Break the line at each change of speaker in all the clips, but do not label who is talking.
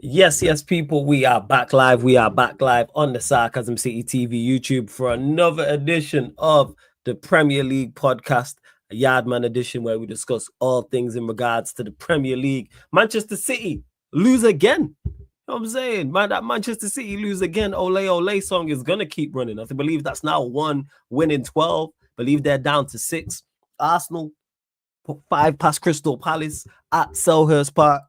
Yes, people, we are back live. We are back live on the Sarcasm City TV YouTube for another edition of the Premier League podcast, a Yardman edition where we discuss all things in regards to the Premier League. Manchester City lose again. You know what I'm saying? Man, that Manchester City lose again. Ole Ole song is going to keep running. I believe that's now 1 win in 12. Believe they're down to 6. Arsenal, 5 past Crystal Palace at Selhurst Park.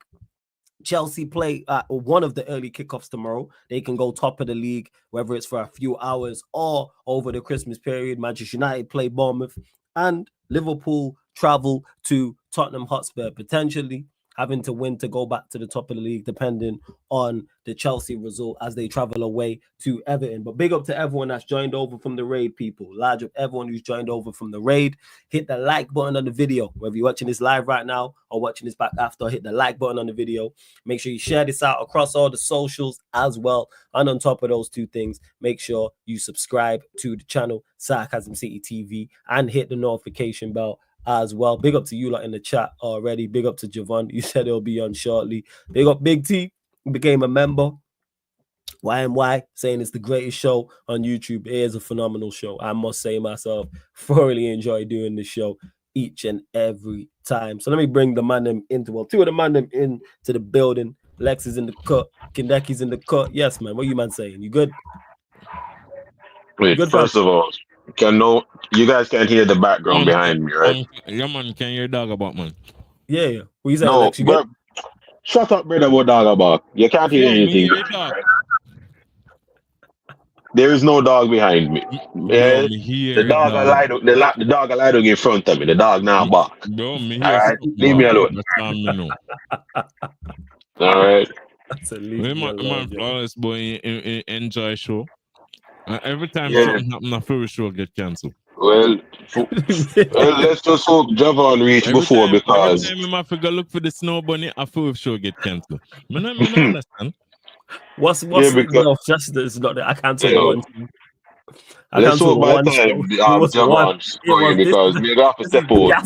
Chelsea play one of the early kickoffs tomorrow. They can go top of the league, whether it's for a few hours or over the Christmas period. Manchester United play Bournemouth, and Liverpool travel to Tottenham Hotspur, potentially having to win to go back to the top of the league, depending on the Chelsea result as they travel away to Everton. But big up to everyone that's joined over from the raid, people. Large up everyone who's joined over from the raid. Hit the like button on the video. Whether you're watching this live right now or watching this back after, hit the like button on the video. Make sure you share this out across all the socials as well. And on top of those two things, make sure you subscribe to the channel, Sarcasm City TV, and hit the notification bell as well. Big up to you lot in the chat already. Big up to Javon. You said it'll be on shortly. Big up Big T. Became a member. YMY saying it's the greatest show on YouTube. It is a phenomenal show. I must say myself, thoroughly enjoy doing this show each and every time. So let me bring the man them into, well, two of the man them into the building. Lex is in the cut. Kindeki's in the cut. Yes, man. What you man saying? You good?
Wait,
good,
first of all, you guys can't hear the background behind me, right?
Yeah, man, can you hear dog about, man?
Yeah. What you saying,
No,
Lex? You good?
Shut up, brother, what dog about? You can't hear anything. There is no dog behind me. Yeah, the dog alive in front of me. The dog now bark.
Bro, me
all right, leave me alone. All right.
Man, flawless boy, enjoy show. Every time something happens, a favorite show get cancelled.
Well, let's just hope Javon reach before because
every time I figure look for the snow bunny, a favorite show get cancelled. I don't understand.
What's no, just it's not that I cancelled one.
Let's hope by the time Javon scoring because we have to step out.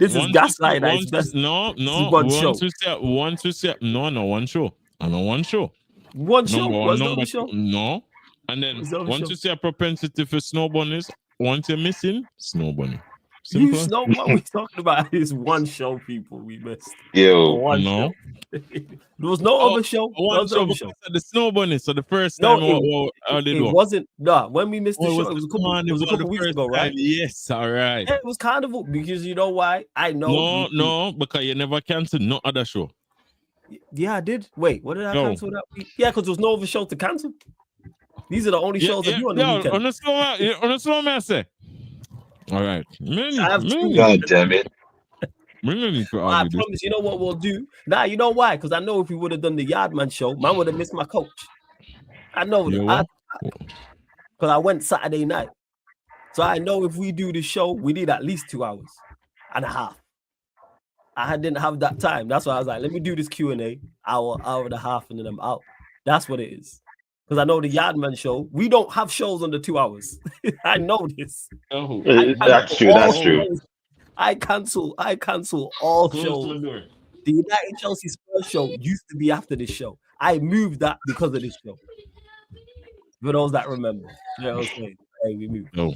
This is gaslighting.
No, once we say one show. I know one show.
One show? What's the show?
No. And then once you see a propensity for snow bunnies, once you're missing, snow bunny.
Simple. You know what we're talking about is one show, people we missed.
Yo,
no.
There was no other show.
One show. The snow bunny. So the first time
it wasn't. Nah, when we missed the show, it was a couple weeks ago, right?
Yes, all right.
Yeah, it was carnival because you know why? I know.
No, because you never canceled no other show.
Yeah, I did. Wait, what did I cancel that week? Yeah, because there was no other show to cancel. These are the only shows that do on the weekend.
On the slow man, say. All right.
God damn it.
I promise. You know what we'll do? Nah, you know why? Because I know if we would have done the Yardman show, man would have missed my coach. I know that. Because I went Saturday night. So I know if we do the show, we need at least 2 hours and a half. I didn't have that time. That's why I was like, let me do this Q&A, hour and a half, and then I'm out. That's what it is. Because I know the Yardman show, we don't have shows under 2 hours. I know this.
Oh, that's true.
I cancel all shows. The United Chelsea Spurs show used to be after this show. I moved that because of this show. For those that remember. You know what I'm saying? Hey, we moved.
No.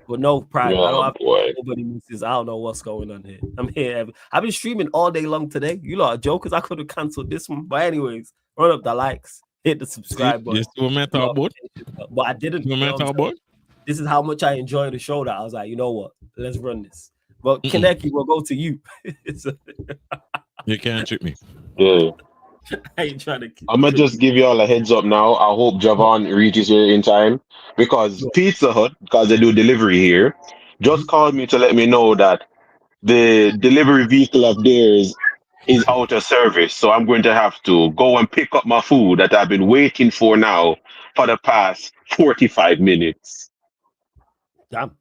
But no pride. I don't have nobody misses. I don't know what's going on here. I'm here. I've been streaming all day long today. You lot are jokers. I could have canceled this one. But anyways, run up the likes. Hit the subscribe button. But I didn't. This is how much I enjoy the show that I was like, you know what? Let's run this. But Kaneki will go to you.
You can't trick me.
Yeah.
I ain't trying to.
I'm gonna just give you all a heads up now. I hope Javon reaches here in time because Pizza Hut, because they do delivery here, just called me to let me know that the delivery vehicle of theirs is out of service. So I'm going to have to go and pick up my food that I've been waiting for now for the past 45 minutes.
Damn.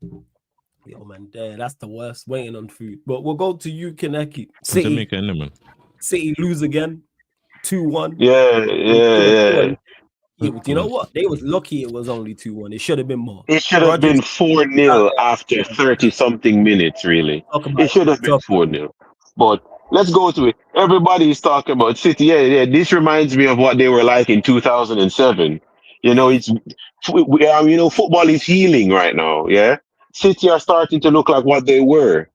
Yo, man, that's the worst, waiting on food. But we'll go to you, Kaneki. City lose again. 2-1.
Yeah.
You know what? They was lucky it was only 2-1. It should have been more.
It should have been 4-0 after 30-something minutes, really. It should have been 4-0. But let's go to it. Everybody's talking about City. Yeah. This reminds me of what they were like in 2007. You know, football is healing right now. Yeah, City are starting to look like what they were.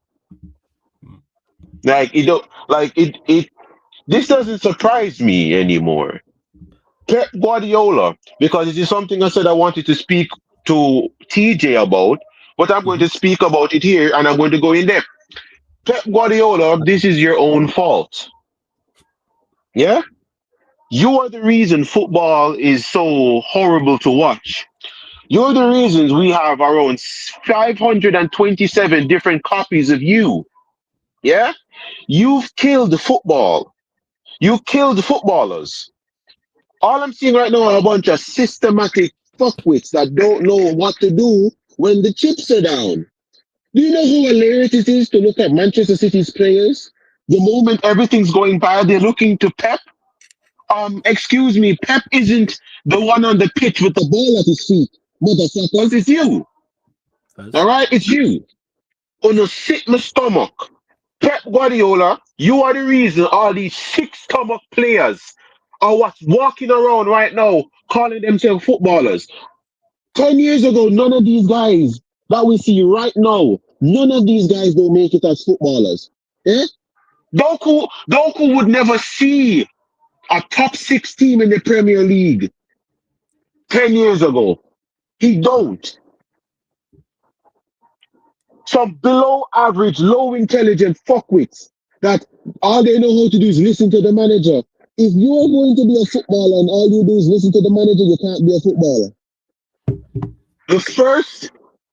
Like it don't like it. This doesn't surprise me anymore. Pep Guardiola, because it is something I said I wanted to speak to TJ about, but I'm going to speak about it here, and I'm going to go in depth. Pep Guardiola, this is your own fault. Yeah? You are the reason football is so horrible to watch. You're the reasons we have our own 527 different copies of you. Yeah? You've killed football. You killed footballers. All I'm seeing right now are a bunch of systematic fuckwits that don't know what to do when the chips are down. Do you know how hilarious it is to look at Manchester City's players? The moment everything's going bad, they're looking to Pep. Excuse me, Pep isn't the one on the pitch with the ball at his feet. Motherfuckers, it's you. All right, it's you. On a sick my stomach. Pep Guardiola, you are the reason all these sick stomach players are what's walking around right now calling themselves footballers. 10 years ago, none of these guys that we see right now, none of these guys don't make it as footballers. Yeah? Doku would never see a top six team in the Premier League 10 years ago. He don't. Some below average, low intelligent fuckwits that all they know how to do is listen to the manager. If you're going to be a footballer and all you do is listen to the manager, you can't be a footballer. The first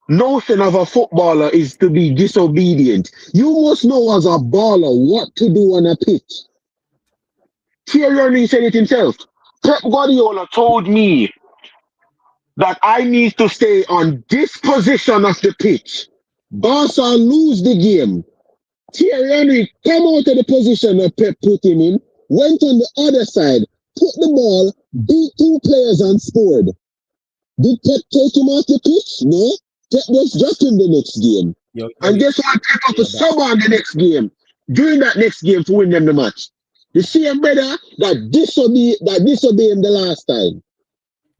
notion of a footballer is to be disobedient. You must know as a baller what to do on a pitch. Thierry Henry said it himself. Pep Guardiola told me that I need to stay on this position of the pitch. Barca lose the game. Thierry Henry come out of the position that Pep put him in, went on the other side, put the ball, beat two players and scored. Did Pep take him off the pitch? No. Pep was just in the next game. And guess what? Pep up a sub on the next game. During that next game to win them the match. The same brother that disobeyed him the last time.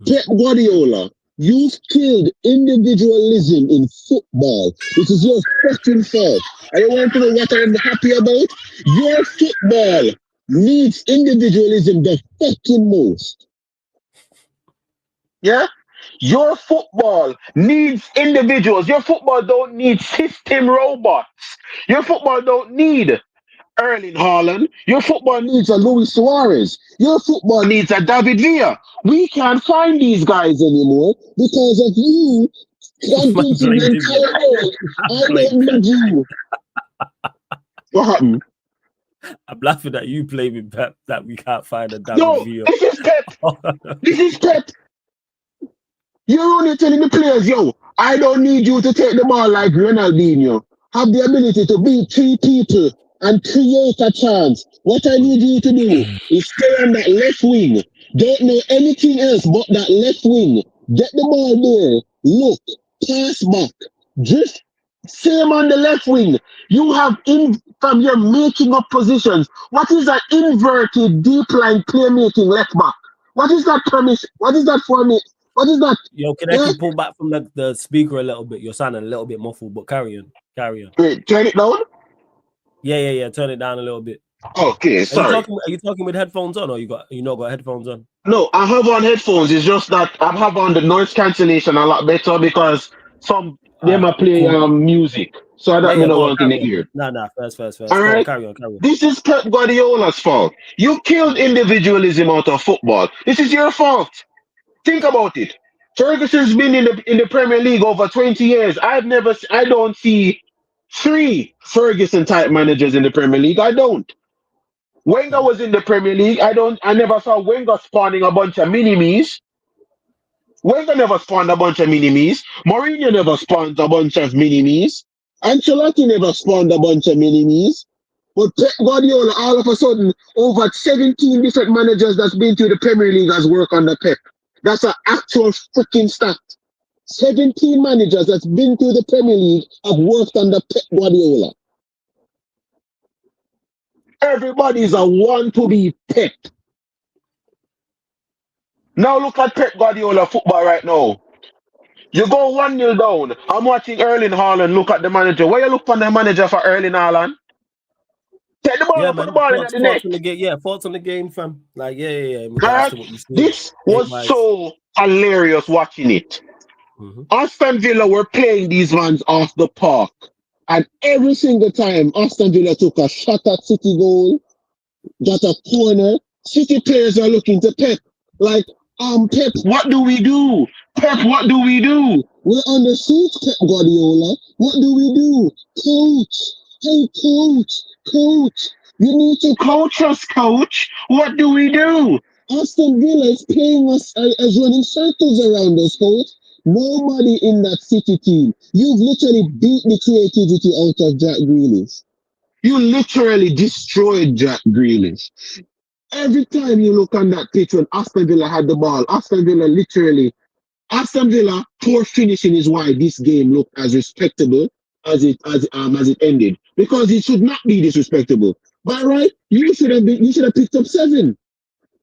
Pep Guardiola, you've killed individualism in football. This is your fucking fault. I want to know what I'm happy about. Your football needs individualism the fucking most. Yeah? Your football needs individuals. Your football don't need system robots. Your football don't need Erling Haaland. Your football needs a Luis Suarez. Your football needs a David Villa. We can't find these guys anymore because of you convincing the entire world I don't need you. What happened?
I'm laughing at you blaming Pep that we can't find a David Villa.
This is Pep. This is Pep. You're only telling the players, yo, I don't need you to take the ball like Ronaldinho. Have the ability to beat three people and create a chance. What I need you to do is stay on that left wing. Don't know anything else but that left wing. Get the ball there. Look. Pass back. Drift. Same on the left wing. You have from your making up positions. What is that inverted deep line playmaking left back? What is that permission? What is that for me? What is that?
Yo, can I pull back from the speaker a little bit? You're sounding a little bit muffled, but carry on.
Wait, turn it down?
Yeah. Turn it down a little bit.
Okay, sorry.
Are you talking with headphones on, or you not got headphones on?
No, I have on headphones. It's just that I have on the noise cancellation a lot better because them are playing music. So I don't know one thing to hear.
Nah, first.
All right.
Carry on.
This is Pep Guardiola's fault. You killed individualism out of football. This is your fault. Think about it. Ferguson's been in the Premier League over 20 years. I don't see 3 Ferguson type managers in the Premier League. I don't. Wenger was in the Premier League. I never saw Wenger spawning a bunch of mini-me's. Wenger never spawned a bunch of mini-me's. Mourinho never spawned a bunch of mini-me's. Ancelotti never spawned a bunch of mini-me's. But Pep Guardiola, all of a sudden, over 17 different managers that's been to the Premier League has worked under Pep. That's an actual freaking stat. 17 managers that's been to the Premier League have worked under Pep Guardiola. Everybody's a one to be picked. Now look at Pep Guardiola football right now. You go 1-0 down. I'm watching Erling Haaland look at the manager. Where you look for the manager for Erling Haaland? Take the ball
Yeah,
and put the
man.
ball in at
Thoughts,
the
thoughts
net.
on the game. Yeah, thoughts on the game, fam. Like, yeah. In regards
Alright?
to what you see,
This was
game-wise.
so hilarious watching it. Aston Villa were playing these ones off the park. And every single time Aston Villa took a shot at City goal, got a corner, City players are looking to Pep. Like, Pep, what do we do? Pep, what do we do? We're on the siege, Pep Guardiola. What do we do? Coach. Hey, coach. You need to coach us, coach. What do we do? Aston Villa is playing us as running circles around us, coach. Nobody in that City team. You've literally beat the creativity out of Jack Grealish. You literally destroyed Jack Grealish. Every time you look on that pitch when Aston Villa had the ball, Aston Villa poor finishing is why this game looked as respectable as it ended. Because it should not be disrespectable. But right, you should have picked up 7.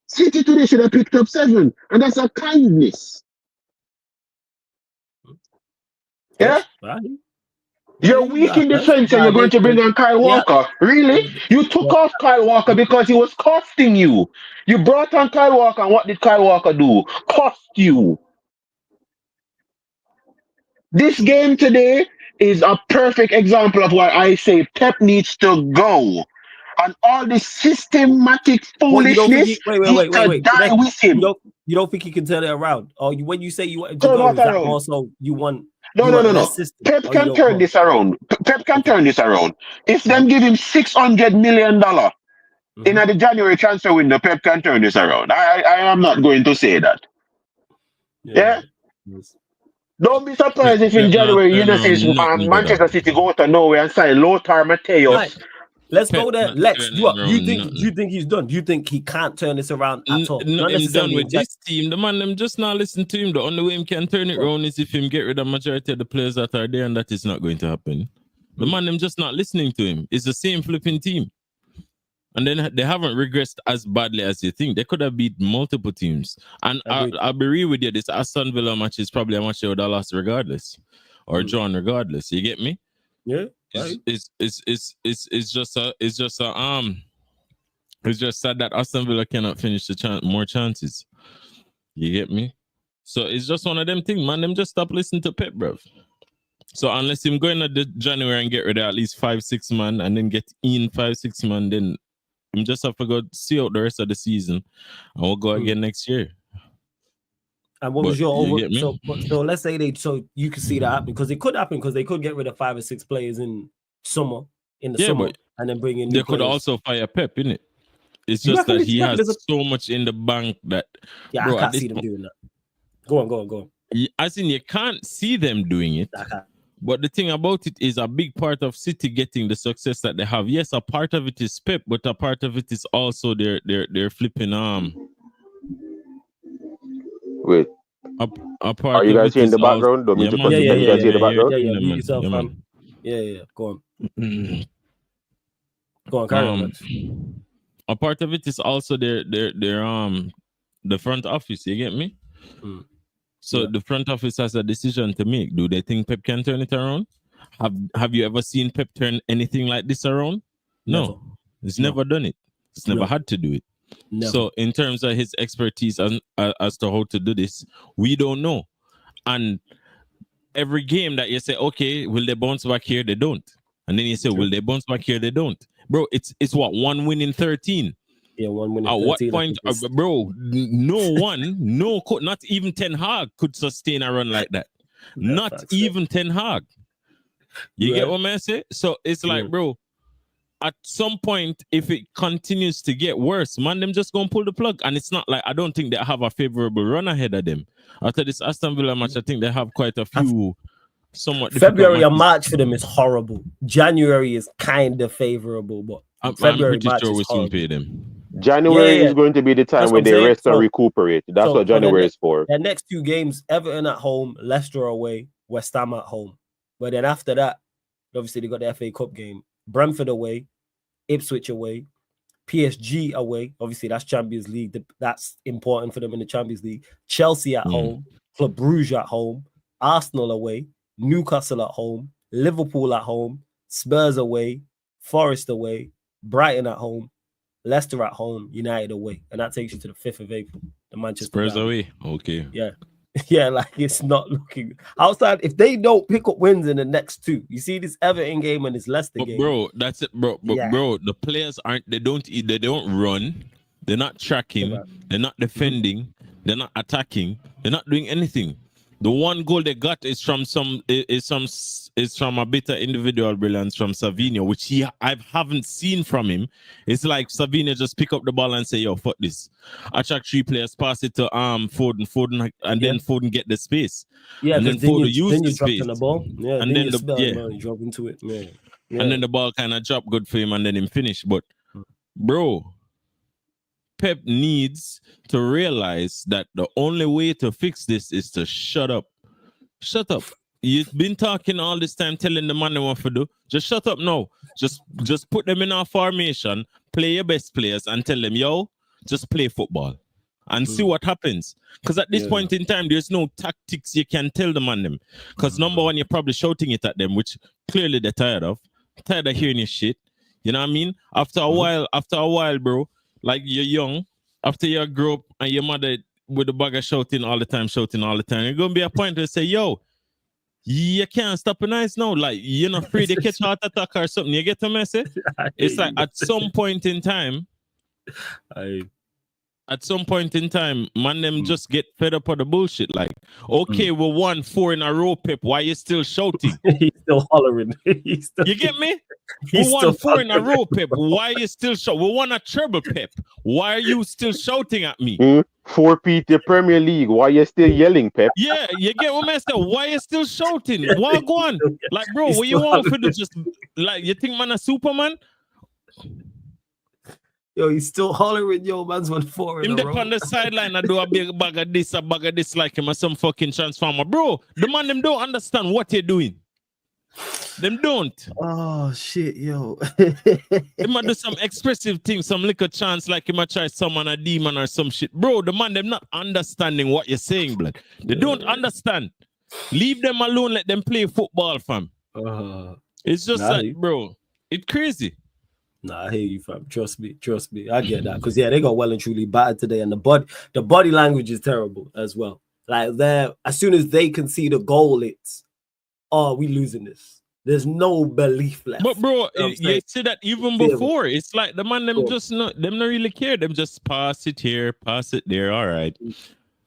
City today should have picked up 7, and that's a kindness. Yeah? You're weak in defense and you're going to bring on Kyle Walker. Really? You took off Kyle Walker because he was costing you. You brought on Kyle Walker, and what did Kyle Walker do? Cost you. This game today is a perfect example of why I say Pep needs to go. And all this systematic foolishness needs to die with him.
You don't think he can turn it around? Or when you say you want him to
Turn
go,
what
is that
around?
also you want
No.
less system?
Pep can turn this around. Pep can turn this around. If them give him $600 million in the January transfer window, Pep can turn this around. I am not going to say that. Yeah? Don't be surprised if in January you know say Manchester City go to nowhere and sign Lothar Matthäus.
Right. Let's go there. Lex, do you think he's done? Do you think he can't turn this around at all?
Not necessarily with this team. The man them just not listen to him. The only way him can turn it around is if him get rid of majority of the players that are there, and that is not going to happen. The man them just not listening to him. It's the same flipping team. And then they haven't regressed as badly as you think. They could have beat multiple teams. And I'll be real with you, this Aston Villa match is probably a match they would have lost regardless. Or drawn regardless. You get me?
Yeah.
It's just sad that Aston Villa cannot finish the more chances. You get me? So it's just one of them things, man. Them just stop listening to Pep, bruv. So unless him go in the January and get rid of at least 5-6 man and then get in 5-6 man, then him just have to go see out the rest of the season and we'll go again next year.
And what was your over? So let's say you can see that happen because it could happen because they could get rid of 5 or 6 players in summer and then bring in.
They could also fire Pep, innit? It's just that he has so much in the bank that.
Yeah, bro, I can't see them doing that. Go on.
As in, you can't see them doing it. But the thing about it is a big part of City getting the success that they have. Yes, a part of it is Pep, but a part of it is also their flipping
Wait.
A part
are you guys hearing the background? Don't mean to cut you guys hear the background?
Yeah. Go on. Go on, carry on.
A part of it is also their the front office. You get me? So the front office has a decision to make. Do they think Pep can turn it around? Have you ever seen Pep turn anything like this around? No. He's never done it. He's never had to do it. Never. So in terms of his expertise as to how to do this, we don't know. And every game that you say, okay, will they bounce back here? They don't. And then you say, will they bounce back here? They don't. Bro, it's what, 1 win in 13?
Yeah, 1 win in 13.
At what point, bro, not even Ten Hag could sustain a run like that. Not even Ten Hag. You get what I say? So it's like, bro, at some point, if it continues to get worse, man, them just gonna pull the plug. And it's not like, I don't think they have a favorable run ahead of them. After this Aston Villa match, I think they have quite a few somewhat
February and March for them is horrible. January is kind of favorable, but February,
pretty
March
sure
is
we
horrible.
soon pay them.
January is going to be the time where they rest and recuperate. That's what January is for.
Their next 2 games, Everton at home, Leicester away, West Ham at home. But then after that, obviously they got the FA Cup game, Brentford away, Ipswich away, PSG away. Obviously, that's Champions League. That's important for them in the Champions League. Chelsea at home. Club Brugge at home. Arsenal away. Newcastle at home. Liverpool at home. Spurs away. Forest away. Brighton at home. Leicester at home. United away. And that takes you to the 5th of April. The Manchester
Spurs
derby.
away. Okay.
Yeah. Yeah, like it's not looking outside. If they don't pick up wins in the next two, you see this Everton game and this Leicester game.
Bro, that's it, bro. But bro, the players they don't run, they're not tracking, they're not defending, they're not attacking, they're not doing anything. The one goal they got is from a bit of individual brilliance from Savinho, which I haven't seen from him. It's like Savinho just pick up the ball and say, "Yo, fuck this." Attract 3 players, pass it to Foden, and then Foden get the space.
Yeah,
and then Foden use the space.
The ball. Yeah,
and then
you drop into it. Yeah.
And then the ball kind of drop good for him, and then him finish. But bro, Pep needs to realize that the only way to fix this is to shut up. Shut up. You've been talking all this time, telling the man what to do. Just shut up now. Just put them in our formation, play your best players, and tell them, yo, just play football. And see what happens. Because at this point in time, there's no tactics you can tell them on them. Because number one, you're probably shouting it at them, which clearly they're tired of. Tired of hearing your shit. You know what I mean? After a while, bro, like you're young, after you grow up and your mother with the bag of shouting all the time, you're going to be a point where you say, yo, you can't stop a nice now. Like, you're not afraid to catch a heart attack or something. You get the message? It's like at some point in time, man, them just get fed up of the bullshit. Like, okay, we won 4 in a row, Pep. Why you still shouting?
He's still hollering.
You get me? We won 4 in a row, Pep. Why you still shouting? We won a treble, Pep. Why are you still shouting at me?
4-peat the Premier League. Why you still yelling, Pep?
Yeah, you get what I said? Why you still shouting? Why go on? Like, bro, what you want for the just like you think man a Superman?
Yo, he's still hollering, yo, man's won 4 in a row.
Him on the sideline and do a big bag of this like him as some fucking transformer. Bro, the man them don't understand what you're doing. Them don't.
Oh shit, yo.
They might do some expressive things, some little chance like he might try summon a demon or some shit. Bro, the man them not understanding what you're saying, blood. They don't understand. Leave them alone, let them play football, fam. It's just like, bro, it's crazy.
Nah, I hear you, fam. Trust me. I get that. Because they got well and truly battered today, and the body language is terrible as well. Like as soon as they can see the goal, it's we losing this. There's no belief left.
But bro, you see that even before. It's like the man them not really care. Them just pass it here, pass it there. All right.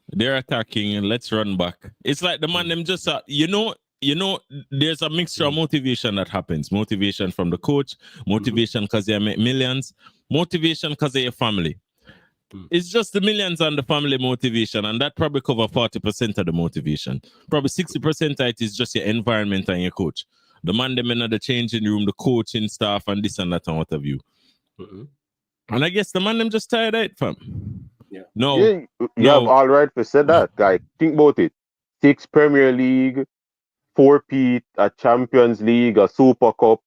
They're attacking and let's run back. It's like the man them just you know, there's a mixture of motivation that happens. Motivation from the coach, motivation because they make millions, motivation because of your family. It's just the millions and the family motivation, and that probably cover 40% of the motivation. Probably 60% of it is just your environment and your coach. The man them in the changing room, the coaching staff, and this and that and what have you. And I guess the man them just tired of it, fam.
Yeah. You have all right for said that. Like, think about it. 6 Premier League, 4-peat, a Champions League, a Super Cup,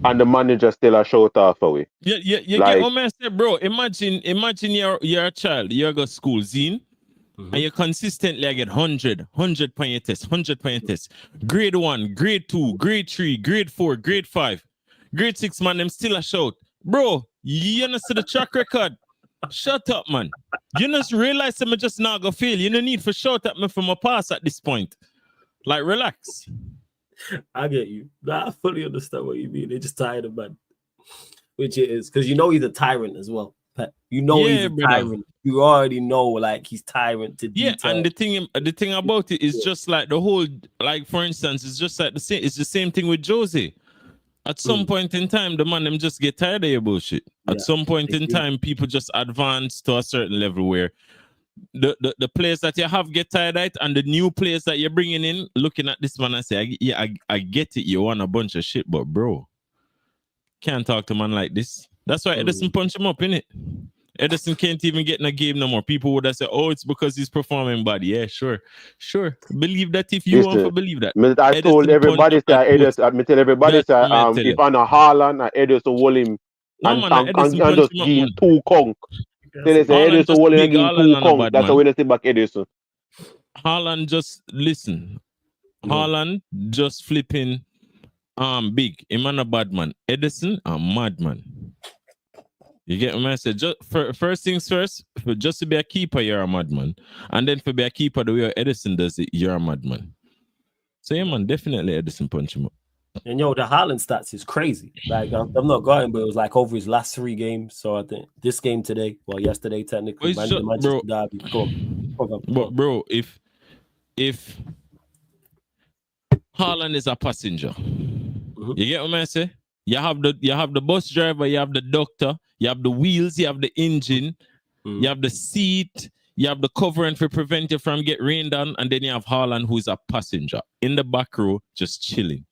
and the manager still a shout off away.
You like, get what I say, bro. Imagine you're a child, you go to school, Zine, and you consistently get 100 point your test, 100 point your test. Grade 1, grade 2, grade 3, grade 4, grade 5, grade 6, man, them still a shout. Bro, you understand the track record? Shut up, man. You just realize that I just not go fail. You no need for shout at me from a pass at this point. Like, relax.
I get you. I fully understand what you mean. They're just tired of man. Which it is. Because he's a tyrant as well. You know he's a tyrant. You already know, like, he's tyrant to detail.
Yeah, and the thing about it is just like the whole, like, for instance, it's just like it's the same thing with Jose. At some point in time, the man them just get tired of your bullshit. At some point in time, people just advance to a certain level where the players that you have get tired of it, and the new players that you're bringing in, looking at this man and say, I get it, you want a bunch of shit, but bro, can't talk to a man like this. That's why Edison punch him up, innit? Edison can't even get in a game no more. People would have said, oh, it's because he's performing bad. Yeah, sure. Believe that if you want to believe that.
I told everybody that Edison, if on a Haaland, Edison will hold him
No,
and,
man,
and,
Edison
and, and
punch
just
him up,
give him
man.
2 conk. Then they say
Haaland
Edison
just
holding and
big.
give him 2
Haaland a
conk.
bad
That's how
man.
we see back Edison.
Haaland just listen. Haaland just flipping big. Him and a bad man. Edison a madman. You get what I say? Just first things first, for just to be a keeper, you're a madman. And then for be a keeper, the way Edison does it, you're a madman. So yeah, man, definitely Edison punch him up.
And the Haaland stats is crazy. Like I'm not going, but it was like over his last 3 games. So I think this game today, well, yesterday technically, the Manchester derby. Go on.
But bro, if Haaland is a passenger, you get what I say? You have the bus driver, you have the doctor, you have the wheels, you have the engine, you have the seat, you have the covering to prevent you from getting rained on, and then you have Haaland, who's a passenger in the back row, just chilling.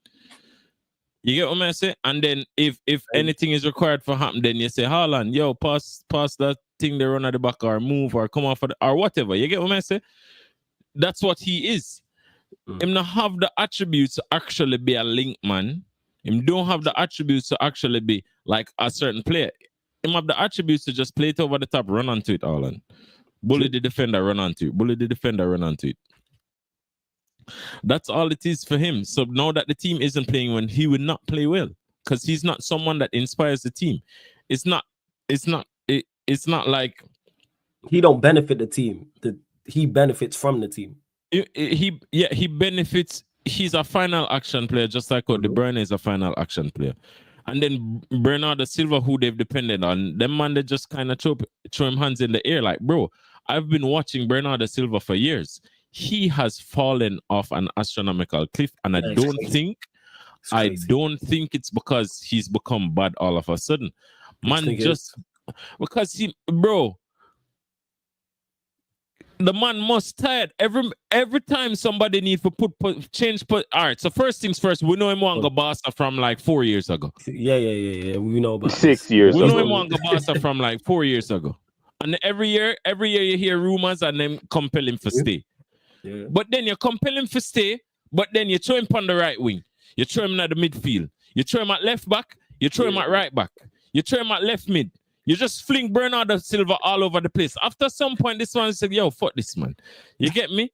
You get what I say? And then if anything is required for happen, then you say, Haaland, yo, pass that thing they run at the back, or move, or come off or whatever. You get what I say? That's what he is. Him not have the attributes to actually be a link man. Him don't have the attributes to actually be like a certain player. Him have the attributes to just play it over the top, run onto it, Haaland. Bully the defender, run onto it. Bully the defender, run onto it. That's all it is for him. So now that the team isn't playing when he would not play well, because he's not someone that inspires the team. It's not like
he don't benefit the team. He benefits from the team.
He benefits. He's a final action player, just like what De Bruyne is a final action player. And then Bernardo Silva, who they've depended on, them man, they just kind of throw him hands in the air. Like, bro, I've been watching Bernardo Silva for years. He has fallen off an astronomical cliff, and I don't think it's because he's become bad all of a sudden. Man, just because bro, the man must tired every time somebody need to change. All right, so first things first, we know him on Gabasa from like 4 years ago.
Yeah. We know about
6 years
we
ago.
know him on Gabasa from like 4 years ago. And every year you hear rumors and then compel him to stay. Yeah. But then you compel him to stay, but then you throw him on the right wing. You throw him at the midfield. You throw him at left back. You throw him at right back. You throw him at left mid. You just fling Bernardo Silva all over the place. After some point, this one said, yo, fuck this man. You get me?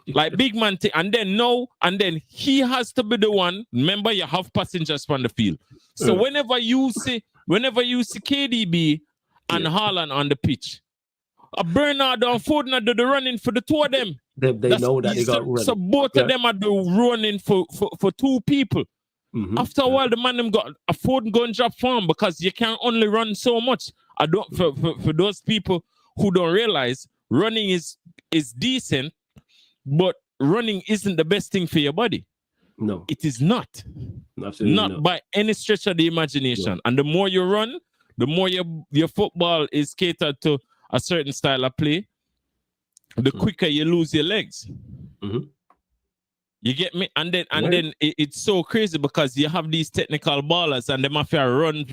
Like big man thing. And then he has to be the one. Remember, you have passengers on the field. So whenever you see KDB and Haaland on the pitch, Bernardo and Foden do the running for the 2 of them.
They know that they got running.
So both of them are the running for 2 people. After a while, the man them got a Foden going drop form because you can only run so much. I don't for those people who don't realize running is decent, but running isn't the best thing for your body.
No,
it is not.
Absolutely
not by any stretch of the imagination. No. And the more you run, the more your football is catered to a certain style of play, the quicker you lose your legs. You get me? And then it's so crazy because you have these technical ballers and they mafia run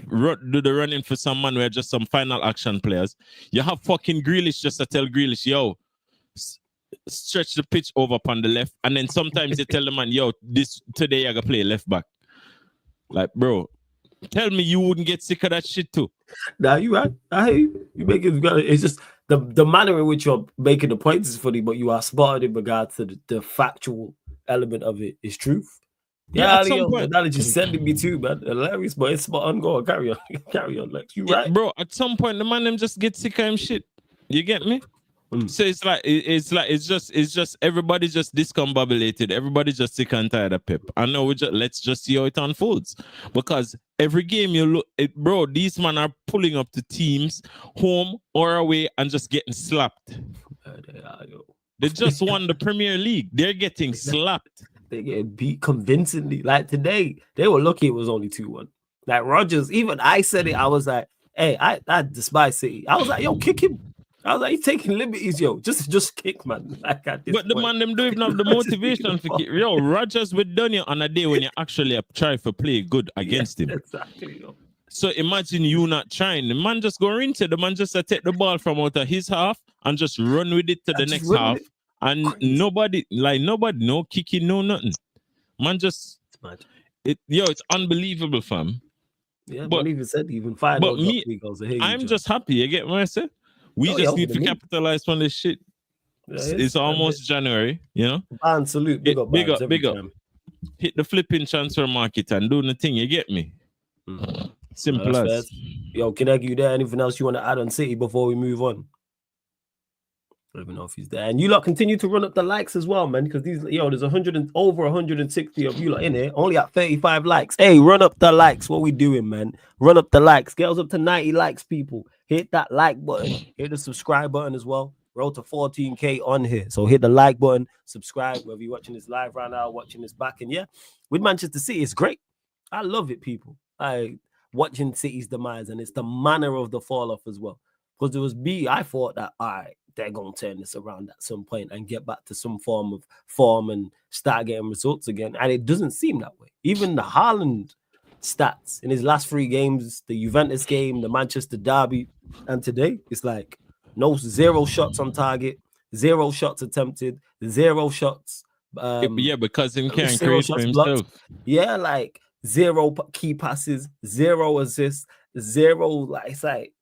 do the running for some man who are just some final action players. You have fucking Grealish just to tell Grealish, yo, stretch the pitch over upon the left. And then sometimes you tell the man, yo, this today you're gonna play left back. Like, bro, tell me you wouldn't get sick of that shit too.
Nah, you right. I hear you. You make it. It's just the manner in which you're making the points is funny, but you are spotted in regards to the factual element of it is truth. Yeah, the analogy sending me too, man. Hilarious, but it's spot on. Go on, carry on, Lex. You right,
bro. At some point, the man them just get sick of him shit. You get me? So it's just everybody just discombobulated. Everybody just sick and tired of Pep. I know let's just see how it unfolds. Because every game you look bro, these men are pulling up to teams home or away and just getting slapped. They just won the Premier League. They're getting slapped.
They get beat convincingly. Like today, they were lucky it was only 2-1. Like Rodgers, even I said it, I was like, hey, I despise City. I was like, yo, kick him. I was like, he's taking liberties, yo. Just kick, man. Like but
the man them don't even have the motivation for kick. Yo, Rodgers would done you on a day when you actually try to play good against him.
Exactly, yo.
So imagine you not trying. The man just go into the man just take the ball from out of his half and just run with it to the next half. And crazy. nobody, no kicking, no nothing. Man just it's unbelievable, fam.
Yeah, but even said even 5
But
got 3 goals.
I'm just happy. You get what I say? We just need to capitalize on this shit. It's almost January, you know.
And salute, big up.
Hit the flipping transfer market and do the thing. You get me? Simple as.
Yo, Kineg, you there? Anything else you want to add on City before we move on? I don't even know if he's there. And you lot continue to run up the likes as well, man. Because there's over 160 of you lot in here, only at 35 likes. Hey, run up the likes. What we doing, man? Run up the likes. Get us up to 90 likes, people. Hit that like button. Hit the subscribe button as well. Road to 14K on here. So hit the like button, subscribe, whether you're watching this live right now, watching this back. And yeah, with Manchester City, it's great. I love it, people. I watching City's demise, and it's the manner of the fall off as well. Because it was I thought that, all right, they're going to turn this around at some point and get back to some form of form and start getting results again. And it doesn't seem that way. Even the Haaland stats in his last 3 games, the Juventus game, the Manchester derby, and today, it's like 0 shots on target, 0 shots attempted, 0 shots.
Because he can't create for himself.
Blocked. Yeah, like 0 key passes, 0 assists, 0. Like, it's like,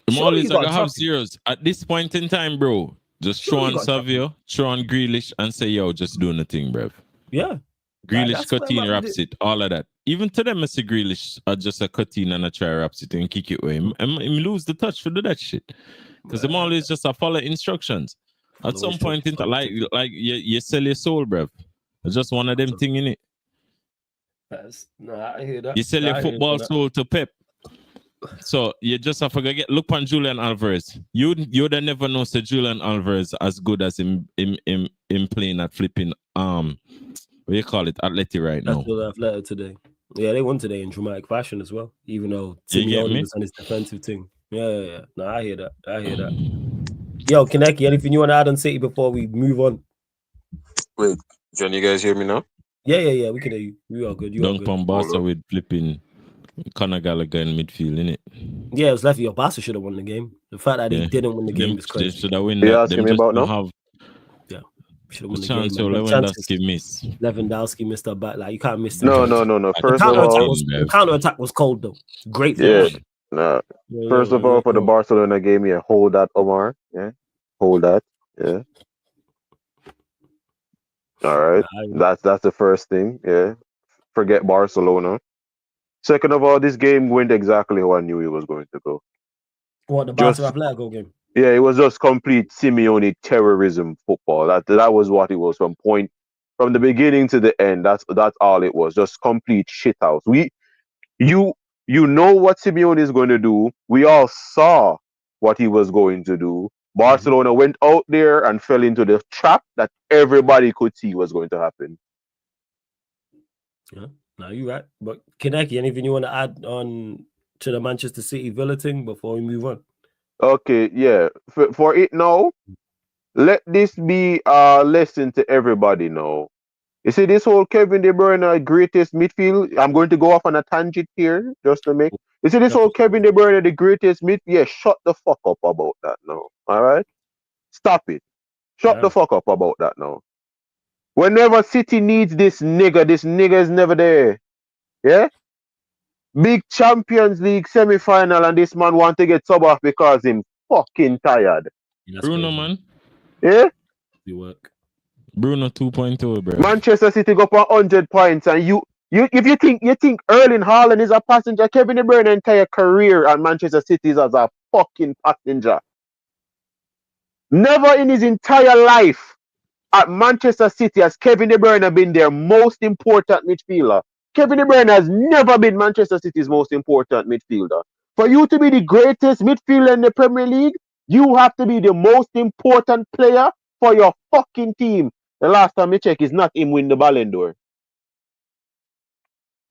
I'm always gonna have zeros at this point in time, bro. Just throw on Savio, throw on Grealish, and say, "Yo, just doing the thing, bro."
Yeah,
Grealish, Coutinho, wraps it, all of that. Even to them, I see Grealish are just a Coutinho and a try wraps it and kick it away. Him lose the touch for do that shit because I'm always just a follow instructions. At some point in time, like you sell your soul, bro. It's just one of them thing in it.
I hear that.
You sell your football soul to Pep. So you just have to get look on Julian Alvarez. You'd never know Sir Julian Alvarez as good as him playing at flipping what do you call it, Atleti right now.
Atleti today. Yeah, they won today in dramatic fashion as well. Even though Simeone was on his defensive team. Yeah. No, I hear that. Yo, Kaneki, anything you want to add on City before we move on?
Wait, can you guys hear me now?
Yeah. We can hear you. You are good.
Dunk on Barca with flipping Conor Gallagher in midfield, innit?
Yeah, it was left. Your Barca should have won the game. The fact that they didn't win the game is crazy.
They should have won
that. Asking me about now?
Should have won the
chance
game. Lewandowski missed a back. Like, you can't miss.
No. First of all,
the counter attack was cold though. Great.
First of all, for the Barcelona game, hold that, Omar. Yeah, hold that. Yeah. All right. That's the first thing. Yeah. Forget Barcelona. Second of all, this game went exactly how I knew it was going to go.
What, the Barca Atletico game?
Yeah, it was just complete Simeone terrorism football. That was what it was from the beginning to the end. That's all it was. Just complete shit house. You know what Simeone is going to do. We all saw what he was going to do. Barcelona went out there and fell into the trap that everybody could see was going to happen.
Yeah. No, you're right. But Kaneki, anything you want to add on to the Manchester City Villa thing before we move on?
Okay, yeah. For it now, let this be a lesson to everybody now. You see this whole Kevin De Bruyne greatest midfield? I'm going to go off on a tangent here just to make. You see this whole Kevin De Bruyne the greatest midfield? Yeah, shut the fuck up about that now. All right? Stop it. Shut the fuck up about that now. Whenever City needs this nigga is never there. Yeah? Big Champions League semi-final and this man want to get sub off because him fucking tired.
Bruno, man.
Yeah?
You work.
Bruno 2.0, bro.
Manchester City go for 100 points and if you think Erling Haaland is a passenger, Kevin De Bruyne's entire career at Manchester City is as a fucking passenger. Never in his entire life at Manchester City has Kevin De Bruyne been their most important midfielder. Kevin De Bruyne has never been Manchester City's most important midfielder. For you to be the greatest midfielder in the Premier League, you have to be the most important player for your fucking team. The last time I check is not him win the Ballon d'Or.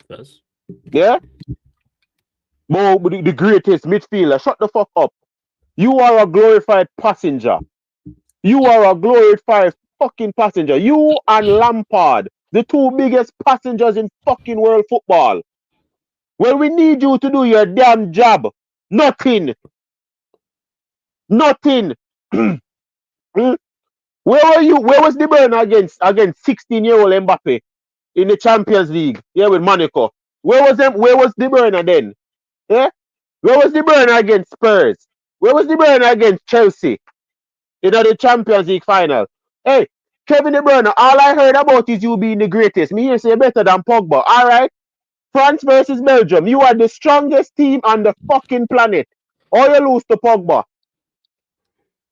Yes.
Yeah? But the greatest midfielder, shut the fuck up. You are a glorified passenger. You are a glorified fucking passenger. You and Lampard, the two biggest passengers in fucking world football. Well, we need you to do your damn job. Nothing. Where were you? Where was De Bruyne against 16-year-old Mbappe in the Champions League? Yeah, with Monaco. Where was De Bruyne then? Yeah? Where was De Bruyne against Spurs? Where was De Bruyne against Chelsea? In the Champions League final. Hey, Kevin De Bruyne, all I heard about is you being the greatest. Me here say better than Pogba. All right? France versus Belgium. You are the strongest team on the fucking planet. Or you lose to Pogba.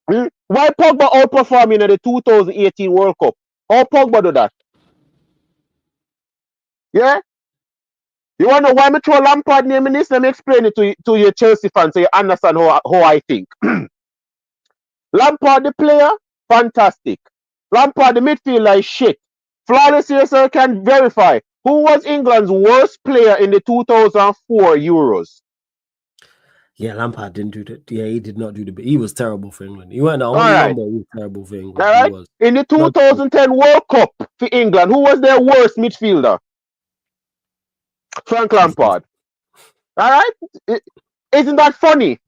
Why Pogba outperforming in the 2018 World Cup? How Pogba do that? Yeah? You want to know why me throw Lampard name in this? Let me explain it to your Chelsea fans so you understand how I think. Lampard the player, fantastic. Lampard the midfielder is shit. Flawless here, sir, can verify. Who was England's worst player in the 2004 Euros?
Yeah, Lampard didn't do that. Yeah, he did not do the. He was terrible for England. He wasn't the only one, but he was terrible for England.
All right.
He was.
In the 2010 World Cup for England, who was their worst midfielder? Frank Lampard. All right. Isn't that funny?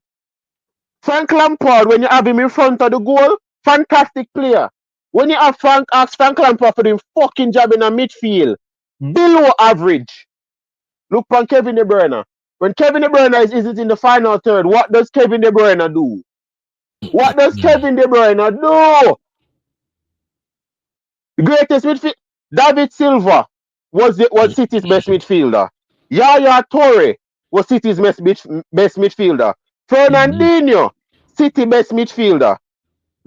Frank Lampard, when you have him in front of the goal, fantastic player. When you have Frank Lampard for the fucking job in a midfield, below average. Look from Kevin De Bruyne. When Kevin De Bruyne is in the final third, what does Kevin De Bruyne do? What does Kevin De Bruyne do? The greatest midfielder, David Silva was City's best midfielder. Yaya Toure was City's best midfielder. Fernandinho, City best midfielder.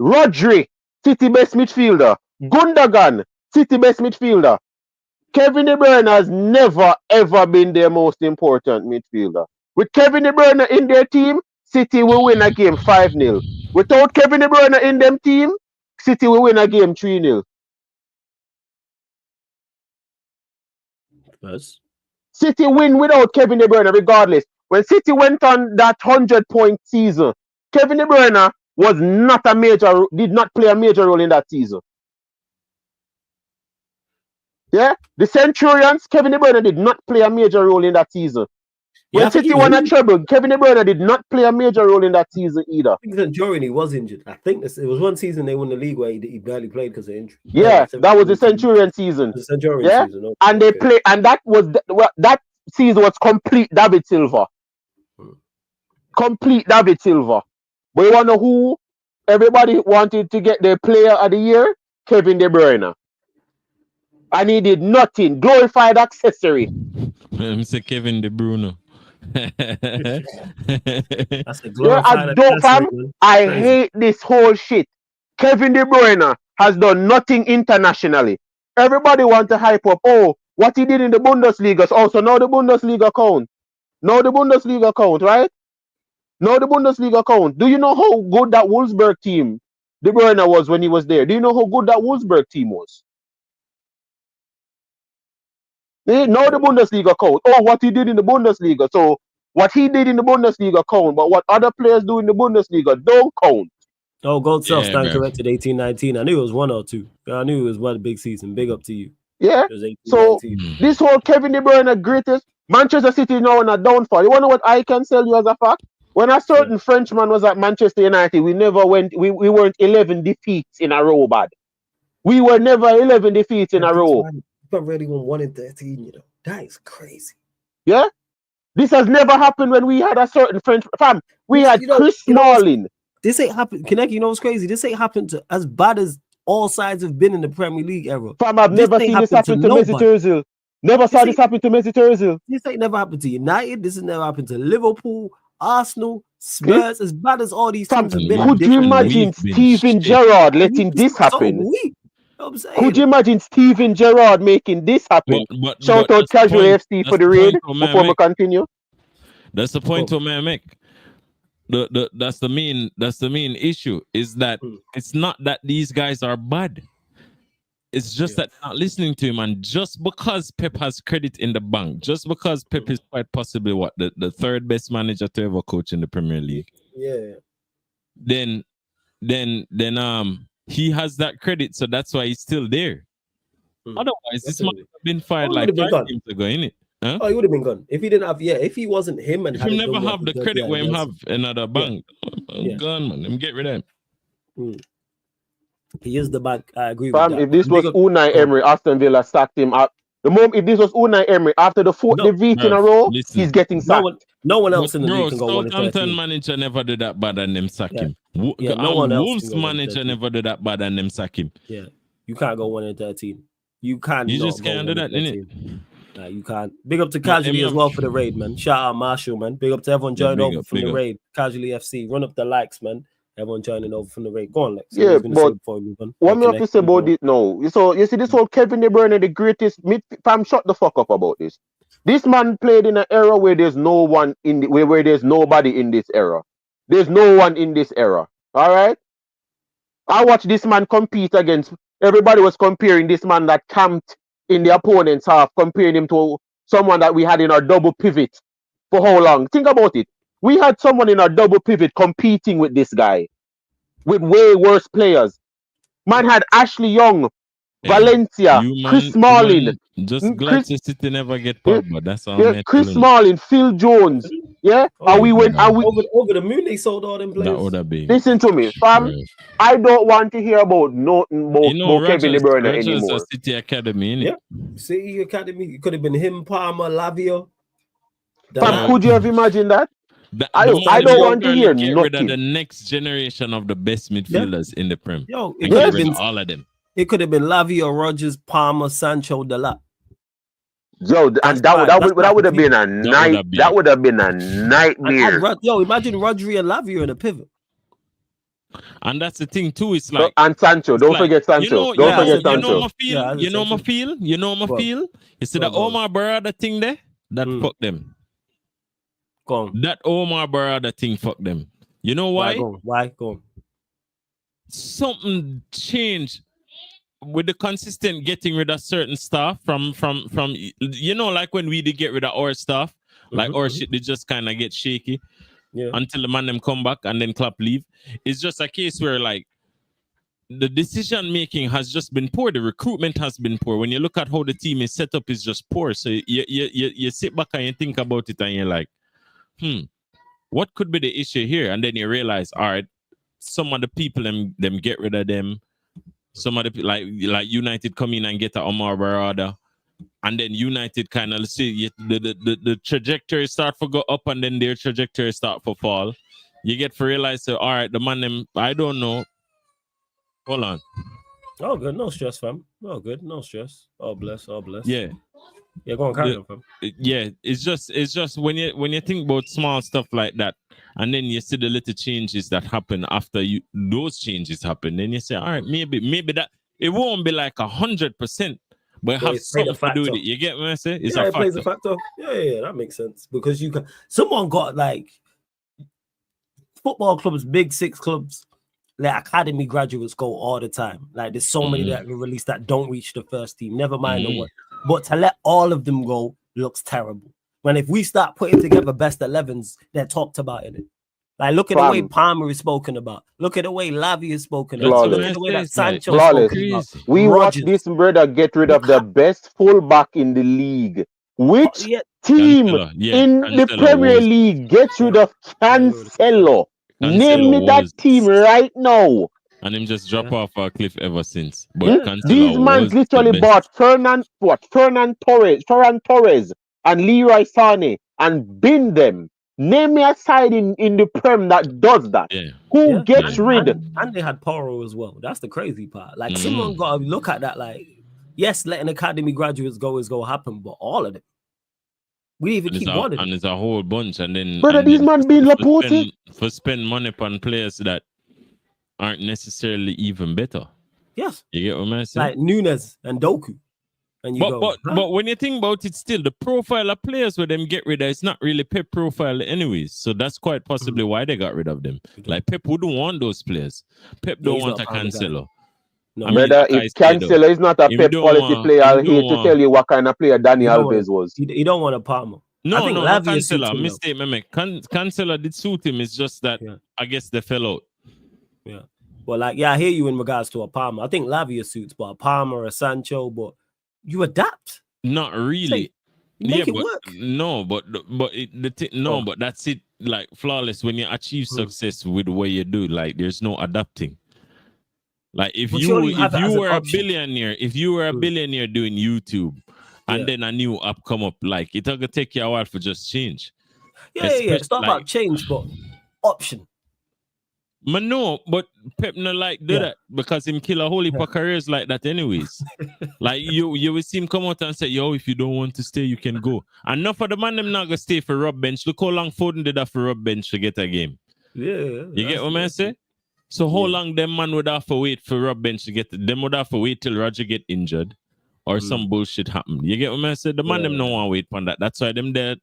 Rodri, City best midfielder. Gundogan, City best midfielder. Kevin De Bruyne has never ever been their most important midfielder. With Kevin De Bruyne in their team, City will win a game 5-0. Without Kevin De Bruyne in them team, City will win a game 3-0.
Yes.
City win without Kevin De Bruyne regardless. When City went on that 100-point season, Kevin De Bruyne did not play a major role in that season. Yeah? The Centurions, Kevin De Bruyne did not play a major role in that season. When City won a treble, Kevin De Bruyne did not play a major role in that season either.
I think Centurion, he was injured. I think it was one season they won the league where he barely played because of injury.
Yeah, that was the Centurion season.
The Centurion season. Okay,
and they played, and that season was complete David Silva. Complete David Silva. But you want to know who everybody wanted to get their player of the year? Kevin De Bruyne. And he did nothing. Glorified accessory.
Mr. Kevin De Bruyne.
That's a glorified accessory.
I hate this whole shit. Kevin De Bruyne has done nothing internationally. Everybody wants to hype up, what he did in the Bundesliga. Also, now the Bundesliga count. Now the Bundesliga count, right? Now the Bundesliga count. Do you know how good that Wolfsburg team De Bruyne was when he was there? Do you know how good that Wolfsburg team was? Now the Bundesliga count. What he did in the Bundesliga. So what he did in the Bundesliga count, but what other players do in the Bundesliga don't count.
Gold Self stand corrected 18-19. I knew it was 1 or 2. I knew it was one big season. Big up to you.
Yeah. So this whole Kevin De Bruyne greatest, Manchester City now on a downfall. You want to know what I can tell you as a fact? When a certain Frenchman was at Manchester United, we weren't 11 defeats in a row, bad. We were never 11 defeats in a row.
But really won 1 in 13, you know. That is crazy.
Yeah? This has never happened when we had a certain French fam. We had Chris Smalling.
This ain't happened. Connect, you know what's crazy? This ain't happened to as bad as all sides have been in the Premier League era.
Fam, I've never seen this happen to Mesut Ozil. Never saw this happen to Mesut Ozil.
This ain't never happened to United. This has never happened to Liverpool, Arsenal, Spurs. As bad as all these teams have been.
Could you imagine Steven Gerrard letting this happen? Could you imagine Steven Gerrard making this happen? Shout out Casual FC for the raid before we continue.
That's the point to make. That's the main issue is that it's not that these guys are bad. It's just that not listening to him, and just because Pep has credit in the bank, just because Pep is quite possibly the third best manager to ever coach in the Premier League.
Yeah.
Then he has that credit, so that's why he's still there. Otherwise, this might have been fired like 5 games ago, innit? Huh?
He would have been gone if he didn't have. Yeah, if he wasn't him and
if he never have the credit where him have another bank, gone, man. Let me get rid of him.
He is the bank. I agree
with that. If this was Unai Emery, Aston Villa sacked him up The moment if this was Unai Emery after the fourth defeat in a row,
listen.
he's getting sacked.
No one else in the league can go 1 in 13.
Southampton manager never did that bad and them sack him.
No one else
Wolves
can go
manager never did that bad and them sack him.
Yeah, you can't go 1 in 13. You can't.
You just can't do that, innit?
Nah, you can't. Big up to Casually as well for the raid, man. Shout out Marshall, man. Big up to everyone joining over from the raid. Casually FC, run up the likes, man. Everyone joining over from the raid. Go on, Lex.
Yeah, but what me have to say about it now? So you see, this whole Kevin De Bruyne, the greatest fam, shut the fuck up about this. This man played in an era where there's no one in where there's nobody in this era. There's no one in this era. All right. I watched this man compete against. Everybody was comparing this man that camped in the opponent's half, comparing him to someone that we had in our double pivot for how long? Think about it. We had someone in our double pivot competing with this guy with way worse players. Man had Ashley Young, Valencia, Chris Smalling.
Just glad to City never get Pogba. That's all.
Yeah, Chris Smalling, Phil Jones. Yeah, we went
over the moon. They sold all them players.
That would have been.
Listen to me, fam. I don't want to hear about nothing about Kevin De Bruyne anymore.
City Academy, innit?
Yeah, City Academy. It could have been him, Palmer, Lavio.
Fam, could you have imagined that? I don't want to hear
get
nothing.
Rid of the next generation of the best midfielders in the Prem.
Yo,
it could have been all of them.
It could have been Lavio, Rogers, Palmer, Sancho, Delap.
Yo, and that would have been a night. That would have been a nightmare.
Yo, imagine Rodri and Lavio in a pivot.
And that's the thing too. It's like
and Sancho. Don't forget Sancho. Don't forget Sancho.
You know my feel. You see the Omar Barada thing there? That fuck them.
Go on.
That Omar Barada thing fuck them. You know why?
Why? Go on.
Something changed with the consistent getting rid of certain stuff from you know, like when we did get rid of our stuff, like our shit they just kind of get shaky until the man them come back and then Klopp leave. It's just a case where like the decision making has just been poor. The recruitment has been poor. When you look at how the team is set up, is just poor. So you sit back and you think about it and you're like, what could be the issue here? And then you realize, all right, some of the people them get rid of them. Some of the like United come in and get a Omar Barada, and then United kind of see the trajectory start for go up, and then their trajectory start for fall. You get to realize, so, all right, the man them I don't know. Hold on.
Oh, good, no stress, fam. Oh, good, no stress. Oh, bless.
Yeah.
Yeah, go on, carry on, fam.
Yeah, it's just when you think about small stuff like that, and then you see the little changes that happen after those changes happen, then you say, all right, maybe that it won't be like 100%, but it has something to do with it. You get what I say? It's
it plays a factor. Yeah, that makes sense because someone got like football clubs, big six clubs. Like academy graduates go all the time. Like there's so many that can release that don't reach the first team. Never mind the what. But to let all of them go looks terrible. When if we start putting together best 11s, they're talked about in it. Like look at the way Palmer is spoken about. Look at the way Lavi is spoken about. Look at the way that Sancho is spoken about.
We watch this brother get rid of the best fullback in the league. Which team in the Premier League gets rid of Cancelo? Name me that team right now.
And him just drop off a cliff ever since. But
these men literally bought Ferran Torres and Leroy Sané and bin them. Name me a side in the Prem that does that.
Yeah.
Who gets rid?
And they had Poro as well. That's the crazy part. Like someone got to look at that. Like, yes, letting academy graduates go is going to happen, but all of them. We even keep one.
And it's a whole bunch. And then
brother, these man being Laporte
for spend money on players that aren't necessarily even better.
Yes.
You get what I'm saying?
Like Nunes and Doku. And
but when you think about it, still the profile of players where them get rid of, it's not really Pep profile anyways. So that's quite possibly why they got rid of them. Like Pep wouldn't want those players. Pep don't want a Cancelo.
No, brother, if Cancelo is not a Pep quality player, I'll hate to tell you what kind of player Dani Alves was.
You don't want a Palmer.
No, Cancelo. Mistake, Cancelo did suit him. It's just that I guess they fell out.
Yeah. Well, like, I hear you in regards to a Palmer. I think Lavia suits, but a Palmer, a Sancho, but you adapt.
Not really.
Make it work.
No, but that's it. Like flawless when you achieve success with what you do. Like there's no adapting. Like if you were a billionaire doing YouTube and then a new app come up. Like it'll take you a while for just change.
Yeah. It's not about change, but option.
Man, no, but Pep no like do that because him kill a whole heap of careers like that anyways. Like you will see him come out and say, yo, if you don't want to stay, you can go. And enough of the man them not gonna stay for rub bench. Look how long Foden did that for rub bench to get a game.
Yeah.
You get what I say? So how long them man would have to wait for rub bench to get them would have to wait till Roger get injured or some bullshit happen. You get what I say? The man them don't want to wait for that. That's why them their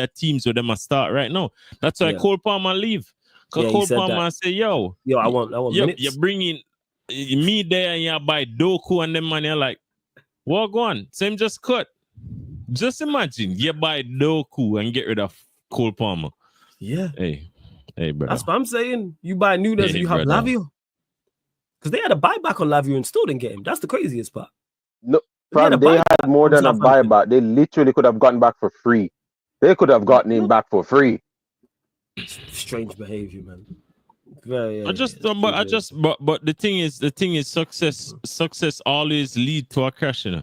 teams with them a start right now. That's why Cole Palmer leave. Because Cole Palmer say, yo,
I want minutes.
You're bringing me there and you buy Doku and them man, you're like, what go on? Same just cut. Just imagine, you buy Doku and get rid of Cole Palmer.
Yeah.
Hey, bro.
That's what I'm saying. You buy Nunes and you have Lavio. Because they had a buyback on Lavio and still didn't get him. That's the craziest part.
No, they had more than a buyback. They literally could have gotten back for free. They could have gotten him back for free.
Strange behavior, man.
But the thing is, success always lead to a crash, you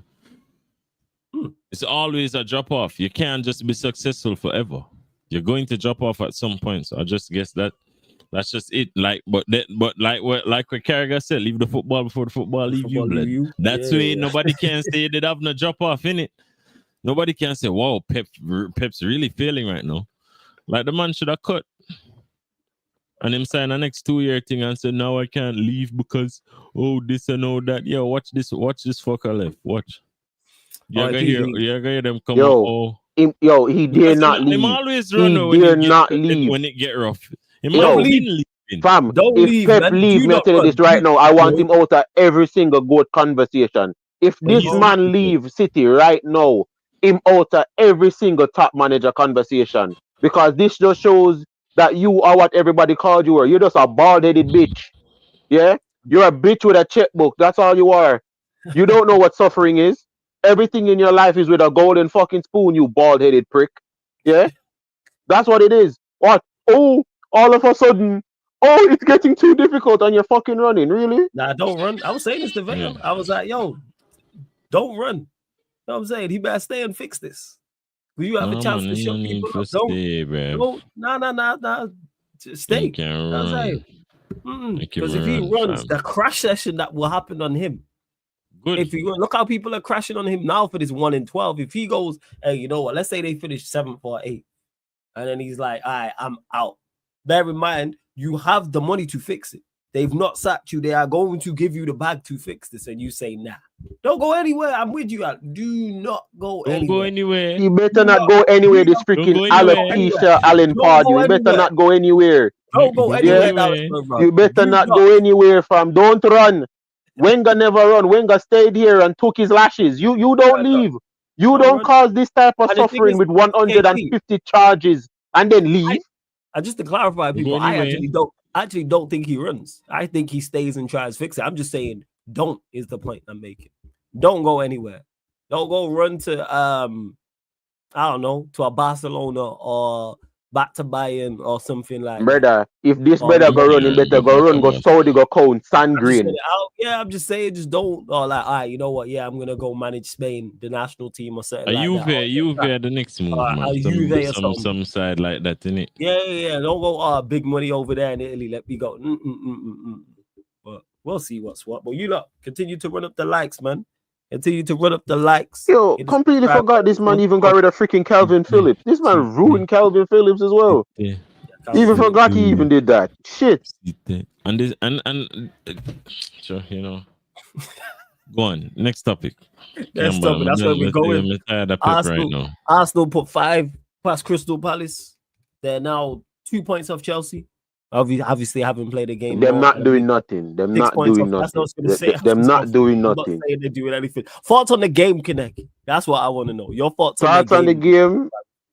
know. It's always a drop off. You can't just be successful forever. You're going to drop off at some point. So I just guess that's just it. Like what Carragher said, leave the football before the football leave you, blood. That's why nobody can say they'd have no drop off in it. Nobody can say, wow, Pep's really failing right now. Like the man should have cut. And him sign the next 2-year thing and say, now I can't leave because this and all that. Yeah, watch this fucker left. Watch. You're gonna hear them come up.
He dare not leave.
Him always run
leave
when it get rough.
Don't leave. Fam, if Pep leave, me tell you this right now, I want him out of every single GOAT conversation. If this man leave City right now, him out of every single top manager conversation. Because this just shows that you are what everybody called you were. You're just a bald-headed bitch. Yeah? You're a bitch with a checkbook. That's all you are. You don't know what suffering is. Everything in your life is with a golden fucking spoon, you bald-headed prick. Yeah? That's what it is. What? Oh, all of a sudden, it's getting too difficult and you're fucking running. Really?
Nah, don't run. I was saying this to Vale. I was like, yo, don't run. You know what I'm saying? He better stay and fix this. Will you have a chance to show people? Nah. Stay. Because if he runs, the crash session that will happen on him.
Good.
If you look how people are crashing on him now for this 1 in 12. If he goes, hey, you know what? Let's say they finish 7th or 8th, and then he's like, all right, I'm out. Bear in mind, you have the money to fix it. They've not sacked you. They are going to give you the bag to fix this, and you say, nah. Don't go anywhere. I'm with you. Do not go anywhere.
You better not go anywhere. This freaking alopecia Alan Pardew. You better not go anywhere.
Don't go anywhere.
You better not go anywhere, fam. Don't run. Wenger never run. Wenger stayed here and took his lashes. You don't leave. You don't cause this type of suffering with 150 charges and then leave.
And just to clarify, people, I actually don't think he runs. I think he stays and tries to fix it. I'm just saying, don't is the point I'm making. Don't go anywhere. Don't go run to I don't know, to a Barcelona or back to Bayern or something like
brother, if this brother go run, he better go run, go Saudi, go count, sand green.
I'm just saying, just don't, or like, all right, you know what, I'm going to go manage Spain, the national team or something like that.
Juve the next move, man. Some side like that, innit?
Yeah. Don't go, big money over there in Italy, let me go. But we'll see what's what. But you lot, continue to run up the likes, man. Continue to run up the likes.
Yo, completely forgot this man even got rid of freaking Calvin Phillips. This man ruined Calvin Phillips as well. Yeah. Even forgot he even did that. Shit.
And sure, you know. Go on. Next topic.
That's where we're going. Arsenal put 5 past Crystal Palace. They're now 2 points off Chelsea. Obviously, haven't played a game.
Them not doing nothing. Them not doing nothing. Them not doing nothing.
I'm not saying they're doing anything. Thoughts on the game, Connect? That's what I want to know. Your thoughts
on the game?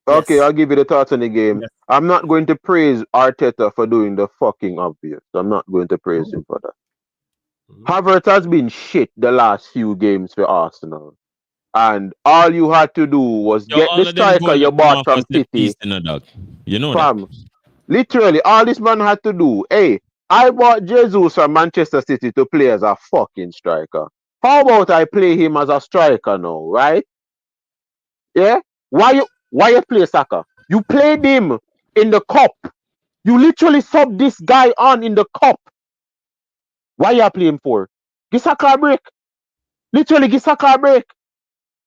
Okay, yes. I'll give you the thoughts on the game. Yes. I'm not going to praise Arteta for doing the fucking obvious. I'm not going to praise him for that. Havertz has been shit the last few games for Arsenal. And all you had to do was get the striker you bought from City.
You know that.
Literally, all this man had to do, I bought Jesus from Manchester City to play as a fucking striker. How about I play him as a striker now, right? Yeah? Why you play Saka? You played him in the cup. You literally sub this guy on in the cup. Why you play him for? Give Saka a break. Literally give Saka a break.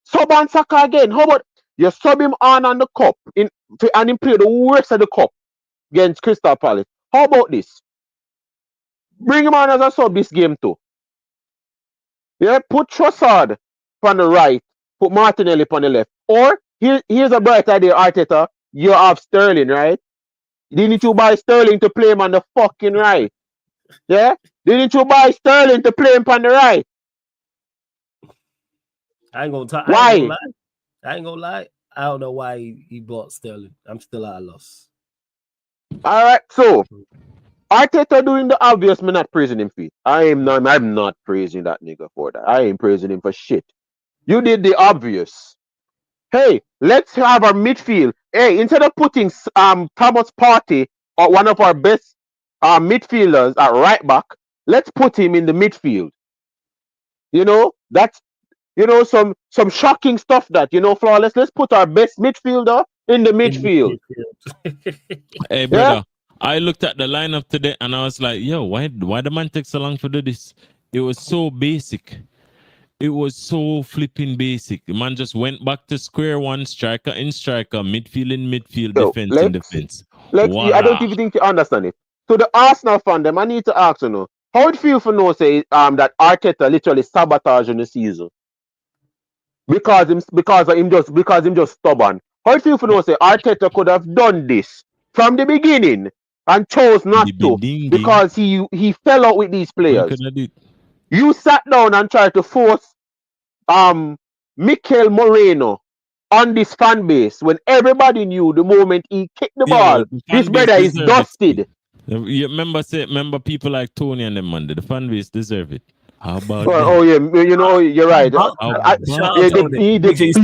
Sub on Saka again. How about you sub him on the cup and him play the rest of the cup against Crystal Palace? How about this? Bring him on as a sub this game too. Yeah, put Trossard on the right, put Martinelli on the left. Or here's a bright idea, Arteta. You have Sterling, right? Didn't you buy Sterling to play him on the fucking right? Yeah? Didn't you buy Sterling to play him on the right?
I ain't gonna
Why?
lie. I ain't gonna lie. I don't know why he bought Sterling. I'm still at a loss.
All right, so Arteta doing the obvious. Me not praising him for it. I'm not praising that nigga for that. I ain't praising him for shit. You did the obvious. Hey, let's have our midfield. Hey, instead of putting Thomas Partey or one of our best midfielders at right back, let's put him in the midfield. You know, that's some shocking stuff that flawless. Let's put our best midfielder in the midfield.
Hey, brother, yeah? I looked at the lineup today and I was like, yo, why the man take so long to do this? It was so basic. It was so flipping basic. The man just went back to square one, striker in striker, midfield in midfield, defense in defense.
I don't even think you understand it. So the Arsenal fan, them, I need to ask how it feel for no say that Arteta literally sabotaging the season because him just stubborn. How it feel for no say Arteta could have done this from the beginning and chose not to because he fell out with these players. You sat down and tried to force Mikel Moreno on this fan base when everybody knew the moment he kicked the ball, this brother is dusted.
You remember people like Tony and them, man, the fan base deserve it. How about
oh yeah, you're right. The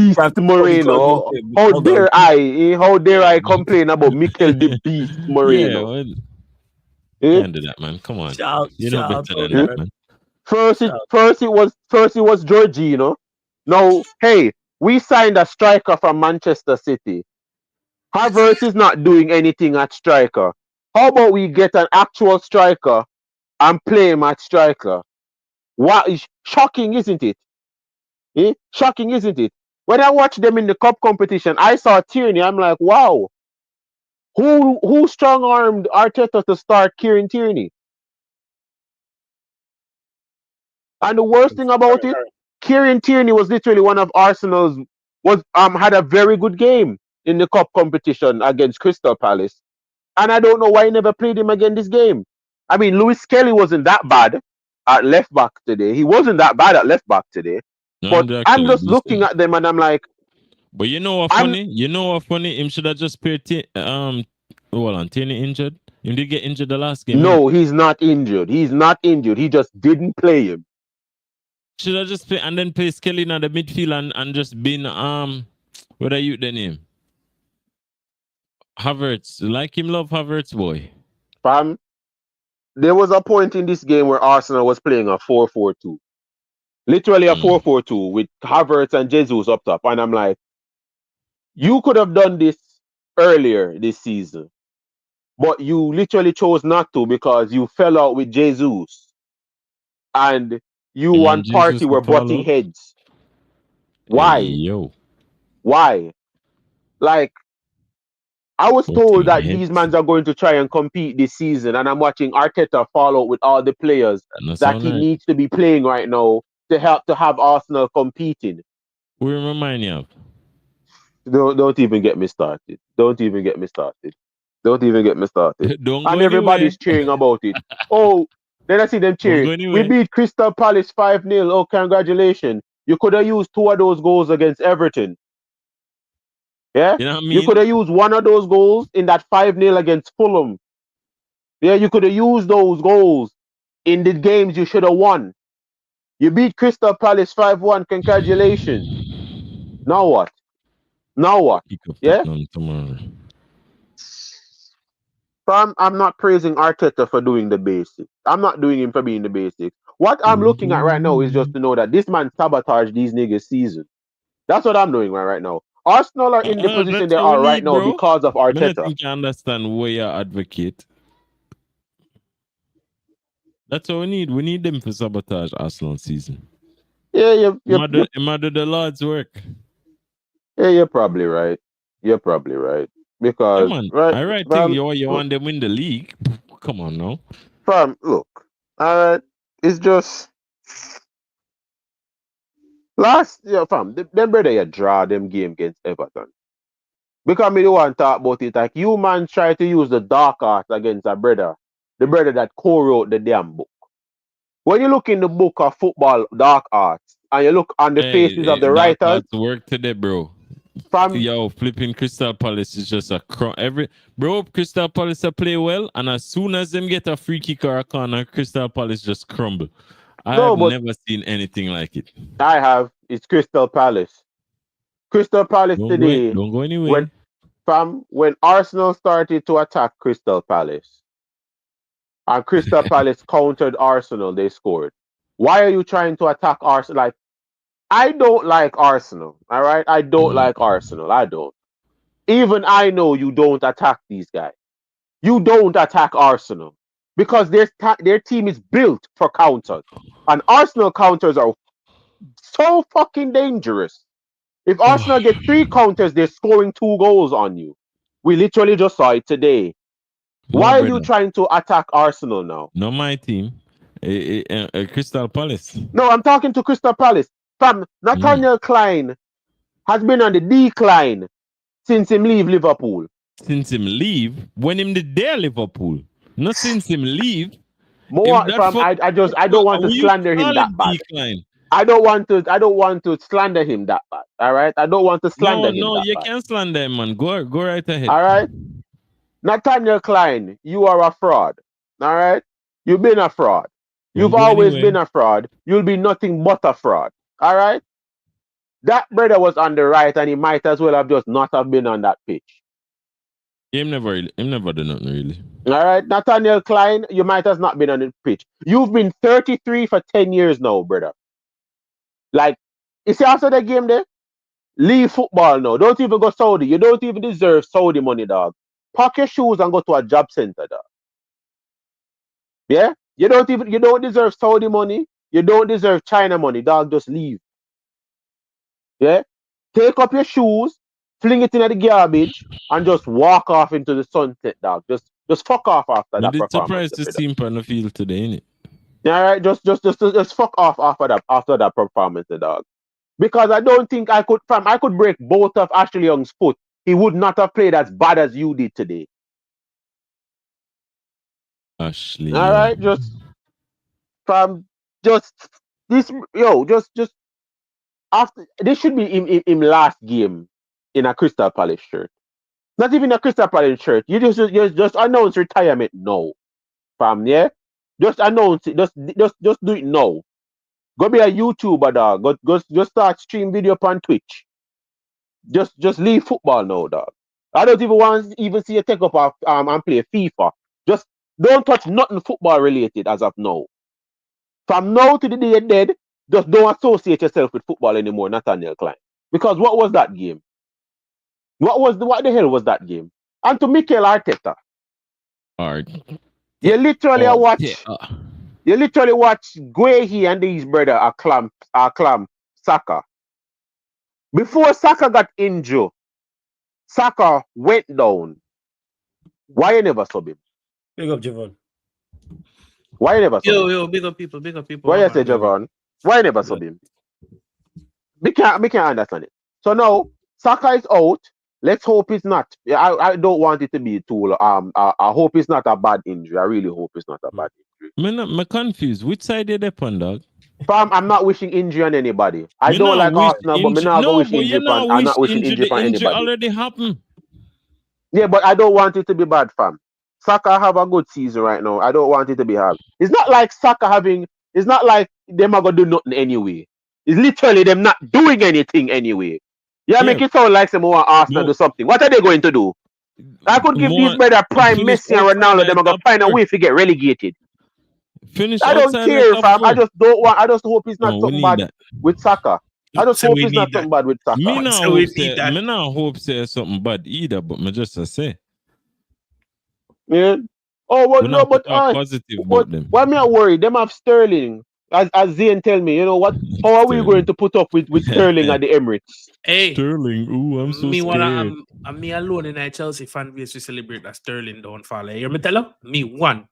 beast Moreno. How dare I complain about Mikel the Beast Moreno?
Yeah, can't do that, man. Come on, you know better than that, man.
First it was Jorginho. Now, hey, we signed a striker from Manchester City. Havertz is not doing anything at striker. How about we get an actual striker and play him at striker? What is shocking, isn't it? Shocking, isn't it? When I watched them in the cup competition, I saw Tierney. I'm like, wow. Who strong-armed Arteta to start Kieran Tierney? And the worst thing about it, Kieran Tierney was literally one of Arsenal's had a very good game in the cup competition against Crystal Palace. And I don't know why he never played him again this game. I mean, Lewis Kelly wasn't that bad at left back today. He wasn't that bad at left back today. No, but I'm just looking at them and I'm like,
but you know what funny? Him should have just played Tierney injured. He did get injured the last game.
No, he's not injured. He's not injured. He just didn't play him.
Should I just play and then play Skelly in the midfield and just been what are you the name? Havertz. Like him love Havertz, boy.
Fam, there was a point in this game where Arsenal was playing a 4-4-2. Literally a 4-4-2 with Havertz and Jesus up top. And I'm like, you could have done this earlier this season. But you literally chose not to because you fell out with Jesus. And you and Partey were butting heads. Why?
Hey, yo.
Why? Like, I was told that these men are going to try and compete this season, and I'm watching Arteta fall out with all the players that he needs to be playing right now to help to have Arsenal competing.
Who remind you of?
Don't even get me started. Don't even get me started. And everybody's cheering about it. Oh, then I see them cheering. We beat Crystal Palace 5-0. Oh, congratulations. You could have used 2 of those goals against Everton. Yeah?
You know what I mean?
You could have used 1 of those goals in that 5-0 against Fulham. Yeah, you could have used those goals in the games you should have won. You beat Crystal Palace 5-1. Congratulations. Now what? Yeah? I'm not praising Arteta for doing the basics. I'm not doing him for being the basics. What I'm looking at right now is just to know that this man sabotaged these niggas' season. That's what I'm doing right now. Arsenal are in the position
That's
they
what we
are right
need,
now
bro.
because of
I don't
Arteta.
think you understand where you advocate. That's what we need. We need them for sabotage Arsenal season.
Yeah,
Mother the Lord's work.
Yeah, you're probably right. You're probably right.
Yeah,
Because
man.
right,
I right thing
fam,
you
look,
want them in the league. Come on now.
fam, look. Alright. It's just last year, fam, them brother you draw them game against Everton. Because me don't want to talk about it. Like you man try to use the dark arts against a brother. The brother that co-wrote the damn book. When you look in the book of football dark arts and you look on the faces of the
Dark
writers,
Arts work today, bro.
fam,
Yo, flipping Crystal Palace is just a Crystal Palace play well, and as soon as them get a free kick or a corner, Crystal Palace just crumble. I
no,
have
but
never seen anything like it.
I have. It's Crystal Palace. Crystal Palace today.
Don't go anywhere.
When Arsenal started to attack Crystal Palace and Crystal Palace countered Arsenal, they scored. Why are you trying to attack Arsenal? Like, I don't like Arsenal. All right, I don't like Arsenal. I don't. Even I know you don't attack these guys. You don't attack Arsenal because their team is built for counters, and Arsenal counters are so fucking dangerous. If Arsenal get 3 counters, they're scoring 2 goals on you. We literally just saw it today.
No,
Why are you
brother.
trying to attack Arsenal now?
Not my team. Crystal Palace.
No, I'm talking to Crystal Palace. Fam, Nathaniel Klein has been on the decline since him leave Liverpool.
Since him leave, when him did there Liverpool. Not since him leave.
More, fam, I don't want to slander him that bad.
Decline.
I don't want to slander him that bad. All right, I don't want to slander him.
No,
that
you
bad.
can't slander him, man. Go right ahead.
All right, Nathaniel Klein, you are a fraud. All right, you've been a fraud. You've always been a fraud. You'll be nothing but a fraud. All right, that brother was on the right, and he might as well have just not have been on that pitch.
Him never done nothing really.
All right, Nathaniel Klein, you might have not been on the pitch. You've been 33 for 10 years now, brother. Like, you see after the game there, leave football now. Don't even go Saudi. You don't even deserve Saudi money, dog. Pack your shoes and go to a job center, dog. Yeah? You don't deserve Saudi money. You don't deserve China money, dog. Just leave. Yeah? Take up your shoes, fling it in the garbage, and just walk off into the sunset, dog. Just fuck off after that performance.
Surprised to see him on the field today, innit?
All right, just fuck off after that performance, dog. Because I don't think I could break both of Ashley Young's foot. He would not have played as bad as you did today.
Ashley.
All right, just after this should be in last game in a Crystal Palace shirt. Not even a Crystal Palace shirt. You just announce retirement now, fam. Yeah, just announce it. Just do it now. Go be a YouTuber, dog. Go start stream video on Twitch. Just leave football now, dog. I don't even want to even see you take up and play FIFA. Just don't touch nothing football related as of now. From now to the day you're dead, just don't associate yourself with football anymore, Nathaniel Klein. Because what was that game? What the hell was that game? And to Mikel Arteta. You literally watch Guehi and these brother are clam Saka. Before Saka got injured, Saka went down. Why you never sub him?
Big up, Javon.
Why you never sub him?
Yo, big up people.
Why you say Javon? Why you never sub him? We can't understand it. So now Saka is out. Let's hope it's not. I don't want it to be too. I hope it's not a bad injury. I really hope it's not a bad injury.
I'm confused. Which side did they on, dog?
Fam, I'm not wishing injury on anybody. I don't like Arsenal, but I'm not wishing injury on. I'm not wishing injury on anybody.
Already happened.
Yeah, but I don't want it to be bad, fam. Saka have a good season right now. I don't want it to be hard. It's not like Saka having. It's not like them are gonna do nothing anyway. It's literally them not doing anything anyway. Yeah, make it sound like some more Arsenal do something. What are they going to do? I could give these brother prime Messi and Ronaldo. Them are gonna find a way to get relegated. I don't care, fam. I just don't want. I just hope it's not something bad with Saka. I just
So
hope
we
it's not
need that.
something bad with Saka.
Me now
So we
hope
need
say,
that.
me now hope say something bad either, but me just say.
Yeah. Oh, well,
We
no,
not
but
talk positive
but
about them.
why me not worried? Them have Sterling. As Zane tell me, you know what? How are we
Sterling.
going to put up with Sterling at the Emirates?
Hey,
Sterling, ooh, I'm so
me
scared.
I'm me alone in a Chelsea fan base to celebrate that Sterling downfall. You hear me tell you? Me one.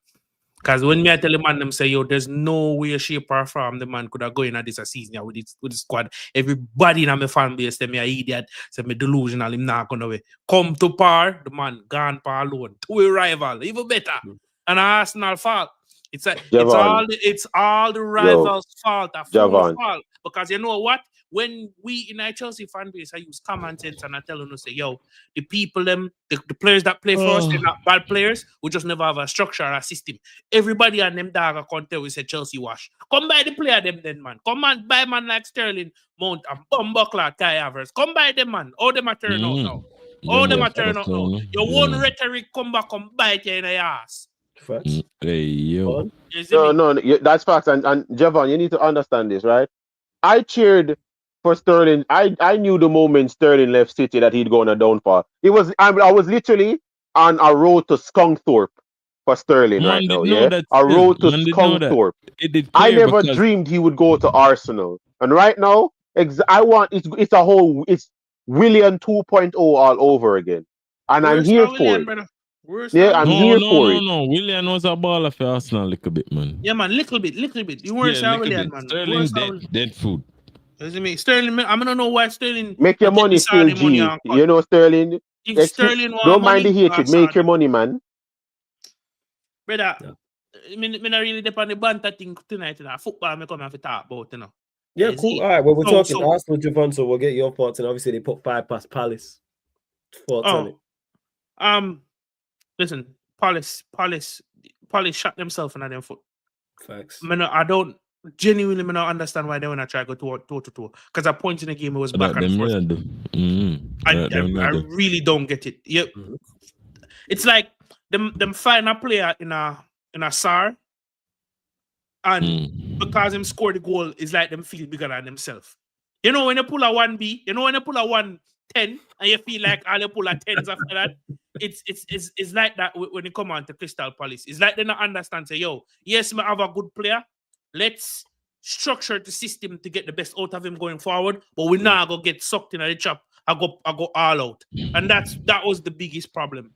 Because when me I tell the man them say, yo, there's no way, shape, or form the man could have go in at this season yeah, with the squad. Everybody in my fan base say me a idiot, say me delusional, him not gonna way. Come to par, the man gone par alone. To a rival, even better. And Arsenal fault. It's all the rivals' fault, a full
Javon.
fault. Because you know what? When we in our Chelsea fan base, I use common sense and I tell them to say, yo, the people, the players that play for us, they're not bad players. We just never have a structure or a system. Everybody and them dog account we say Chelsea wash. Come buy the player them then, man. Come and buy man like Sterling, Mount and Bumbuckler, Kai Havertz. Come buy them, man. All them a turn out now. All them a turn out now. Your one rhetoric come back and bite you in the ass.
Facts.
Hey, yo.
No, that's facts. And Javon, you need to understand this, right? I cheered for Sterling. I knew the moment Sterling left City that he'd go on a downfall. I was literally on a road to Skunkthorpe for Sterling right now. Yeah, a road to Skunkthorpe. I never dreamed he would go to Arsenal. And right now, it's William 2.0 all over again. And I'm here for it. I'm here for it.
No. William was a baller for Arsenal a little bit, man.
Yeah, man, little bit. You weren't William, man.
Sterling dead food.
Sterling, I don't know why Sterling
make your money still, G. You know, Sterling.
If Sterling
don't mind the hatred. Make your money, man.
Brother, I not really depend on the banter thing tonight. Football, I come and talk about, you know.
Yeah, cool. All right, well, we're talking Arsenal, Javon, so we'll get your thoughts. And obviously, they put 5 past Palace. Thoughts on it?
Listen, Palace shot themselves in their foot.
Facts.
I don't genuinely understand why they want to try to go toe to toe. Because at points in the game, it was back and forth. I really don't get it. Yeah, it's like them find a player in a SAR, and because him scored the goal, it's like them feel bigger than themselves. You know when you pull a 1B, you know when you pull a 110, and you feel like all you pull a 10s after that. It's like that when you come on to Crystal Palace. It's like they don't understand. Say, yo, yes, I have a good player. Let's structure the system to get the best out of him going forward. But we're not gonna get sucked in at the trap. I go all out, and that was the biggest problem.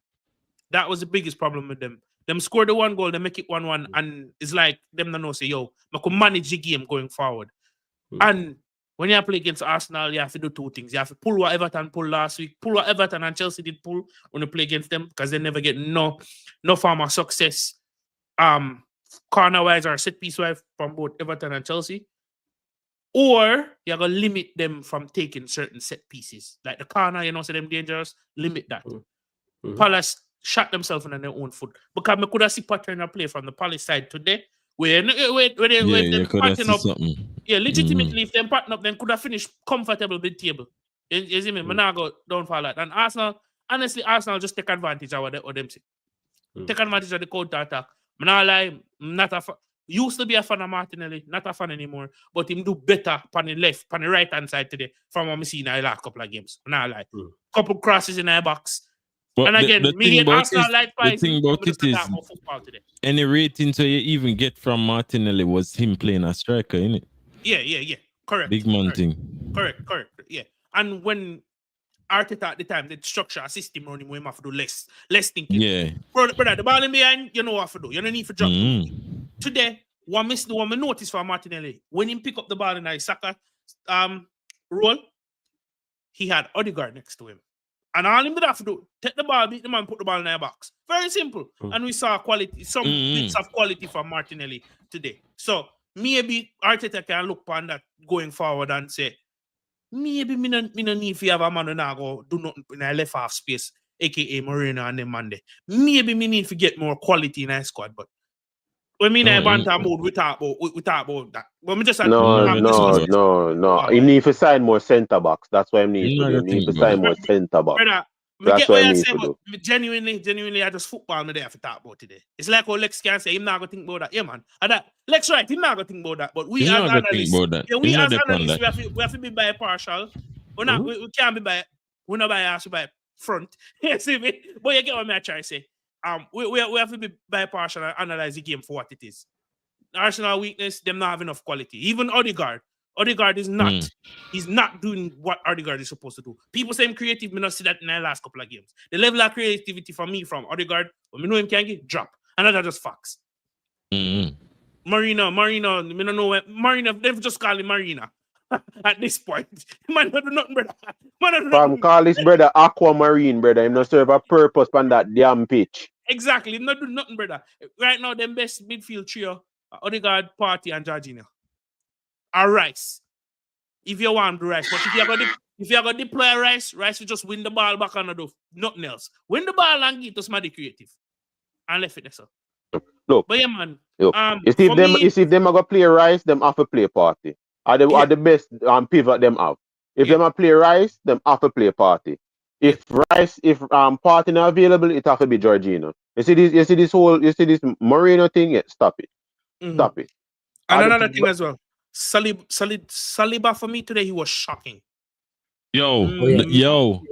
That was the biggest problem with them. Them score the 1 goal, they make it 1-1, and it's like them don't know. Say, yo, I can manage the game going forward. And when you play against Arsenal, you have to do 2 things. You have to pull what Everton pulled last week, pull what Everton and Chelsea did pull when you play against them, because they never get no form of success, corner-wise or set-piece-wise from both Everton and Chelsea. Or you're going to limit them from taking certain set pieces. Like the corner, you know, so them dangerous, limit that. Palace shot themselves in their own foot. Because we could have seen pattern of play from the Palace side today. Where they pattern up. Yeah, legitimately, if they pattern up, then could have finished comfortable with the table. You see me? I now go down for that. And Arsenal, honestly, just take advantage of what them say. Take advantage of the counter attack. I'm not lying, used to be a fan of Martinelli, not a fan anymore, but him do better on the left, on the right hand side today from what I see in the last couple of games. I'm not lying. Couple crosses in our box. But and again, Arsenal like the
thing about it is
football today.
Any rating so you even get from Martinelli was him playing a striker, innit?
Yeah. Correct.
Big man thing.
Correct. Yeah. And when Arteta at the time, they structure a system around him where him have to do less thinking.
Yeah.
Brother, the ball in behind, you know what to do. You don't need to drop. Today, one me notice for Martinelli, when he pick up the ball in the Saka role, he had Odegaard next to him. And all him did have to do, take the ball, beat the man, put the ball in the box. Very simple. And we saw some bits of quality from Martinelli today. So maybe Arteta can look upon that going forward and say, maybe me no need to have a man who now go do nothing in a left half space, aka Moreno and them Monday. Maybe me need to get more quality in our squad, but when me in a banter mode, we talk about that. But me just
no. You need to sign more centre backs. That's what I need to do. You need to sign more centre backs. That's what I mean to do.
Genuinely, I just football me there for talk about today. It's like how Lex can say, him not gonna think about that. Yeah, man. And that Lex right, him not gonna think about that. But we as analysts, we have to be bipartial. We can't be by, we're not biased, we by front. You see me? But you get what I'm trying to say. We have to be bipartial and analyze the game for what it is. Arsenal weakness, them not have enough quality. Even Odegaard is not. He's not doing what Odegaard is supposed to do. People say him creative, me not see that in the last couple of games. The level of creativity from Odegaard, when we know him can get drop. And that's just facts. Marina, me don't know where Marina, they've just called him Marina. At this point. Man don't do nothing, brother.
Call this brother Aquamarine, brother. Him not serve a purpose on that damn pitch.
Exactly, him not do nothing, brother. Right now, them best midfield trio, Odegaard, Partey, and Jorginho. Or Rice. If you want to Rice. But if you're going to deploy Rice will just win the ball back and do nothing else. Win the ball and get us somebody creative. And left it there, so.
Look.
But yeah, man.
Look. You see if them are going to play Rice, them have to play Partey. Are the best pivot them have. If them are play Rice, them have to play Partey. If Partey not available, it have to be Jorginho. You see this Moreno thing? Yeah, stop it. Stop it.
And another thing as well. Saliba for me today, he was shocking.
Yo.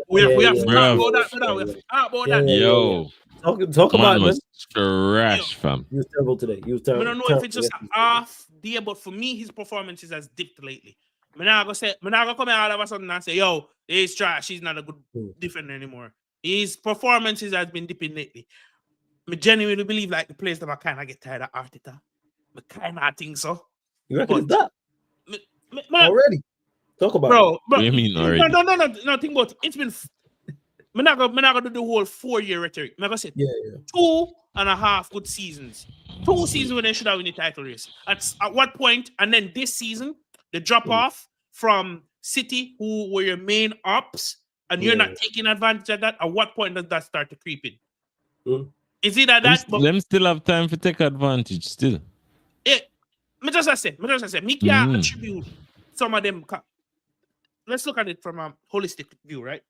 We have to talk about that, brother. We have to talk about that.
Yo.
Talk about it, man.
Trash, fam.
He was terrible today. I
don't know if it's just an off day, but for me, his performances has dipped lately. I'm not gonna come out all of a sudden and say, yo, he's trash. He's not a good defender anymore. His performances has been dipping lately. I genuinely believe like the players that I kind of get tired of Arteta. I kind of think so.
You reckon it's that? Already? Talk about
bro.
What do you mean already?
No, think about it. It's been... I'm not gonna do the whole 4-year rhetoric. I'm gonna say 2.5 good seasons. 2 seasons when they should have won the title race. At what point? And then this season, the drop off from City, who were your main ops, and you're not taking advantage of that. At what point does that start to creep in? Is it that
them still have time to take advantage still?
Me just say, me can't attribute some of them. Let's look at it from a holistic view, right?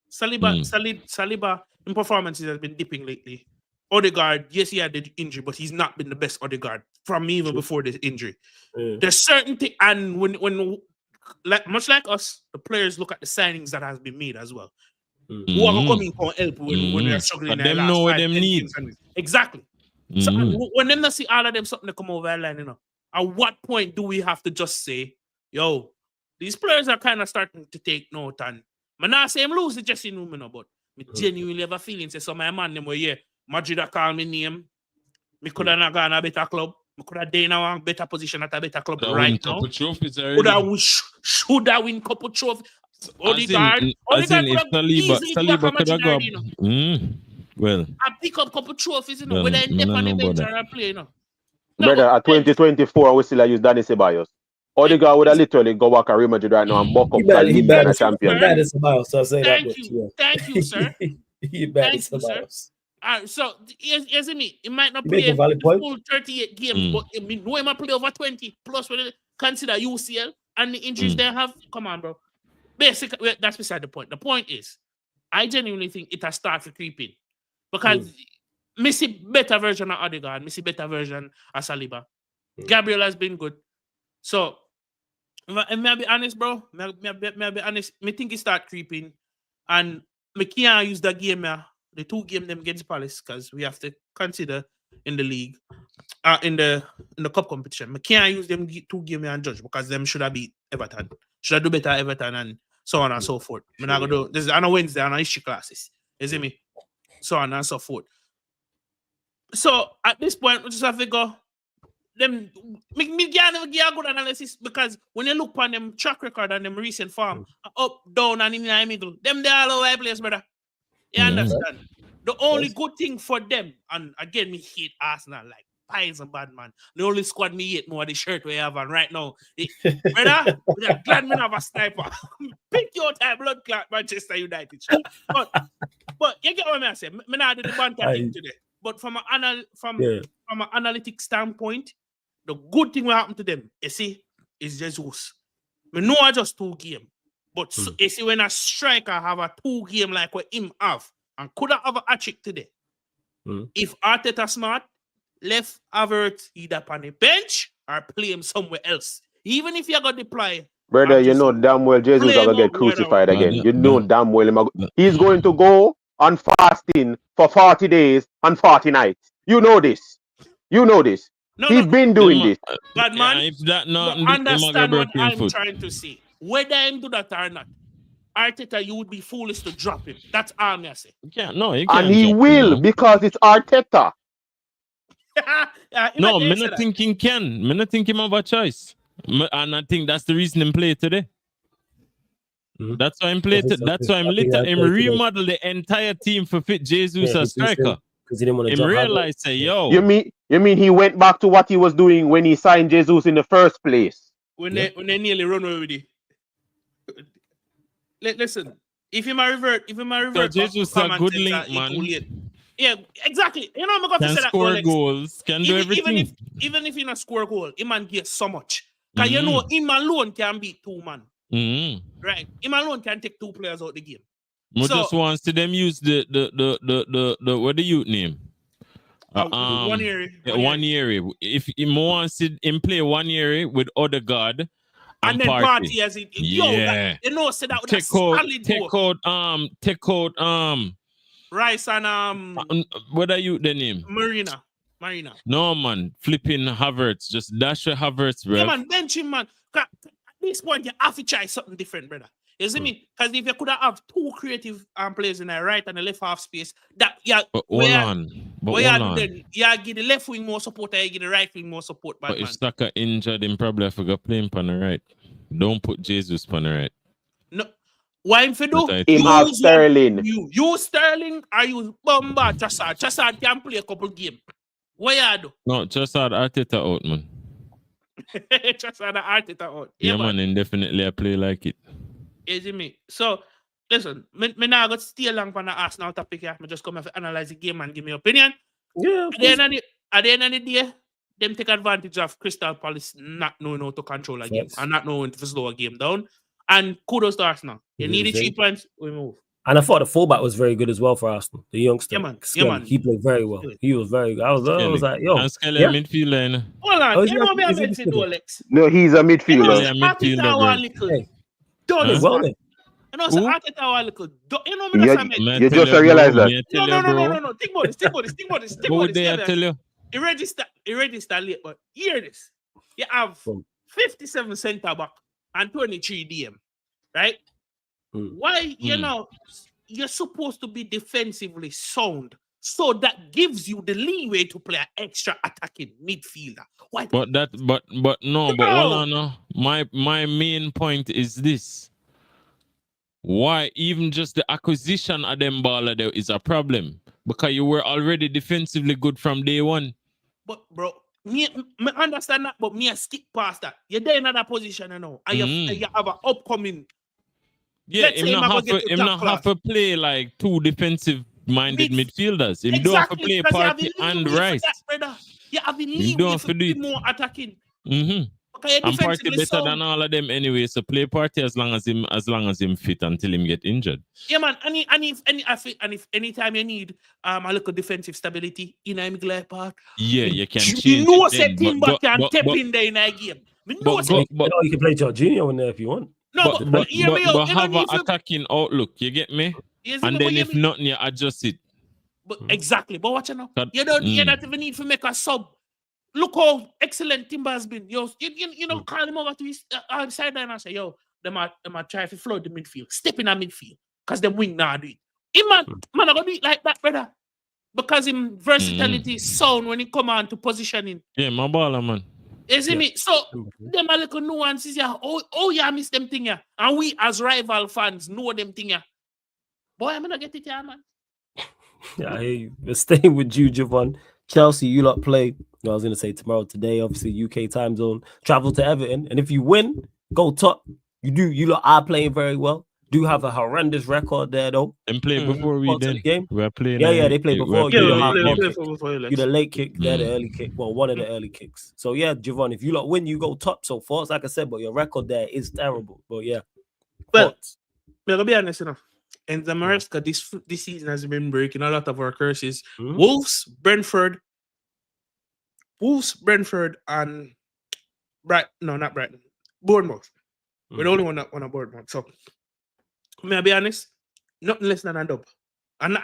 Saliba in performances has been dipping lately. Odegaard, yes, he had the injury, but he's not been the best Odegaard from me even before this injury. There's certain things, and when like much like us, the players look at the signings that has been made as well. Who are coming for help when they're struggling?
Them know what them need.
Exactly. So when them not see all of them something to come over the line, at what point do we have to just say, yo, these players are kind of starting to take note? And I'm not saying lose the dressing room, but I genuinely have a feeling say so my man them were Madrid a call me name. Me could have not gone a better club. Me could have done a better position at a better club right now. Should have win couple trophies. Odegaard could have easily come to Madrid,
well,
I pick up couple trophies, whether in depth on the bench or I play,
Brother, at 2024, we still use Danny Ceballos. Odegaard would have literally go back to Real Madrid right now and buck up the league and a champion.
Thank you, sir.
He bad as Ceballos.
So, isn't it? It might not play the full 38 games, but we know he might play over 20. Plus, when you consider UCL and the injuries they have, come on, bro. Basically, that's beside the point. The point is, I genuinely think it has started creeping. Because me see better version of Odegaard, me see better version of Saliba. Gabriel has been good. So, may I be honest, bro? May I be honest? Me think it start creeping. And me can't use that game, the 2 games them against Palace, because we have to consider in the league, in the cup competition. Me can't use them 2 games and judge, because them should have beat Everton. Should have do better Everton and so on and so forth. Me not gonna do this on a Wednesday on history classes. You see me? So on and so forth. So at this point, we just have to go. Me can't give a good analysis, because when you look on them track record and them recent form, up, down, and in the middle, them they all over the place, brother. You understand? The only good thing for them, and again, me hate Arsenal like pies and bad man. The only squad me hate more the shirt we have on right now. Brother, we're glad me have a sniper. Pick your type blood clot Manchester United. But you get what I say. Me not do the banter thing today. But from an analytic standpoint, the good thing will happen to them, you see, is Jesus. We know I just 2 games. But you see, when a striker have a 2 game like what him have, and could have a trick today, if Arteta smart, left Havertz either on the bench or play him somewhere else. Even if you got deploy.
Brother, you know damn well Jesus is gonna get crucified again. You know damn well he's going to go on fasting for 40 days and 40 nights. You know this. He's been doing this.
But man,
if that not
understand what I'm trying to say. Whether him do that or not, Arteta, you would be foolish to drop him. That's all me I say.
You can't, he
and he will because it's Arteta.
No, me not think he can. Me not think him have a choice. And I think that's the reason him play today. That's why I'm playing. That's why I'm remodel the entire team for fit Jesus as striker.
Because he didn't want to
realize, say, yo.
You mean he went back to what he was doing when he signed Jesus in the first place?
When they nearly run away with it. Listen, if you might revert,
so Jesus is a good link, man.
Yeah, exactly. You know, I'm going to say that.
Score goals, can do everything.
Even if you not score a goal, he man get so much. Because you know, him alone can beat 2 man. Right? Him alone can take 2 players out the game.
So, just wants to them use the what the youth name?
1 year.
One year. If he wants to play 1 year with Odegaard.
And then party as it.
Yeah.
You know, say that with
take out
Rice and
what are you the name?
Marina.
No man, flipping Havertz. Just dash your Havertz, bro.
Yeah, man, bench him, man. At this point, you have to try something different, brother. You see me? Because if you could have 2 creative players in the right and the left half space, that
hold on.
Then you give the left wing more support, and you give the right wing more support.
But if Saka injured, then probably I forgot playing on the right. Don't put Jesus on the right.
No. Why if you do?
Him have Sterling.
You Sterling or you Bomba Chassard. Chassard can play a couple games. What you do?
No, Chassard Arteta out, man.
Chassard Arteta out.
Yeah, man, indefinitely I play like it.
Is it me? So, listen, me now got stay long for the Arsenal topic here. I just come and analyze the game and give me opinion.
Yeah.
At the end of the day, them take advantage of Crystal Palace not knowing how to control a game and not knowing to slow a game down. And kudos to Arsenal. You need the 3 points, we move.
And I thought the fullback was very good as well for Arsenal. The youngster.
Yeah, man.
He played very well. He was very good. I was like, yo.
Midfielder.
Hold on. You know me a midfielder, Alex.
No, he's a midfielder.
Well,
You know, so Arteta a little. You know, me
you just realize that.
No. Think about this.
What would they tell you?
He registered late, but hear this. You have 57 centre back and 23 DM, right? Why, you know, you're supposed to be defensively sound, so that gives you the leeway to play an extra attacking midfielder. Why?
But hold on. No. My main point is this. Why even just the acquisition of them baller there is a problem? Because you were already defensively good from day one.
But bro, me understand that, but me I skip past that. You're there in another position, you know, and you have an upcoming.
Yeah, him not have to play like 2 defensive-minded midfielders. Him don't have to play Party and Rice.
You have the leeway to be more attacking.
And Party better than all of them anyway. So play Party as long as him fit until him get injured.
Yeah, man. And if anytime you need a little defensive stability in a glide part,
yeah, you can change.
You know, set him back and tap in there in a game.
You can play Jorginho in there if you want.
No, but
have an attacking outlook. You get me? And then if nothing, you adjust it.
But exactly. But watch it now. You don't even need to make a sub. Look how excellent Timber has been. You know, call him over to his sideline and say, yo, they might try to flood the midfield. Step in a midfield. Because them wing now do it. Man, I gonna do it like that, brother. Because him versatility is sound when he come on to positioning.
Yeah, my baller, man.
You see me? So, them a little nuances, yeah. Oh, yeah, I miss them thing, yeah. And we, as rival fans, know them thing, yeah. Boy, I'm gonna get it, yeah, man.
Yeah, I hear you. But staying with you, Javon. Chelsea, you lot play. I was gonna say tomorrow, today, obviously UK time zone. Travel to Everton, and if you win, go top. You lot are playing very well. Do have a horrendous record there though.
And play before we then.
Game.
We're playing.
Yeah, they play before.
You
the late kick. They're the early kick. Well, one of the early kicks. So yeah, Javon, if you lot win, you go top so far. Like I said, but your record there is terrible. But yeah,
Well, I'll be honest enough. And the Maresca this season has been breaking a lot of our curses. Wolves, Brentford, and not Brighton. Bournemouth. We're the only one that won a Bournemouth. So, may I be honest? Nothing less than a dub. And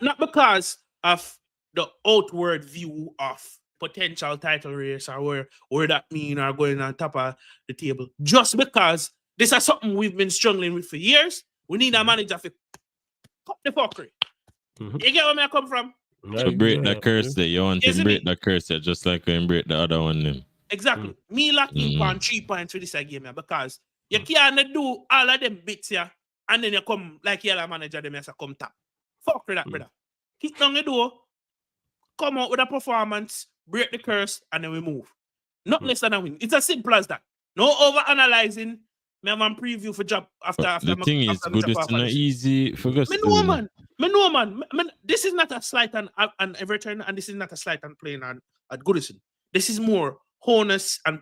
not because of the outward view of potential title race or where that mean are going on top of the table. Just because this is something we've been struggling with for years. We need a manager to cut the fuckery. You get where I come from?
To break that curse there. You want to break that curse there, just like we break the other one then.
Exactly. Me locking on 3 points for this game because you can't do all of them bits here and then you come like you're manager them as a come tap. Fuck with that, brother. Kick down the door, come out with a performance, break the curse, and then we move. Not less than a win. It's as simple as that. No over analyzing. Me have a preview for job after.
The thing is, good is not easy for us.
Me know, man. This is not a slight on Everton, and this is not a slight on playing at Goodison. This is more honest and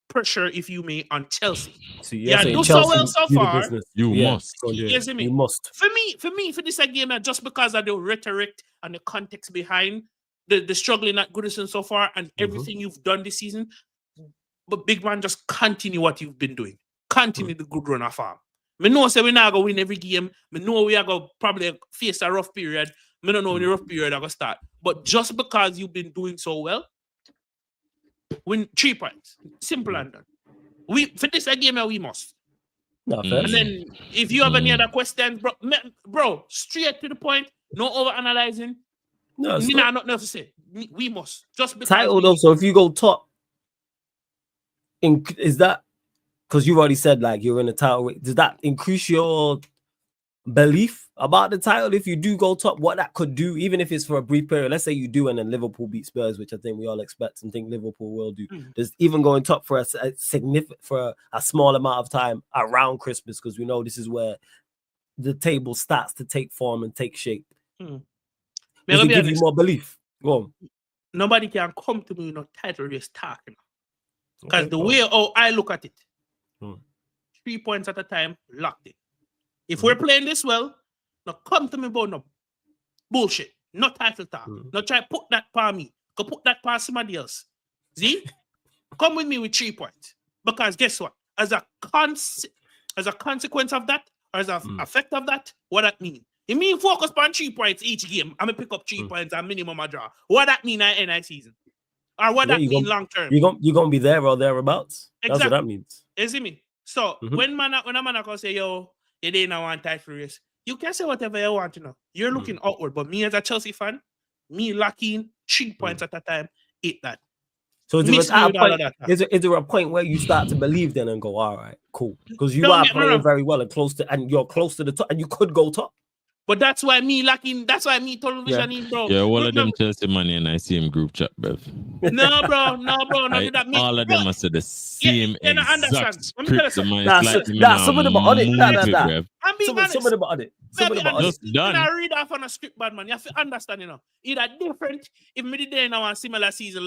pressure, if you may, on Chelsea.
So
do so well so far.
You must.
You must.
For me, for this game, just because of the rhetoric and the context behind the struggling at Goodison so far and everything you've done this season, but big man, just continue what you've been doing. Continue the good run of farm. Me know say we not gonna win every game. Me know we are gonna probably face a rough period. Me don't know when the rough period are gonna start. But just because you've been doing so well, win 3 points. Simple and done. We for this game we must. And then if you have any other questions, bro, straight to the point. No over analyzing. No, not enough to say. We must just because
title though. So if you go top, is that? Because you've already said like you're in the title. Does that increase your belief about the title if you do go top? What that could do, even if it's for a brief period. Let's say you do, and then Liverpool beat Spurs, which I think we all expect and think Liverpool will do. There's even going top for a significant for a small amount of time around Christmas, because we know this is where the table starts to take form and take shape. Does it give you more belief? Go on.
Nobody can come to me in a title race talking. Because the way I look at it. 3 points at a time, locked in. If we're playing this well, now come to me about no bullshit, no title talk. Now try put that past me. Go put that past somebody else. See? Come with me with 3 points. Because guess what? As a consequence of that, or as an effect of that, what that mean? It mean focus on 3 points each game. I'm gonna pick up 3 points and minimum a draw. What that mean at end of season? Or what that mean long term?
You're gonna be there or thereabouts.
Exactly.
That's what that means.
You see me? So when a man can say, yo, you didn't want title race, you can say whatever you want to know. You're looking outward. But me as a Chelsea fan, me locking 3 points at a time, eat that.
So is there a point where you start to believe then and go, all right, cool. Because you are playing very well and you're close to the top and you could go top.
But that's why me lacking. That's why me total vision in, bro.
Yeah, all of them Chelsea money and I see him group chat, bruv.
No, bro. That
all of them are the same exact script.
Some of them are on it. Some of them are on it.
Just done.
I read off on a script, bad man. You have to understand, you know. Either different. If me did now a similar situation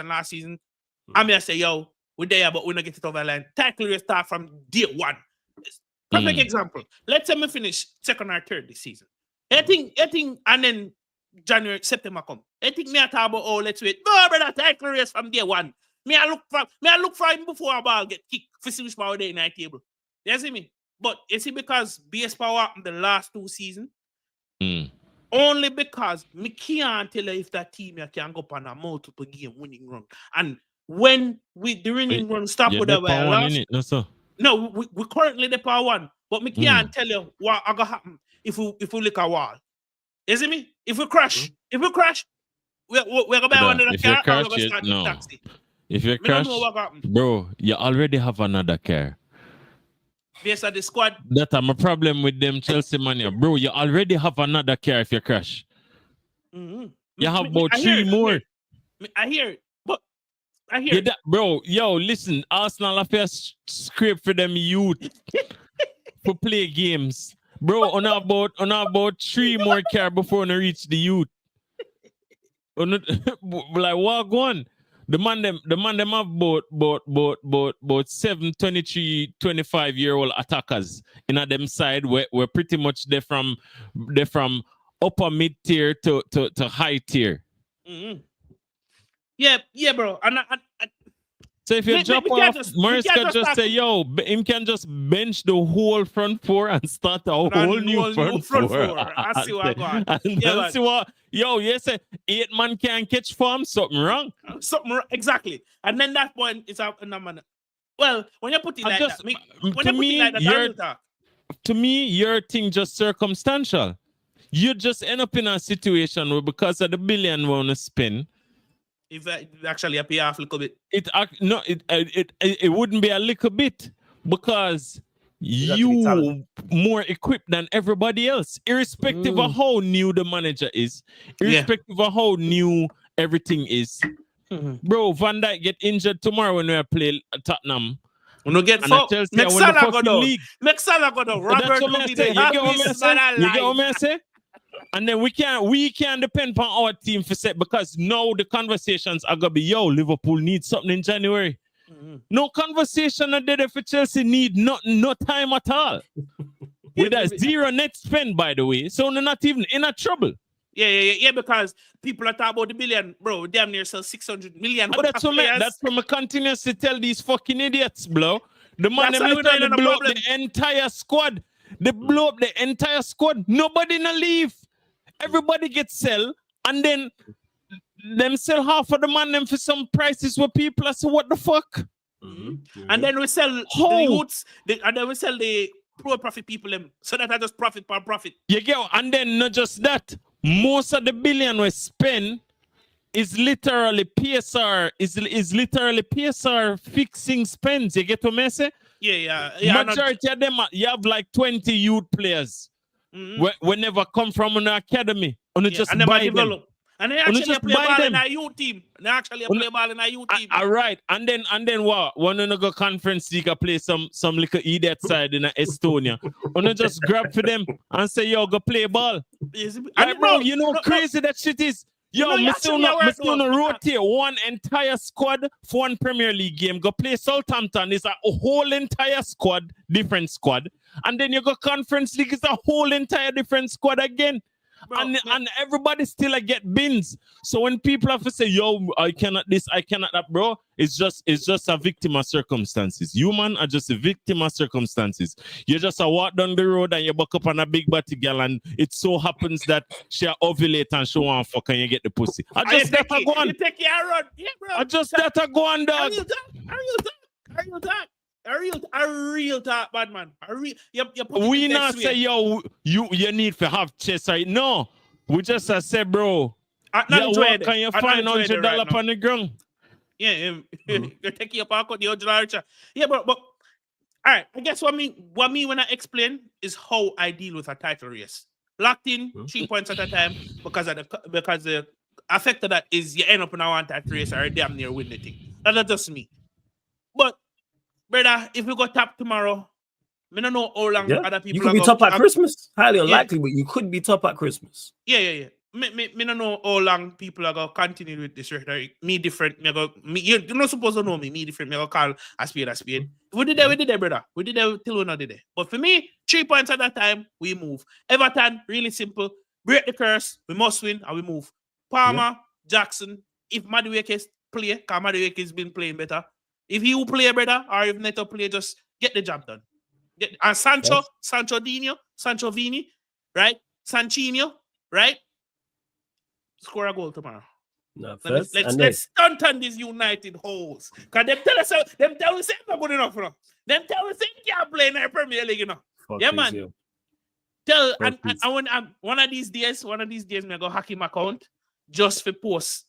last season, I may say, yo, we're there, but we're not get it over the line. Title race start from day one. Perfect example. Let's say we finish second or third this season. I think, and then September come. I think me at about let's wait. No, brother, title race from day one. I look for him before a ball get kicked for which power day night table. You see me? But you see, because base power happened the last 2 seasons, only because me can't tell you if that team can go on a multiple game winning run. And when the winning run stop with the last. No, we currently the power 1, but me can't tell you what are gonna happen if we look at wall. You see me? If we crash, we're gonna buy another car and we're gonna start the taxi.
If you crash, bro, you already have another car.
Based on the squad.
That's my problem with them Chelsea money. Bro, you already have another car if you crash. You have about 3 more.
I hear it. I hear
that, bro. Yo, listen, Arsenal have a script for them youth for play games. Bro, on about 3 more car before we reach the youth. Like, what going? The man them have about 7 23 25-year-old attackers in a them side where pretty much they're from upper mid tier to high tier.
Mm-hmm. Yeah, bro. And
so if you drop off, Mariska just say, yo, him can just bench the whole front four and start a whole new front four.
I see what I'm going.
And see what, yo, you say 8 man can't catch form, something wrong.
Something wrong, exactly. And then that point is up in a manner. Well, when you put it like that,
to me, your thing just circumstantial. You just end up in a situation where because of the billion we want to spend,
if it actually pay off a little bit,
it wouldn't be a little bit because you more equipped than everybody else, irrespective of how new the manager is, irrespective of how new everything is. Bro, Van Dijk get injured tomorrow when we play Tottenham.
We no get fucked. Make Salah go down. Make Salah go down. Robert will be there.
You get what I say? And then we can depend on our team for set because now the conversations are gonna be, yo, Liverpool needs something in January. No conversation are there for Chelsea need no time at all. With a zero net spend, by the way. So they're not even in a trouble.
Yeah, because people are talking about the billion, bro. Damn near sell 600 million.
That's from a continuously tell these fucking idiots, bro. The man them literally blow up the entire squad. They blow up the entire squad. Nobody in a leave. Everybody gets sell, and then them sell half of the man them for some prices where people are say, what the fuck?
And then we sell the youths, and then we sell the pro profit people them, so that I just profit per profit.
You get, and then not just that, most of the billion we spend is literally PSR, is literally PSR fixing spends. You get what I say?
Yeah.
Majority of them, you have like 20 youth players. We never come from an academy. And just buy them.
And they actually play ball in a youth team. All
right. And then what? When you go conference league, play some little idiot side in Estonia. And you just grab for them and say, yo, go play ball. Like, bro, you know crazy that shit is. Yo, I'm still gonna rotate one entire squad for one Premier League game. Go play Southampton. It's a whole entire squad, different squad. And then you go Conference League. It's a whole entire different squad again. Bro, and everybody still get bins. So when people have to say, yo, I cannot this, I cannot that, bro, it's just a victim of circumstances. You man are just a victim of circumstances. You just walk down the road and you buck up on a big body girl and it so happens that she ovulate and she want fuck and you get the pussy. I just that a go on.
You take your run. Yeah, bro.
I just that a go on, dog.
A real talk, bad man.
We not say, yo, you need to have chest right. No, we just say, bro, can you find $100 on the ground?
Yeah, you take your pocket, the $100. Yeah, but all right. I guess what me when I explain is how I deal with a title race. Locked in 3 points at a time because the effect of that is you end up in a one title race or damn near win the thing. That's just me. But brother, if we go top tomorrow, I don't know how long other people.
You could be top at Christmas. Highly unlikely, but you could be top at Christmas.
Yeah. Me don't know how long people are gonna continue with this rhetoric. Me different. You're not supposed to know me. Me different. Me go call a spade. We did that, brother. We did that till we not did it. But for me, 3 points at that time, we move. Everton, really simple. Break the curse. We must win and we move. Palmer, Jackson. If Madueke play, because Madueke has been playing better. If he will play, brother, or if Neto play, just get the job done. And Sancho, Sancho Vini, right? Sanchino, right? Score a goal tomorrow.
No,
let's stunt on these United holes. Because them tell us not good enough, you know. Them tell us they can't play in the Premier League, you know. Yeah, man.
You.
And when one of these days, me go hack him account just for post.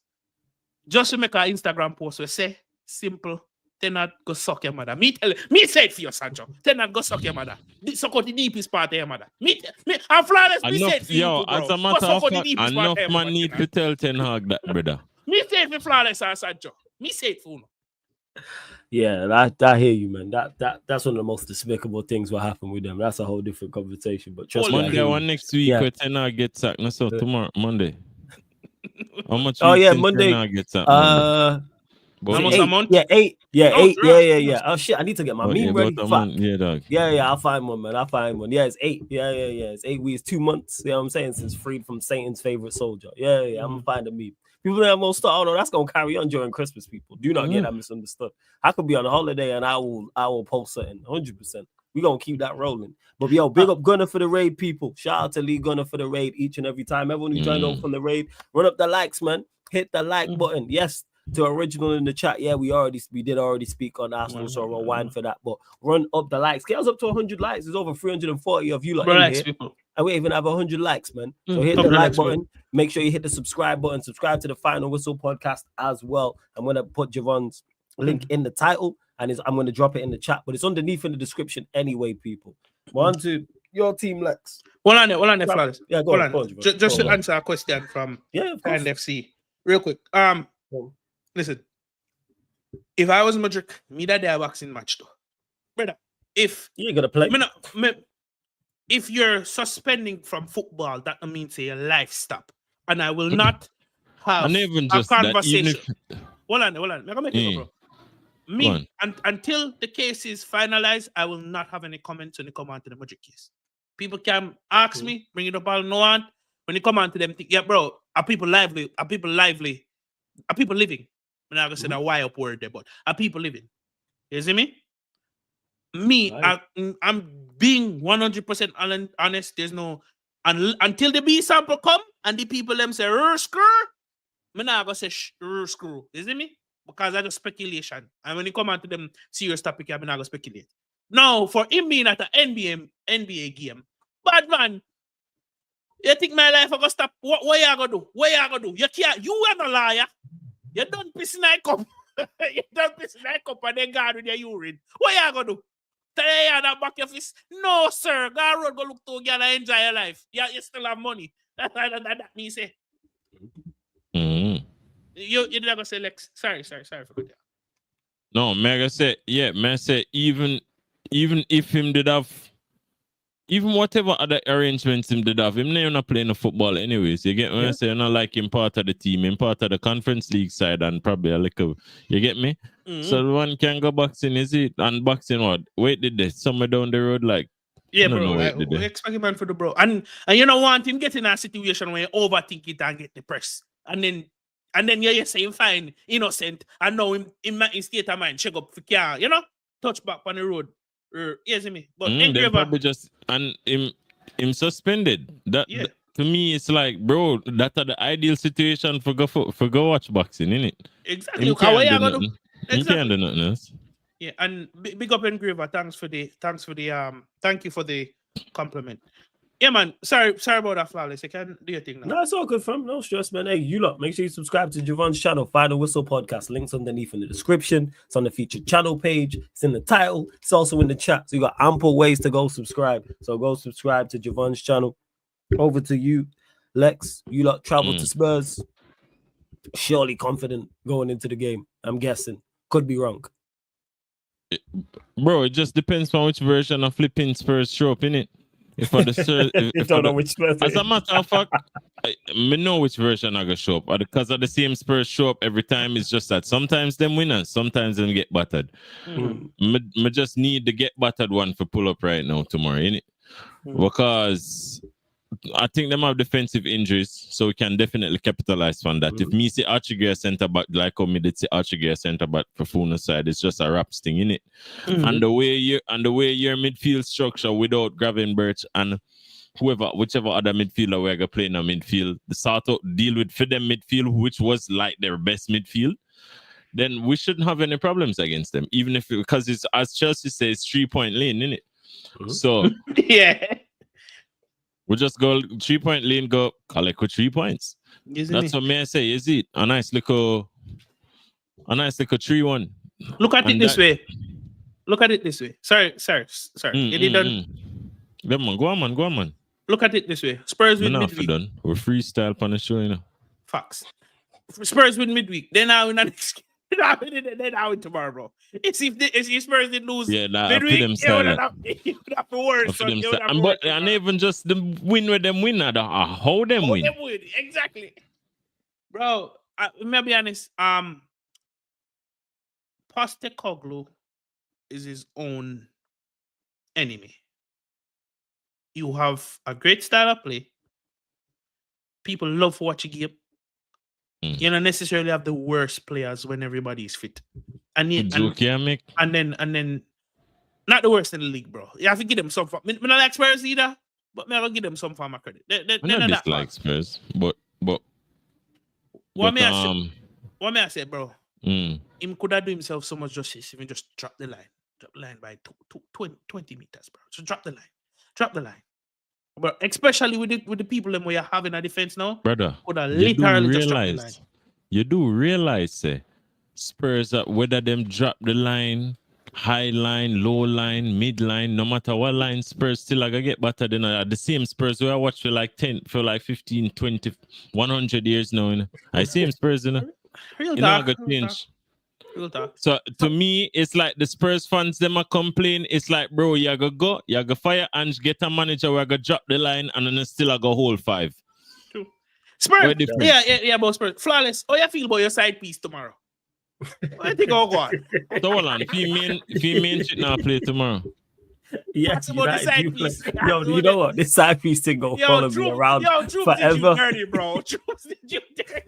Just to make an Instagram post where say, simple, Tenant go suck your mother. Me say it for you, Sancho. Tenant go suck your mother. Suck out the deepest part of your mother. I'm flawless. Me say it for you, bro.
As a matter of fact, enough man need to tell Ten Hag that, brother.
Me say it for flawless, Sancho. Me say it for you.
Yeah, I hear you, man. That's one of the most despicable things what happened with them. That's a whole different conversation. But trust me,
Monday one next week where Ten Hag gets sacked. No, so tomorrow, Monday. How much?
Oh yeah, Monday.
Ten Hag gets sacked Monday?
Almost a month?
Yeah, 8. Yeah,
Oh,
8.
right.
Yeah. Oh shit, I need to get my meme
yeah,
ready.
about a
Fuck.
month. Yeah, dog.
Yeah, I'll find one, man. I'll find one. Yeah, it's 8. Yeah. It's 8 weeks, 2 months. You know what I'm saying? Since freed from Satan's favorite soldier. Yeah. I'm gonna find a meme. People that won't start. Oh no, that's gonna carry on during Christmas. People, do not get that misunderstood. I could be on a holiday and I will post something 100%. We gonna keep that rolling. But yo, big up Gunner for the raid, people. Shout out to Lee Gunner for the raid each and every time. Everyone who joined over from the raid, run up the likes, man. Hit the like button. Yes. To original in the chat, yeah, we did already speak on Arsenal, so rewind for that. But run up the likes. Get us up to 100 likes. There's over 340 of you in here,
people.
and we even have 100 likes, man. So hit the like button. Make sure you hit the subscribe button. Subscribe to the Final Whistle podcast as well. I'm gonna put Javon's link in the title, and I'm gonna drop it in the chat, but it's underneath in the description anyway, people. On to your team, Lex.
Hold on there, Flawless.
Yeah, go on.
Just to answer a question from Kind FC, real quick. Listen, if I was Madrid, me that day a boxing match though, brother. If
you ain't gonna play,
if you're suspending from football, that means your life stop, and I will not have a conversation. Hold on. I'm gonna make it, bro. Me until the case is finalized, I will not have any comments when it come on to the Madrid case. People can ask me, bring it up all no one. When it come on to them, think, yeah, bro, are people lively? Are people living? I'm not gonna say that why up word there, but are people living? You see me? I'm being 100% honest. There's no until the B sample come and the people them say screw. I'm not gonna say screw. You see me? Because that's just speculation. And when you come on to them serious topic, I'm not gonna speculate. Now, for him being at an NBA game, bad man. You think my life gonna stop? What you gonna do? You can't. You are a liar. You don't piss in that cup. And then God with your urine. What you gonna do? Tell you that back your fist? No, sir. God road go look to you and enjoy your life. You still have money. That me say. You did not gonna say Lex. Sorry for that.
No, Mega said, even if him did have, even whatever other arrangements him did have, him not playing the football anyways. You get me? I say, you're not like him part of the team, him part of the Conference League side, and probably a little. You get me? So the one can go boxing, is it? And boxing what? Wait, did they somewhere down the road like?
Yeah, bro. We expect him for the bro, and you don't want him get in a situation where you overthink it and get depressed, and then you say him fine, innocent, and now him in state of mind, check up for car, touch back on the road. You see me? But
they probably just and him suspended. That to me, it's like, bro, that's the ideal situation for go watch boxing, innit?
Exactly. Him can't
do nothing else.
Yeah, and big up Engraver. Thank you for the compliment. Yeah, man. Sorry about that, Flawless. I can do your thing now.
No, it's all good, fam. No stress, man. Hey, you lot, make sure you subscribe to Javon's channel, Final Whistle Podcast. Links underneath in the description. It's on the featured channel page. It's in the title. It's also in the chat. So you got ample ways to go subscribe. So go subscribe to Javon's channel. Over to you, Lex. You lot travel to Spurs. Surely confident going into the game. I'm guessing. Could be wrong.
Bro, it just depends on which version of flipping Spurs show up, innit? If don't know which Spurs. As a matter of fact, I know which version I gonna show up. Because of the same Spurs show up every time. It's just that sometimes them winners, sometimes them get battered. Me just need the get battered one for pull up right now tomorrow, innit? Because I think them have defensive injuries, so we can definitely capitalize on that. If me say Archie centre back, like how me did say Archie centre back for Funa's side, it's just a raps thing, innit? And the way your midfield structure without Gravenberch and whichever other midfielder we're gonna play in a midfield, the sort of deal with for them midfield, which was like their best midfield, then we shouldn't have any problems against them, even if because it's, as Chelsea says, 3-point lane, innit? So
yeah.
We just go 3-point lane, go collect with 3 points. That's what may I say. Is it a nice little 3-1?
Look at it this way. Sorry. You didn't.
Go on, man.
Look at it this way. Spurs with midweek.
Done. We're freestyle on the show, you know.
Facts. Spurs with midweek. Then now we're not. Then now tomorrow, bro. It's if Spurs did lose.
Yeah,
midweek,
them
it would have to worse.
And even just the win with them win, how them win.
Exactly, bro. Let me be honest. Postecoglou is his own enemy. You have a great style of play. People love to watch a game. You don't necessarily have the worst players when everybody's fit. And then not the worst in the league, bro. You have to give them some form. I don't like Spurs either, but I will give them some form of credit. They're not
dislike Spurs, but
what may I say, bro? Him could have do himself so much justice if he just drop the line by 20 meters, bro. So drop the line. But especially with the people that we are having a defense now,
brother,
you
do realize, Spurs that whether them drop the line, high line, low line, mid line, no matter what line, Spurs still like get better than the same Spurs who I watched for like 15, 20, 100 years now. You know? I see him Spurs, you know.
Real talk.
So to me, it's like the Spurs fans them are complain. It's like, bro, you gotta fire Ange, get a manager, we're gonna drop the line, and then still go hold 5.
True. Spurs, yeah, about Spurs. Flawless. How you feel about your side piece tomorrow? I think I'll go on.
So hold on, if he mean shit now play tomorrow.
Yeah, you know what? This side piece thing go follow me around forever.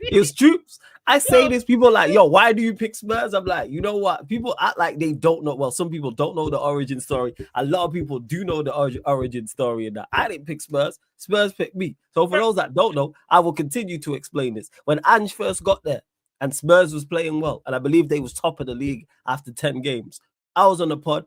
It's troops. I say this, people like, yo, why do you pick Spurs? I'm like, you know what? People act like they don't know. Well, some people don't know the origin story. A lot of people do know the origin story, and that I didn't pick Spurs. Spurs picked me. So for those that don't know, I will continue to explain this. When Ange first got there and Spurs was playing well, and I believe they was top of the league after 10 games, I was on the pod.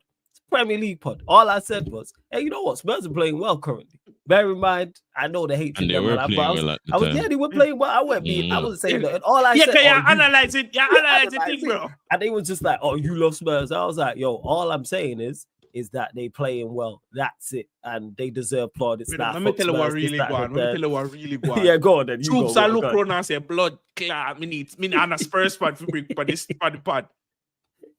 Premier League pod. All I said was, hey, you know what? Spurs are playing well currently. Bear in mind, I know the hatred.
And they were playing well at the time.
Yeah, they were playing well. I wasn't saying that. All I said,
analyzing thing, bro.
And they was just like, oh, you love Spurs. I was like, yo, all I'm saying is that they playing well. That's it. And they deserve plaudits.
Let me tell you what really go on.
Yeah, go on then.
Troops are look around and say, blood clot. Me and a Spurs pod for this pod.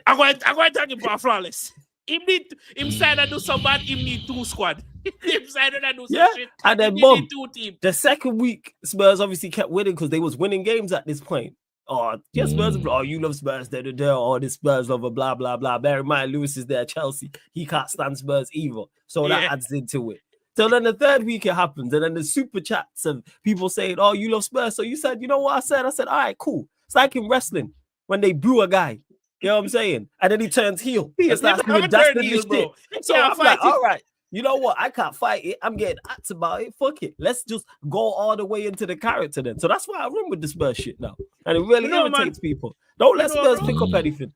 I'm going to talk about Flawless. Him side and do some bad, him need 2 squad. Him side and do some shit.
And then boom, 2 teams. The second week, Spurs obviously kept winning because they was winning games at this point. Oh, yes, Spurs. Oh, you love Spurs. Oh, this Spurs lover, blah, blah, blah. Bear in mind, Lewis is there, Chelsea. He can't stand Spurs either. So that adds into it. So then the third week it happens. And then the super chats of people saying, oh, you love Spurs. So you said, you know what I said? I said, all right, cool. It's like in wrestling when they boo a guy. You know what I'm saying? And then he turns heel. It's like shit. So I'm like, all right, you know what? I can't fight it. I'm getting asked about it. Fuck it. Let's just go all the way into the character then. So that's why I run with the Spurs shit now. And it really irritates people. Don't let Spurs pick up anything.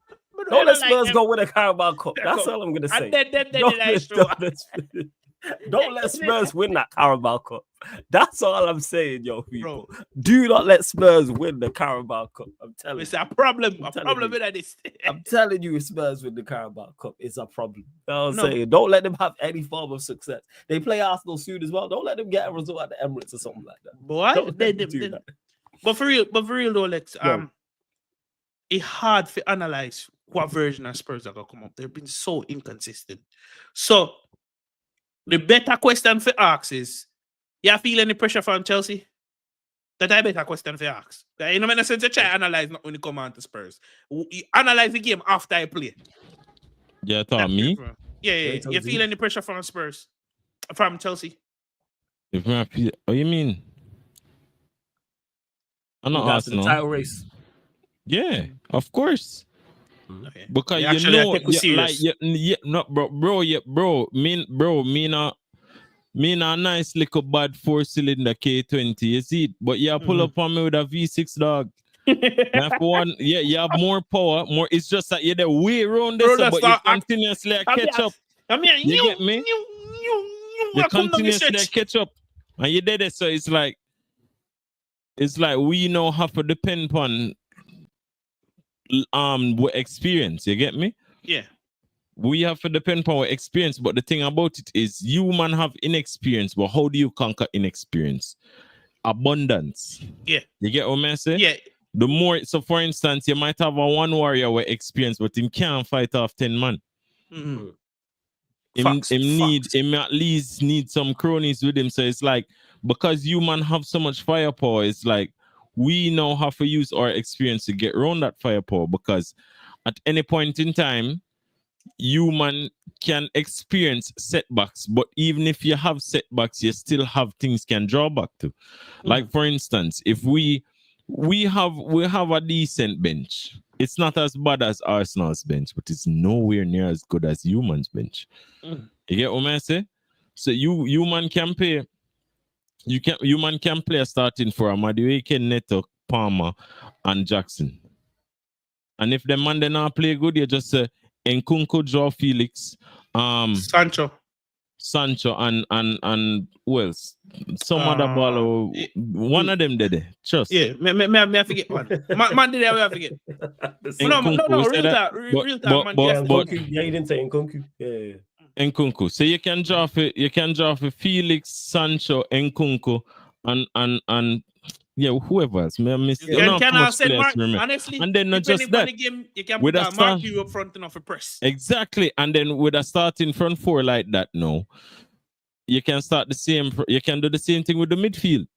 Don't let Spurs go with a Carabao Cup. That's all I'm going to say. Don't let Spurs win that Carabao Cup. That's all I'm saying, yo, people. Bro, do not let Spurs win the Carabao Cup. I'm telling you.
It's a problem. With this.
I'm telling you, if Spurs win the Carabao Cup, it's a problem. You know what I'm saying? Don't let them have any form of success. They play Arsenal soon as well. Don't let them get a result at the Emirates or something like that.
Boy, but for real though, Lex, it's hard to analyze what version of Spurs are going to come up. They've been so inconsistent. So, the better question for ask is, you feel any pressure from Chelsea? That's a better question for ask. You know, in a sense, you try to analyze not when you come on to Spurs. You analyze the game after I play.
Yeah, me?
Yeah. You feel any pressure from Spurs? From Chelsea?
If I feel, what you mean? I'm not Arsenal.
The title race.
Yeah, of course.
Okay.
Because you know, me not nice little bad 4-cylinder K20, you see it? But you pull up on me with a V6 dog. You have more power, more. It's just that you're the way around this, but you continuously catch up. You get me? You continuously catch up, and you did it. So it's like we now have to depend on experience. You get me?
Yeah.
We have to depend on our experience, but the thing about it is you man have inexperience, but how do you conquer inexperience? Abundance.
Yeah.
You get what I'm saying?
Yeah.
The more, so for instance, you might have a one warrior with experience, but him can't fight off 10 man.
Mm-hmm.
Him at least need some cronies with him. So it's like, because you man have so much firepower, it's like we now have to use our experience to get around that firepower, because at any point in time, human can experience setbacks, but even if you have setbacks, you still have things can draw back to. Like for instance, if we have a decent bench, it's not as bad as Arsenal's bench, but it's nowhere near as good as humans' bench. You get what I say? So human can play. Human can play a starting for Madueke, Neto, Palmer, and Jackson. And if the man they not play good, you just say Nkunku, Joao Felix, Sancho, and who else? Some other baller. One of them did it. Trust.
Yeah, me I forget one. Man did I forget. No, real time.
But yeah, you didn't say Nkunku. Yeah.
Nkunku. So you can draw for Felix, Sancho, Nkunku, and yeah, whoever else.
Honestly,
and then not just that.
The game, you can put a mark you up front enough for press.
Exactly. And then with a starting front four like that now, you can start the same. You can do the same thing with the midfield.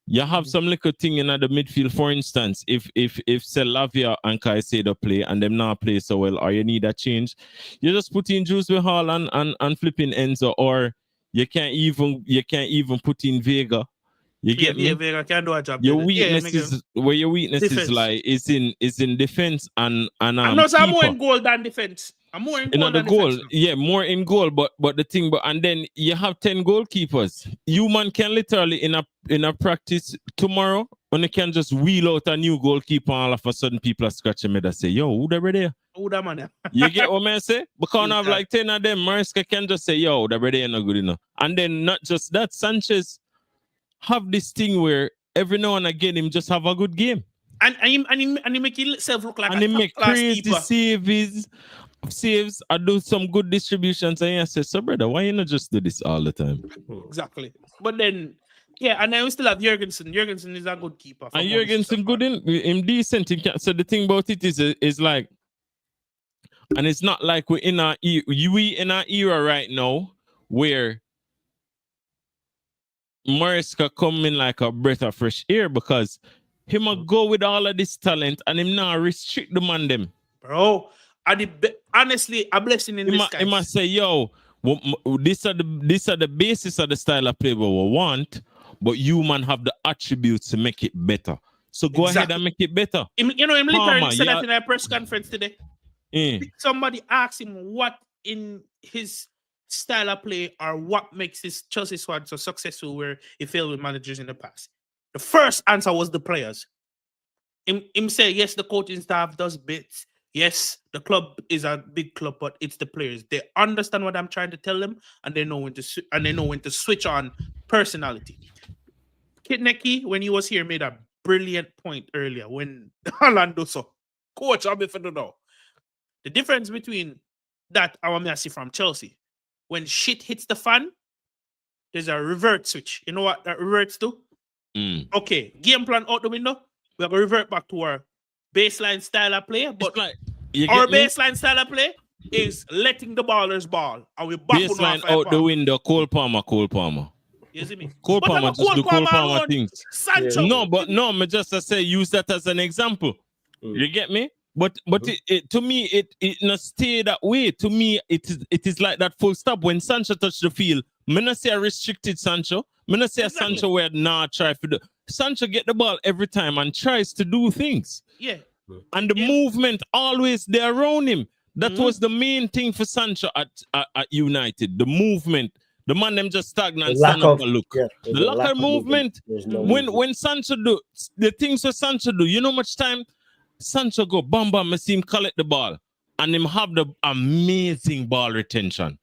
You have some little thing in the midfield. For instance, if Lavia and Caicedo play and them not play so well, or you need a change, you just put in Juice with Haaland and flipping Enzo, or you can't even put in Vega. You get me?
Vega can do a job.
Your weaknesses, where your weaknesses lie, is in defense and
I'm more in goal than defense. I'm more in goal than defense.
Yeah, more in goal. But the thing, and then you have 10 goalkeepers. Human can literally in a practice tomorrow, when they can just wheel out a new goalkeeper, and all of a sudden people are scratching me that say, yo, who that there?
Who that man?
You get what I say? Because I have like 10 of them, Mariska can just say, yo, that there not good enough. And then not just that, Sanchez have this thing where every now and again him just have a good game.
And he make himself look like
and he make crazy saves, I do some good distributions, and I say, so brother, why you not just do this all the time?
Exactly. But then, yeah, and then we still have Jurgensen. Jurgensen is a good keeper.
And Jurgensen good in decent. So the thing about it is like, and it's not like we in our era right now where Mariska come in like a breath of fresh air, because him a go with all of this talent and him not restrict the man them.
Bro, honestly, a blessing in disguise.
He must say, yo, these are the basis of the style of play we want, but you man have the attributes to make it better. So go ahead and make it better.
Him literally said that in a press conference today. Somebody asked him what in his style of play or what makes his Chelsea squad so successful where he failed with managers in the past. The first answer was the players. Him say, yes, the coaching staff does bits. Yes, the club is a big club, but it's the players. They understand what I'm trying to tell them, and they know when to switch on personality. Kitnecki, when he was here, made a brilliant point earlier when Haaland do so. Coach, I'm if I don't know. The difference between that and what I see from Chelsea, when shit hits the fan, there's a revert switch. You know what that reverts to? Okay, game plan out the window. We're going to revert back to our baseline style of play. But like, our baseline style of play is letting the ballers ball. And we back
baseline out the window. Cole Palmer.
You see me?
Cole Palmer just do Cole Palmer things.
Sancho.
No, me just say use that as an example. You get me? But it to me it not stay that way. To me it is like that full stop. When Sancho touch the field, me not say a restricted Sancho. Me not say a Sancho where try for the Sancho get the ball every time and tries to do things.
Yeah.
And the movement always there around him. That was the main thing for Sancho at United. The movement. The man them just stagnant, stand up and look. Yeah, the lack of movement. When Sancho do the things that Sancho do, you know much time Sancho go bam, I see him collect the ball and him have the amazing ball retention.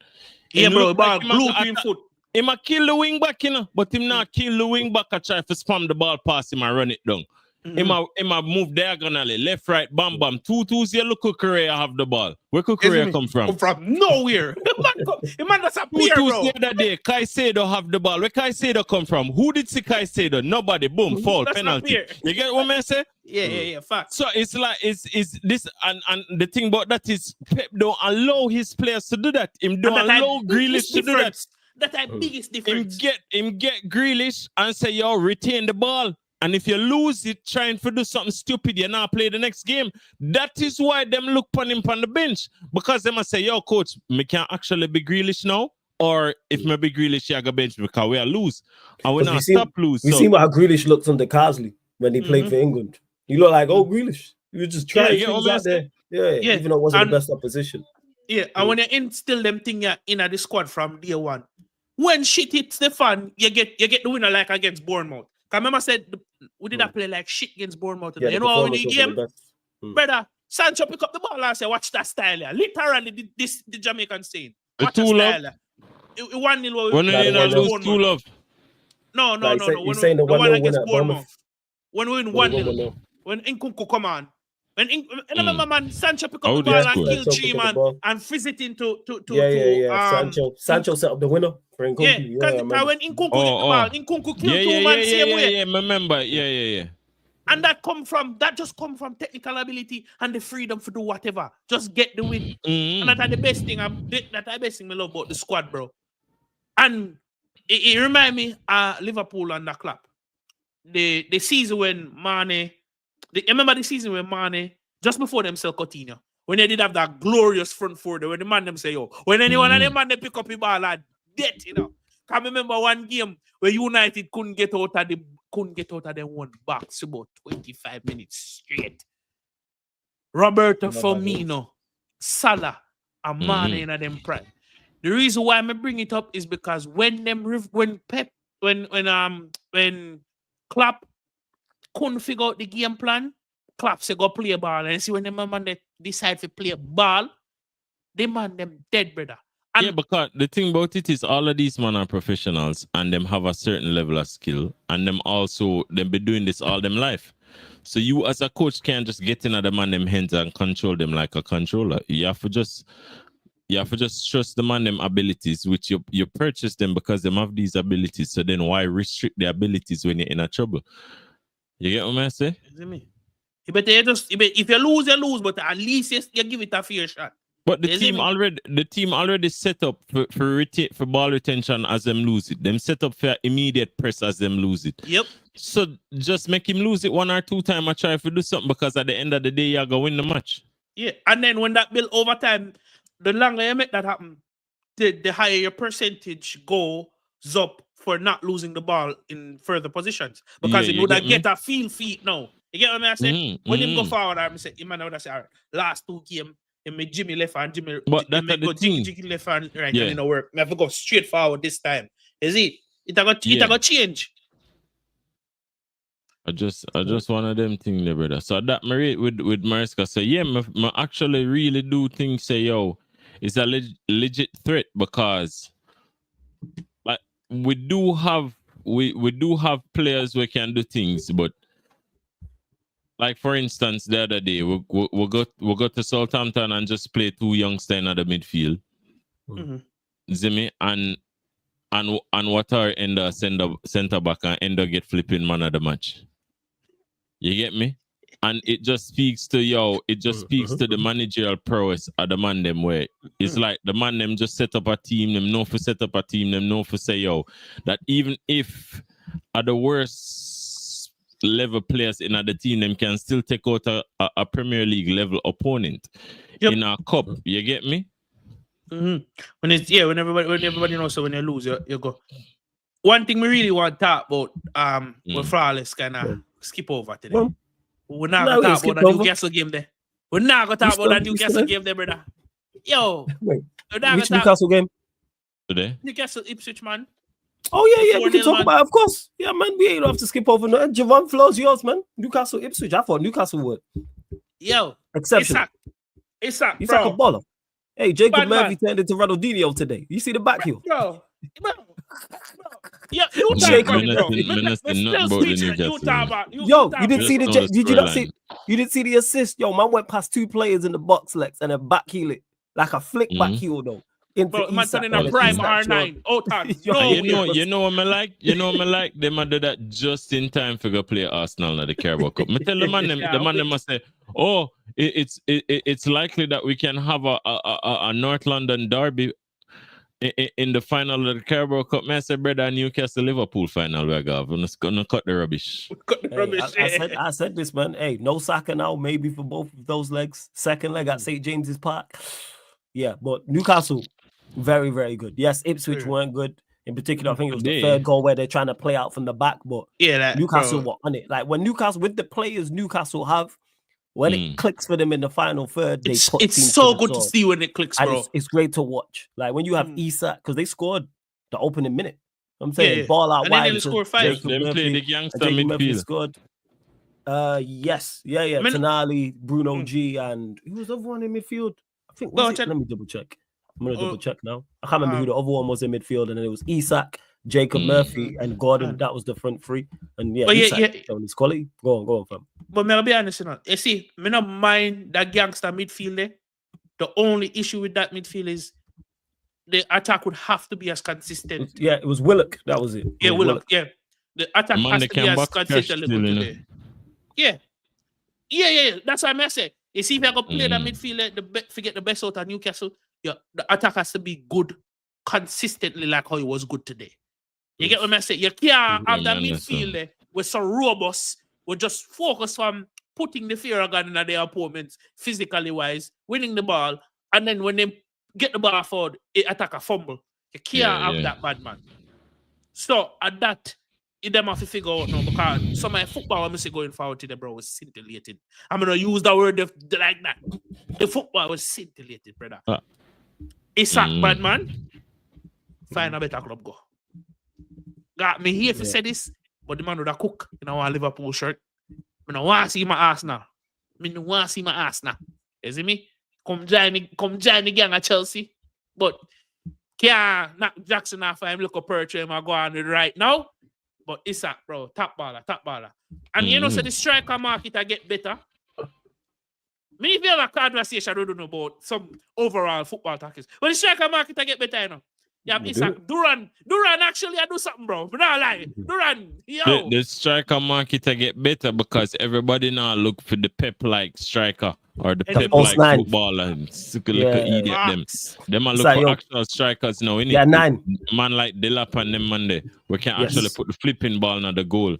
Yeah, bro, ball blue green foot.
He might kill the wing back, but him not kill the wing back and try to spam the ball past him and run it down. He might move diagonally, left, right, bam. 2-2, you look Kukurea have the ball. Where Kukurea come from?
Come from nowhere. The man does appear, bro.
The other day, Caicedo have the ball. Where Caicedo come from? Who did see Caicedo? Nobody. Boom, foul, penalty. You get what I say?
Yeah, fact.
So it's like, it's this, and the thing about that is Pep don't allow his players to do that. Him don't allow Grealish to do that.
That's the biggest difference.
Him get Grealish and say, yo, retain the ball. And if you lose it trying to do something stupid, you now play the next game. That is why them look on him on the bench. Because they must say, yo, coach, me can't actually be Grealish now. Or if me be Grealish, you go bench because we are lose. And we not stop lose.
We seen how Grealish looked under Carsley when he played for England. He looked like, Grealish. You just trying things out there. Yeah, even though it wasn't the best opposition.
Yeah, and when you instill them thing in the squad from day one, when shit hits the fan, you get the winner like against Bournemouth. I remember I said we did not play like shit against Bournemouth.
Yeah,
you know how the game, brother, Sancho pick up the ball and say, watch that style here. Literally, the Jamaican saying. Watch that style here. 1-0
when you lose 2-0.
No.
You're saying the 1-0 win at Bournemouth.
When we win 1-0. When Nkunku come on. Remember, man, Sancho pick up the ball and kill 3 man and fizz it into
Sancho set up the winner for Nkunku.
Yeah, when Nkunku hit the ball, Nkunku killed 2 man same way.
Yeah, remember. Yeah.
And that just come from technical ability and the freedom to do whatever. Just get the win. And that's the best thing I love about the squad, bro. And it remind me Liverpool and the club. The season when Mane. Remember the season when Mane, just before them sell Coutinho, when they did have that glorious front four, when the man them say, when anyone of them man they pick up the ball and dead, I remember one game where United couldn't get out of them one box about 25 minutes straight. Roberto Firmino, Salah, and Mane in them prime. The reason why I bring it up is because when Klopp couldn't figure out the game plan, Klopp say go play ball. And see when the man they decide to play ball, they man them dead, brother. And
because the thing about it is all of these men are professionals and them have a certain level of skill and them be doing this all them life. So you as a coach can't just get in at the man them hands and control them like a controller. You have to just trust the man them abilities, which you purchase them because them have these abilities. So then why restrict the abilities when you're in a trouble? You get what I say?
If you lose, you lose, but at least you give it a fair shot.
But the team already set up for ball retention as them lose it. Them set up for immediate press as them lose it.
Yep.
So just make him lose it 1 or 2 times and try to do something because at the end of the day, you're going to win the match.
Yeah, and then when that build over time, the longer you make that happen, the higher your percentage goes up for not losing the ball in further positions. Because you know that get a feel feet now. You get what I say? When him go forward, I say, you man would say, all right, last 2 games, he made Jimmy left and Jimmy Jimmy left and right, and it don't work. I have to go straight forward this time. You see? It got change.
I just one of them things there, brother. So that my rate with Mariska say, I actually really do think it's a legit threat because we do have players who can do things, but like for instance, the other day we got to Southampton and just play 2 youngsters in the midfield. Zimmy and Water end the center back and end up get flipping man of the match. You get me? And it just speaks to to the managerial prowess of the man them where it's like the man them just set up a team, them know for set up a team, them know for say that even if at the worst level players in the team, them can still take out a Premier League level opponent in a cup. You get me?
When everybody knows, so when you lose, you go. One thing we really want to talk about, with Flawless kind of skip over today. We're not going to talk about the Newcastle game there. We're not going to talk about that Newcastle game there, brother. Yo.
Which Newcastle game?
Today?
Newcastle Ipswich, man.
Oh, yeah, we can talk about it, of course. Yeah, man, we ain't have to skip over. No. Javon Flow's yours, man. Newcastle Ipswich. I thought Newcastle would.
Yo.
Exception.
It's
He's like a baller. Hey, Jacob Murphy turned into Ronaldinho today. You see the back heel?
Bro. Yeah, you
didn't see the assist? Yo, man went past 2 players in the box, Lex, and a back heel it like a flick back heel though.
But man, in a prime R9.
You know what I like? You know what I like? They might do that just in time for go play Arsenal at the Carabao Cup. Me tell the man must say, it's likely that we can have a North London derby in the final of the Carabao Cup, I said, brother, Newcastle Liverpool final, we're gonna cut the rubbish.
Cut the rubbish.
I said this, man. Hey, no Saka now, maybe for both of those legs. Second leg at St. James's Park. Yeah, but Newcastle, very, very good. Yes, Ipswich weren't good. In particular, I think it was the third goal where they're trying to play out from the back, but Newcastle were on it. Like when Newcastle, with the players Newcastle have, when it clicks for them in the final third, they put
it's so good to see when it clicks, bro.
And it's great to watch. Like when you have Isak, because they scored the opening minute. I'm saying ball out
and
wide.
Then they scored 5.
They play the youngster midfield.
Scored. Yes. Tonali, Bruno G, and who was the other one in midfield? I think. Let me double check. I'm gonna double check now. I can't remember who the other one was in midfield, and then it was Isak, Jacob Murphy, and Gordon. That was the front three. And Isak showing his quality. Go on, fam.
But may I be honest, you see, me not mind that gangster midfield there. The only issue with that midfield is the attack would have to be as consistent.
It was Willock. That was it.
Willock. Yeah. The attack has to be as consistent today. Yeah. That's what I say. You see, if you're going to play that midfield, forget the best out of Newcastle, the attack has to be good consistently like how it was good today. You get what I say? You can't have that midfield there with so robust, we just focus on putting the fear gun in their opponents physically wise, winning the ball, and then when they get the ball forward, it attack a fumble. You can't have that bad man. So at that, them have to figure out now because some of the football I'm going forward to the bro was scintillating. I'm gonna use the word like that. The football was scintillated, brother. It's a bad man. Find a better club go. Got me here to say this, but the man would have cook in our Liverpool shirt. I don't want to see my ass now. You see me? Come join the gang at Chelsea. But can't knock Jackson off him, look a perch him and go on it right now. But Isak, bro, top baller. And you know, so the striker market I get better. Many people have a conversation, I don't know about some overall football tactics. But the striker market I get better, you know. Yeah, Isak, Duran actually I do something, bro. But not lie. Duran, yo.
The striker market I get better because everybody now look for the Pep-like striker or the Pep-like footballer and look idiot them. Them are look for actual strikers now.
Yeah, 9.
Man like Delap and them man there. We can actually put the flipping ball on the goal.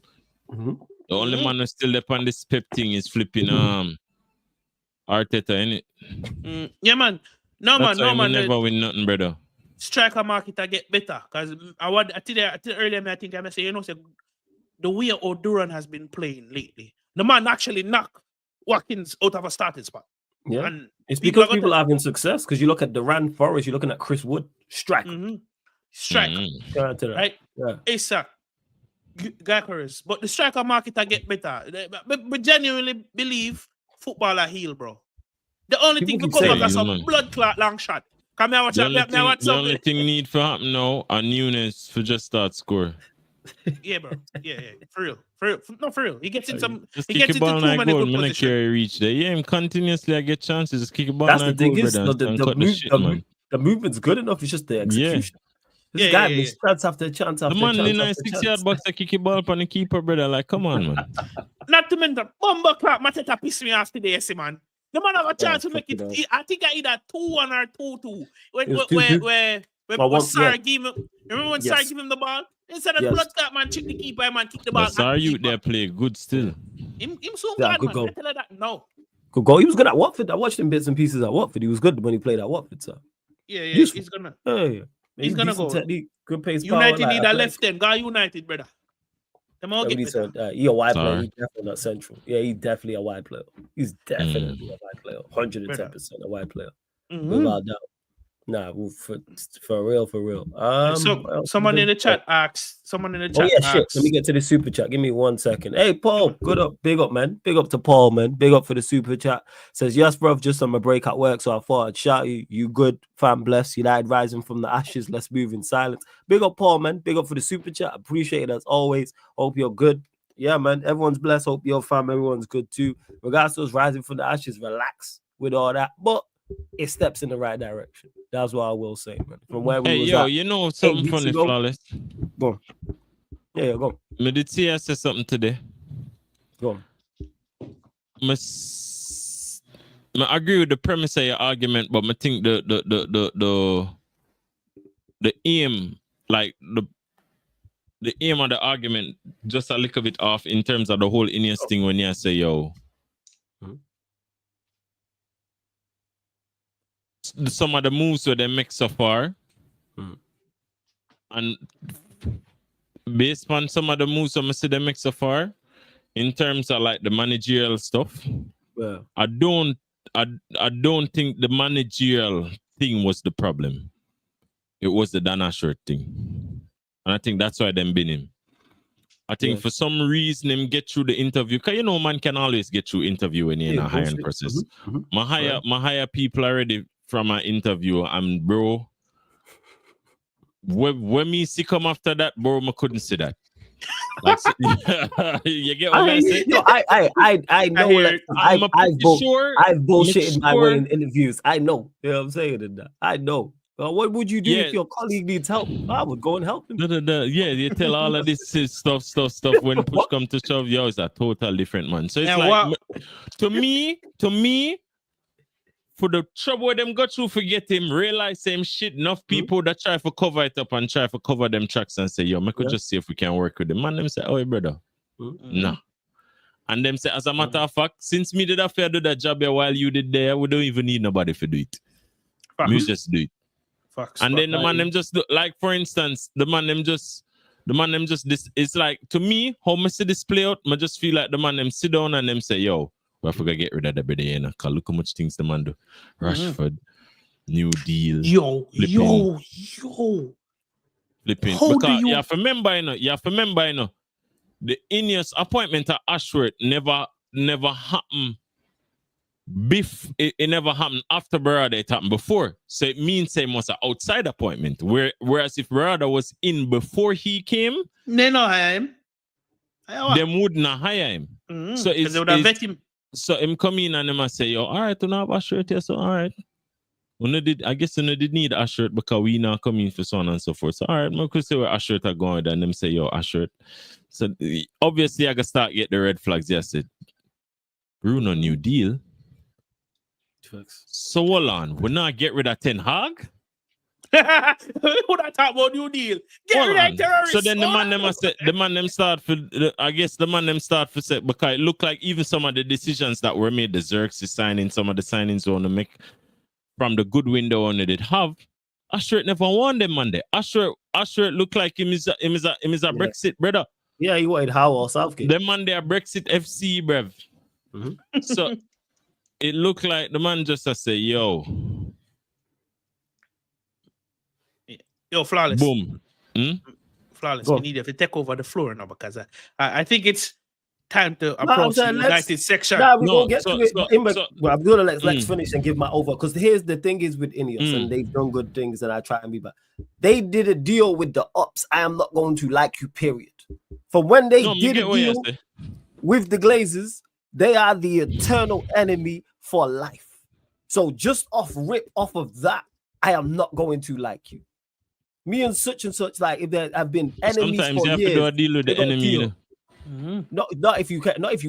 The only man who still up on this Pep thing is flipping Arteta, innit?
Yeah, man. No, man.
Never win nothing, brother.
Striker market I get better because I think earlier I think I say the way Duran has been playing lately. The man actually knocked Watkins out of a starting spot.
Yeah, and it's because people are having success. Because you look at Duran, Forrest, you're looking at Chris Wood, striker, right? Yeah,
Isak, Gyökeres. But the striker market I get better. But genuinely believe football are heal, bro. The only thing we come back is some blood clot long shot.
The only thing need for happen now are Nunes for just start score.
Yeah, bro. Yeah. For real. He gets in some.
Just
he
kick
gets
a ball
into too
and
many
goal.
good positions.
Carry reach there. Yeah, him continuously I get chances. Just kick a ball
That's
and
the thing
goal,
is the movement's good enough. It's just the execution. This guy makes chance after chance after chance.
The man in a 6-yard box to kick a ball upon the keeper, brother. Like, come on, man.
Not to mention, Bumba Clark, Mateta pissed me off today, man. The man have a chance to make it. I think I either 2-1 or 2-2. When Sarr gave him, remember when Sarr gave him the ball? Instead of the blood clot man, check the keeper, man, kick the ball.
Sarr you there play good still.
Him so good, man. Go. I tell her that. No.
Good goal. He was good at Watford. I watched him bits and pieces at Watford. He was good when he played at Watford, so.
Yeah. He's gonna. He's gonna go.
Technique, good pace.
United need a left end. Go United, brother. Them all get
he a wide player. He's definitely not central. Yeah, he's definitely a wide player. He's definitely a wide player. 110% a wide player. Without doubt. Nah, for real.
Someone in the chat asks. Someone in the chat asks.
Shit. Let me get to the super chat. Give me 1 second. Hey, Paul, good up. Big up, man. Big up to Paul, man. Big up for the super chat. Says, yes, bro, just on my break at work, so I thought I'd shout you. You good, fam, bless. United rising from the ashes. Let's move in silence. Big up, Paul, man. Big up for the super chat. Appreciate it as always. Hope you're good. Yeah, man. Everyone's blessed. Hope your fam, everyone's good too. Regardless of rising from the ashes, relax with all that. But it steps in the right direction. That's what I will say, man. From where we was at,
you know something funny, Flawless?
Go on. Yeah, go on.
Me did see I said something today.
Go on.
I agree with the premise of your argument, but I think the the aim, like the aim of the argument, just a little bit off in terms of the whole Ineos thing when you say, yo, some of the moves that they make so far, and based on some of the moves I see they make so far, in terms of like the managerial stuff, I don't think the managerial thing was the problem. It was the Dan Ashworth thing. And I think that's why them bin him. I think for some reason him get through the interview. Because you know man can always get through interview when you're in a hiring process. My hire people already from an interview, and bro, when me see come after that, bro, I couldn't see that. Like, you get what I say?
No, I know that I've bullshitted my way in interviews. I know. You know what I'm saying? I know. What would you do if your colleague needs help? I would go and help him.
Yeah, you tell all of this stuff. When push come to shove, yo, it's a total different man. So it's like, to me, for the trouble them got through, forget him, realize same shit. Enough people that try to cover it up and try to cover them tracks and say, yo, I could just see if we can work with them. Man, them say, oh, brother, nah. And them say, as a matter of fact, since me did have to do that job here while you did there, we don't even need nobody to do it. Me just do it. And then the man them just do, like for instance, the man them just this. It's like to me, how I see this play out, I just feel like the man them sit down and them say, yo, we forgot to get rid of the bit, you know, cause look how much things the man do. Rashford, new deal.
Yo.
Flipping. Because you have to remember, you know, the Ineos appointment of Ashworth never happened. It never happened after Barada, it happened before. So it means it was an outside appointment. Whereas if Barada was in before he came,
they not hire him.
Them would not hire him. So they would have vet him. So him come in and him say, yo, all right, we don't have Ashworth here, so all right. I guess we did need Ashworth because we now come in for so on and so forth. So all right, I could say where Ashworth are going and them say, yo, Ashworth. So obviously I can start get the red flags. Yes, I said, Bruno, new deal. So hold on, we're not get rid of Ten Hag?
Who that talk about new deal? Get rid of terrorists.
So then the man them start for say because it looked like even some of the decisions that were made, the Xerxes signing, some of the signings on the make from the good window on it have. Ashworth never won them Monday. Ashworth looked like him is a Brexit brother.
Yeah, he wanted Howe or Southgate.
Them Monday a Brexit FC, bruv. So it looked like the man just say, yo,
flawless.
Boom.
Flawless. We need to take over the floor now because I think it's time to approach the United section.
I'm gonna let's finish and give my over because here's the thing is with Ineos and they've done good things and I try and be back. They did a deal with the ops. I am not going to like you, period. For when they did a deal with the Glazers, they are the eternal enemy for life. So just off of that, I am not going to like you. Me and such, like if there have been enemies
sometimes
for
you have
years,
to do a deal with the enemy. You
know? Not if you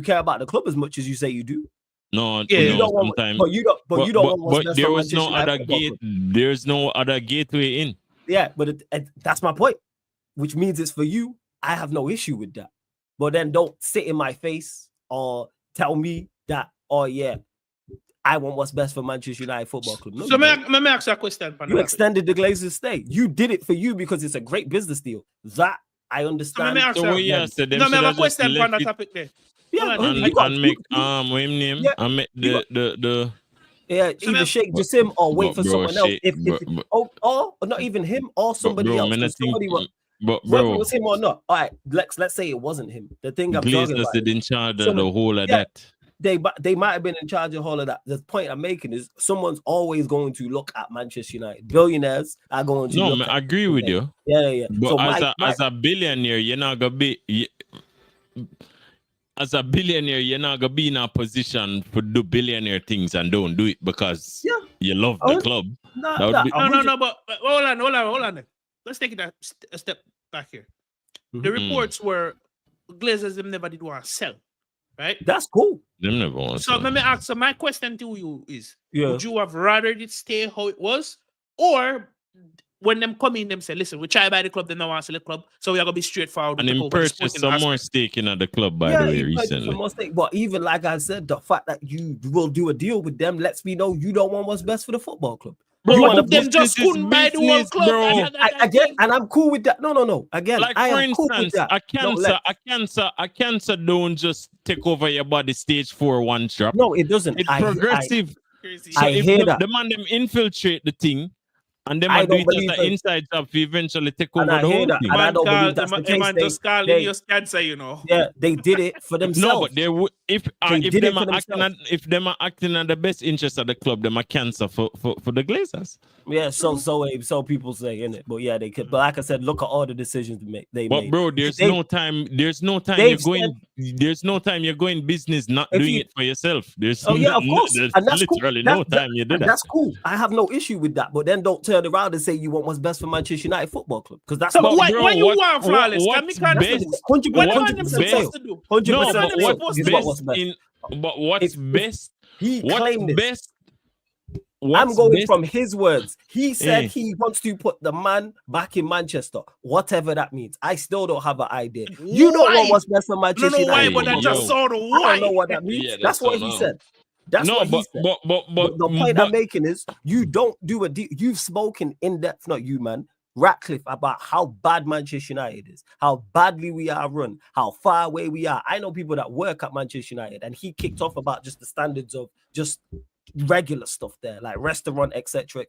care about the club as much as you say you do.
No,
you don't
sometimes.
Want, you don't want what's
but there was no other gate. There's no other gateway in.
Yeah, but that's my point. Which means it's for you. I have no issue with that. But then don't sit in my face or tell me that, oh yeah, I want what's best for Manchester United Football Club. No,
so may I ask you a question?
You extended the Glazers' stay. You did it for you because it's a great business deal. That I understand.
So I have a question on that topic there.
Yeah,
and make what name? Yeah. And make the
either Sheikh Jassim or wait for someone else. Or not even him or somebody else. Whether it was him or not. All right, let's say it wasn't him. The thing I'm talking about
is in charge of the whole of that.
They might have been in charge of all of that. The point I'm making is someone's always going to look at Manchester United. Billionaires are going to.
No, I agree with you.
Yeah.
But so as a billionaire, you're not gonna be. As a billionaire, you're not gonna be in a position to do billionaire things and don't do it because you love the club.
No. But hold on. Let's take it a step back here. The reports were Glazers them never did want to sell, right?
That's cool.
Them never want to
sell. Let me ask. So my question to you is: would you have rather it stay how it was, or when them come in, them say, listen, we try to buy the club, they don't want to sell the club, so we are going to be straightforward.
And him purchased some more stake in the club, by the way, recently.
But even like I said, the fact that you will do a deal with them lets me know you don't want what's best for the football club.
Bro, them just couldn't buy the whole club.
Bro. Again, and I'm cool with that. No. Again,
like,
I
for
am
instance,
cool with that.
A cancer don't just take over your body stage 4 one shot.
No, it doesn't.
It's progressive. So
I hear that.
The man them infiltrate the thing, and them do it as an inside job to eventually take over the whole thing.
And I don't believe that's the case.
Just calling you cancer, you know.
Yeah, they did it for themselves.
No, but they would if them are acting in the best interest of the club, them are cancer for the Glazers.
Yeah, so people say, innit? But yeah, they could. But like I said, look at all the decisions they made.
Bro, there's no time you're going business not doing it for yourself. There's
of course.
And that's literally cool. No time you do that.
That's cool. I have no issue with that. But then don't turn around and say you want what's best for Manchester United Football Club, because that's
what you want, flawless.
What's best?
100%. 100%.
But what's best?
He claimed it.
Best?
I'm going from his words. He said he wants to put the man back in Manchester, whatever that means. I still don't have an idea. You don't want what's best for Manchester United.
But I just saw the why.
I don't know what that means. Yeah, that's what he said. That's what he said. But the point I'm making is you don't do a deal. You've spoken in depth, not you, man, Ratcliffe, about how bad Manchester United is, how badly we are run, how far away we are. I know people that work at Manchester United, and he kicked off about just the standards of just regular stuff there, like restaurant, etc.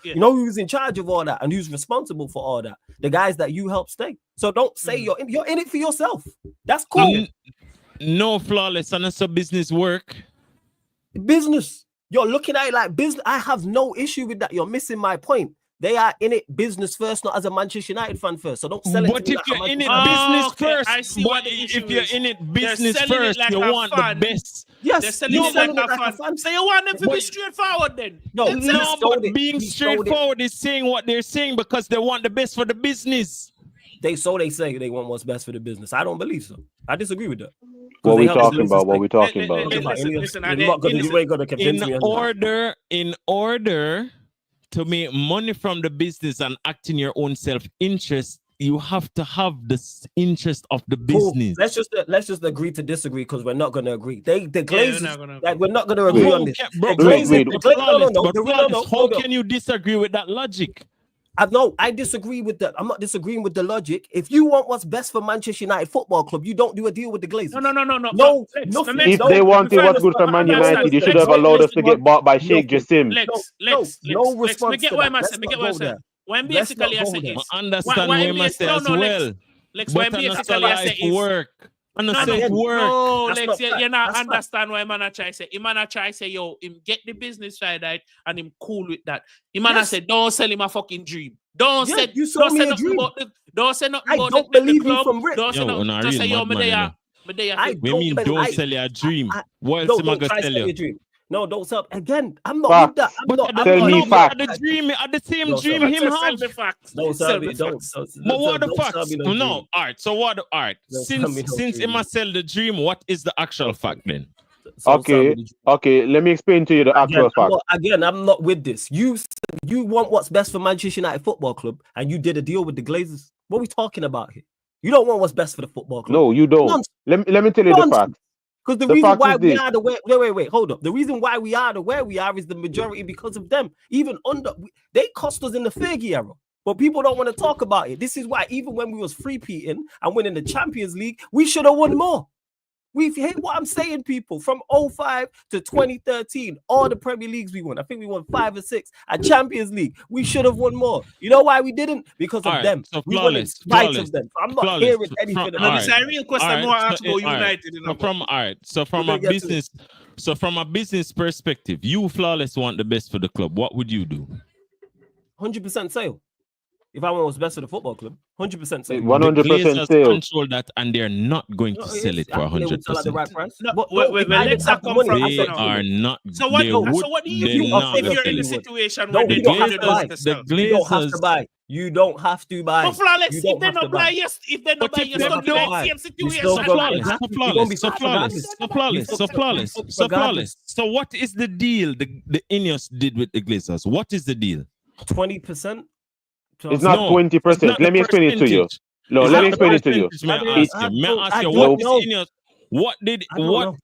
Yeah. You know who's in charge of all that and who's responsible for all that? The guys that you help stay. So don't say you're in it for yourself. That's cool.
No, flawless, and that's a business work.
Business. You're looking at it like business. I have no issue with that. You're missing my point. They are in it business first, not as a Manchester United fan first. So don't sell it.
But if you're in it business first, if you're in it business first, you want the best.
Yes,
they're selling it like a fan. So you want them to be straightforward then?
No, but being straightforward is saying what they're saying because they want the best for the business.
They say they want what's best for the business. I don't believe so. I disagree with that.
What we talking about?
Listen,
you ain't gonna convince me.
In order to make money from the business and act in your own self-interest, you have to have the interest of the business.
Cool. Let's just agree to disagree because we're not going to agree. The Glazers, we're not going to agree on this.
How can you disagree with that logic?
I disagree with that. I'm not disagreeing with the logic. If you want what's best for Manchester United Football Club, you don't do a deal with the Glazers.
No.
If they wanted what's good for Man United, you should have allowed us to get bought by Sheikh Jassim.
No response.
Me get what I'm saying. When basically I say
I understand what I say as well. But
basically I say
work.
No, Lex, you not understand why man I try to say. Man I try to say, yo, him get the business side right, and him cool with that. Man I say, don't sell him a fucking dream. Don't say nothing about
I don't believe you from Rick.
Don't say nothing. Just say, yo, don't sell your dream. What else am I gonna tell you?
No, don't sell. Again, I'm not with that.
Tell me facts.
At the same dream him have.
Don't sell me. Don't.
But what the facts? No. All right. So what? All right. Since he must sell the dream, what is the actual fact then?
Okay. Let me explain to you the actual fact.
Again, I'm not with this. You want what's best for Manchester United Football Club, and you did a deal with the Glazers. What are we talking about here? You don't want what's best for the football club.
No, you don't. Let me tell you the fact.
Because the reason why we are the way, wait, hold up. The reason why we are the way we are is the majority because of them. Even they cost us in the Fergie era, but people don't want to talk about it. This is why even when we was free-peating and winning the Champions League, we should have won more. We've hit what I'm saying, people. From 2005 to 2013, all the Premier Leagues we won. I think we won 5 or 6. At Champions League, we should have won more. You know why we didn't? Because of them.
So
we won in spite of them. So I'm not hearing anything.
It's a real question. More ask about United.
So from a business perspective, you flawless want the best for the club. What would you do?
100% sale. If I want what's best for the football club, 100% sale.
100% sale.
Control that, and they're not going to sell it for 100%.
The right price.
They are not.
So what do you do if you're in a situation where they don't have to buy?
You don't have to buy. You don't have to buy.
But flawless, if they don't buy, yes. If they don't buy, you still do the same situation.
So flawless. So what is the deal the Ineos did with the Glazers? What is the deal?
20%.
It's not 20%. Let me explain it to you. No, let me explain it to you.
May I ask you, what did Ineos? What did what?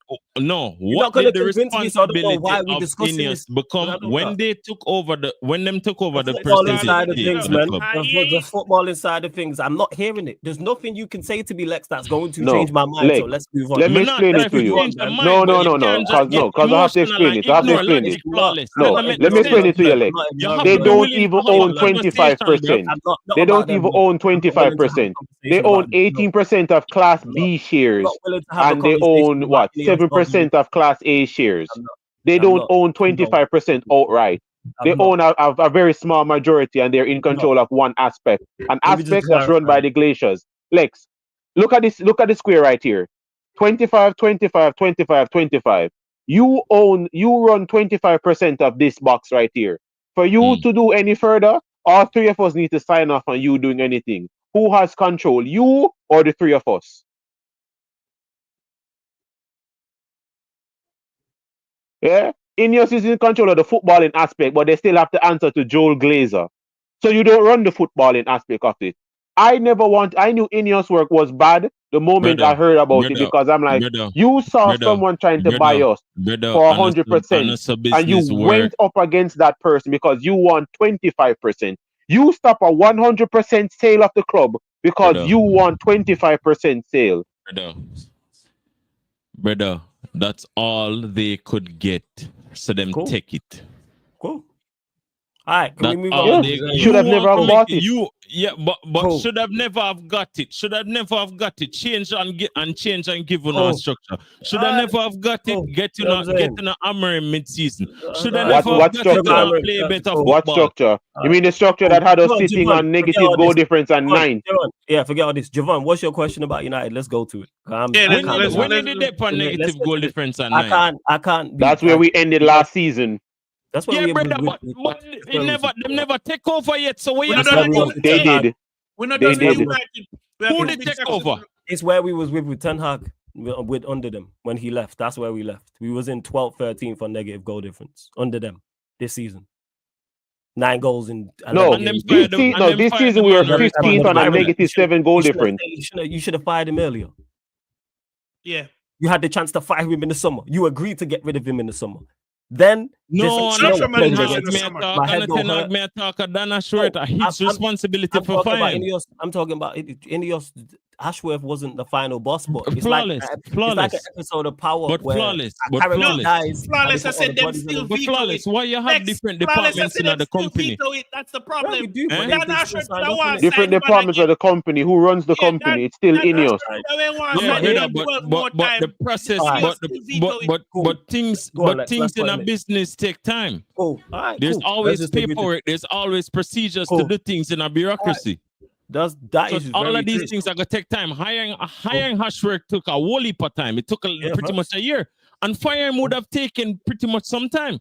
No, what did the responsibility of Ineos become when they took over the
football side of
presidency
things,
of the
man?
club?
The footballing side of things. I'm not hearing it. There's nothing you can say to me, Lex, that's going to
No,
change my mind.
Lex,
So let's move on.
let me
I'm not
explain it
trying
to you.
change your
No,
mind, but you
no,
can't just get
because I have to
emotional
explain
and
it. I have to
ignore
explain
logic
it.
flawless.
No,
That doesn't
let me
make
explain
sense.
it to you, Lex.
You have
They
to be
don't
willing
even
to have
own
a conversation, bro.
25%. They don't even own 25%. They own 18% of Class B shares, and they own what 7% of Class A shares. They don't own 25% outright. They own a very small majority, and they're in control of one aspect, an aspect that's run by the Glaciers. Lex, look at this. Look at the square right here. 25, 25, 25, 25. You run 25% of this box right here. For you to do any further, all three of us need to sign off on you doing anything. Who has control, you or the three of us? Yeah? Ineos is in control of the footballing aspect, but they still have to answer to Joel Glazer. So you don't run the footballing aspect of it. I knew Ineos work was bad the moment I heard about it, because I'm like, you saw someone trying to buy us for 100%, and you went up against that person because you want 25%. You stop a 100% sale of the club because you want 25% sale.
Brother, that's all they could get. So them take it.
Cool. All right, can we move
on? Should have never have bought it.
But should have never have got it. Should have never have got it. Change and give on structure. Should have never have got it. Getting a hammer in mid-season. Should have never have got it. Play better football.
What structure? You mean the structure that had us sitting on negative goal difference and 9?
Yeah, forget all this. Javon, what's your question about United? Let's go to it.
When did they put negative goal difference and 9?
I can't.
That's where we ended last season.
That's where
brother, but they never take over yet. So we
they did.
They did.
Who did take over?
It's where we was with Ten Hag with under them when he left. That's where we left. We was in 12th, 13th for negative goal difference under them this season. 9 goals in.
This season we were 15th on a negative 7 goal difference.
You should have fired him earlier.
Yeah.
You had the chance to fire him in the summer. You agreed to get rid of him in the summer. Then
he's responsibility for firing.
I'm talking about Ineos. Ashworth wasn't the final boss, but it's
flawless.
It's like an episode of Power,
but flawless.
Flawless. I said them still
but flawless. Why you have different departments in the company?
That's the problem.
Different departments of the company. Who runs the company? It's still Ineos.
But the process, but things in a business take time. There's always paperwork. There's always procedures to do things in a bureaucracy. All of these things are gonna take time. Hiring Hashwork took a whole heap of time. It took pretty much a year, and firing would have taken pretty much some time.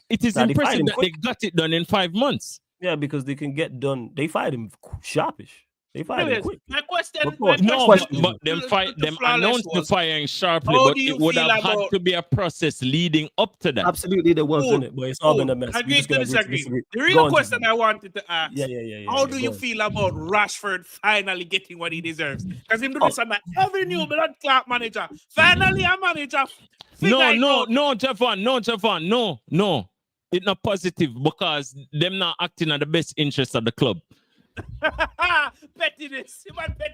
It is impressive that they got it done in 5 months.
Yeah, because they can get done. They fired him sharpish. They fired him quick.
My question,
but them announced the firing sharply, but it would have had to be a process leading up to that.
Absolutely, there was, isn't it? But it's all been a mess.
Agree to disagree. The real question I wanted to ask: how do you feel about Rashford finally getting what he deserves? Because him doing this on that avenue, but not Clark manager. Finally, a manager.
No, Javon, no. It's not positive because them not acting at the best interest of the club.
Pettiness.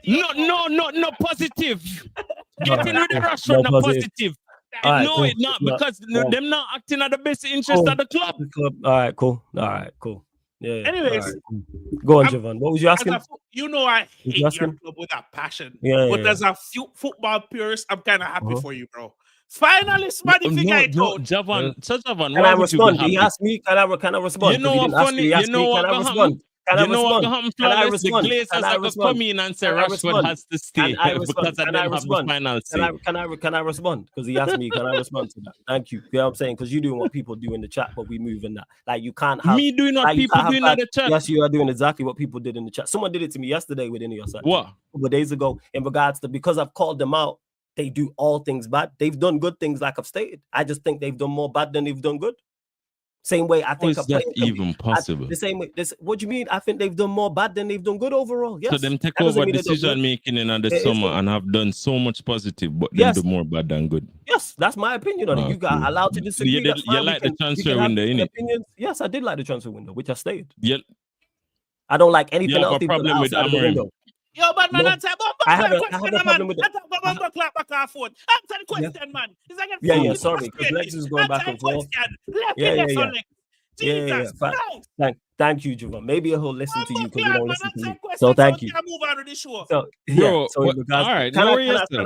No, positive. Getting rid of Rashford, not positive. No, it's not because them not acting at the best interest of the club.
All right, cool. Yeah.
Anyways,
right. Go on, Javon. What was you asking?
I hate your club with a passion. But as a football purist, I'm kind of happy for you, bro. Finally, somebody figure it out.
Javon,
can I respond? He asked me, can I respond?
You know what funny? Can I respond? The Glazers are going to come in and say Rashford has to stay because I don't have the final say.
Can I respond? Because he asked me, can I respond to that? Thank you. You know what I'm saying? Because you're doing what people do in the chat, but we move in that. Like, you can't have...
Me doing what people do in the chat?
Yes, you are doing exactly what people did in the chat. Someone did it to me yesterday with Ineos.
What?
A couple of days ago, in regards to, because I've called them out, they do all things bad. They've done good things like I've stated. I just think they've done more bad than they've done good. Same way I think
is that even possible?
The same way. What do you mean? I think they've done more bad than they've done good overall. Yes.
So them take over decision making in the summer and have done so much positive, but them do more bad than good.
Yes, that's my opinion on it. You got allowed to disagree.
You like the transfer window, innit?
Yes, I did like the transfer window, which I stayed.
Yeah.
I don't like anything else.
You have a problem with Amorim.
Yo, but man,
I have a problem with it.
Answer the question, man.
Yeah, sorry, because Lex is going back and forth. Yeah. Thank you, Javon. Maybe he'll listen to you because we don't listen to you. So thank you.
Move on to the show.
So, all
right,
can I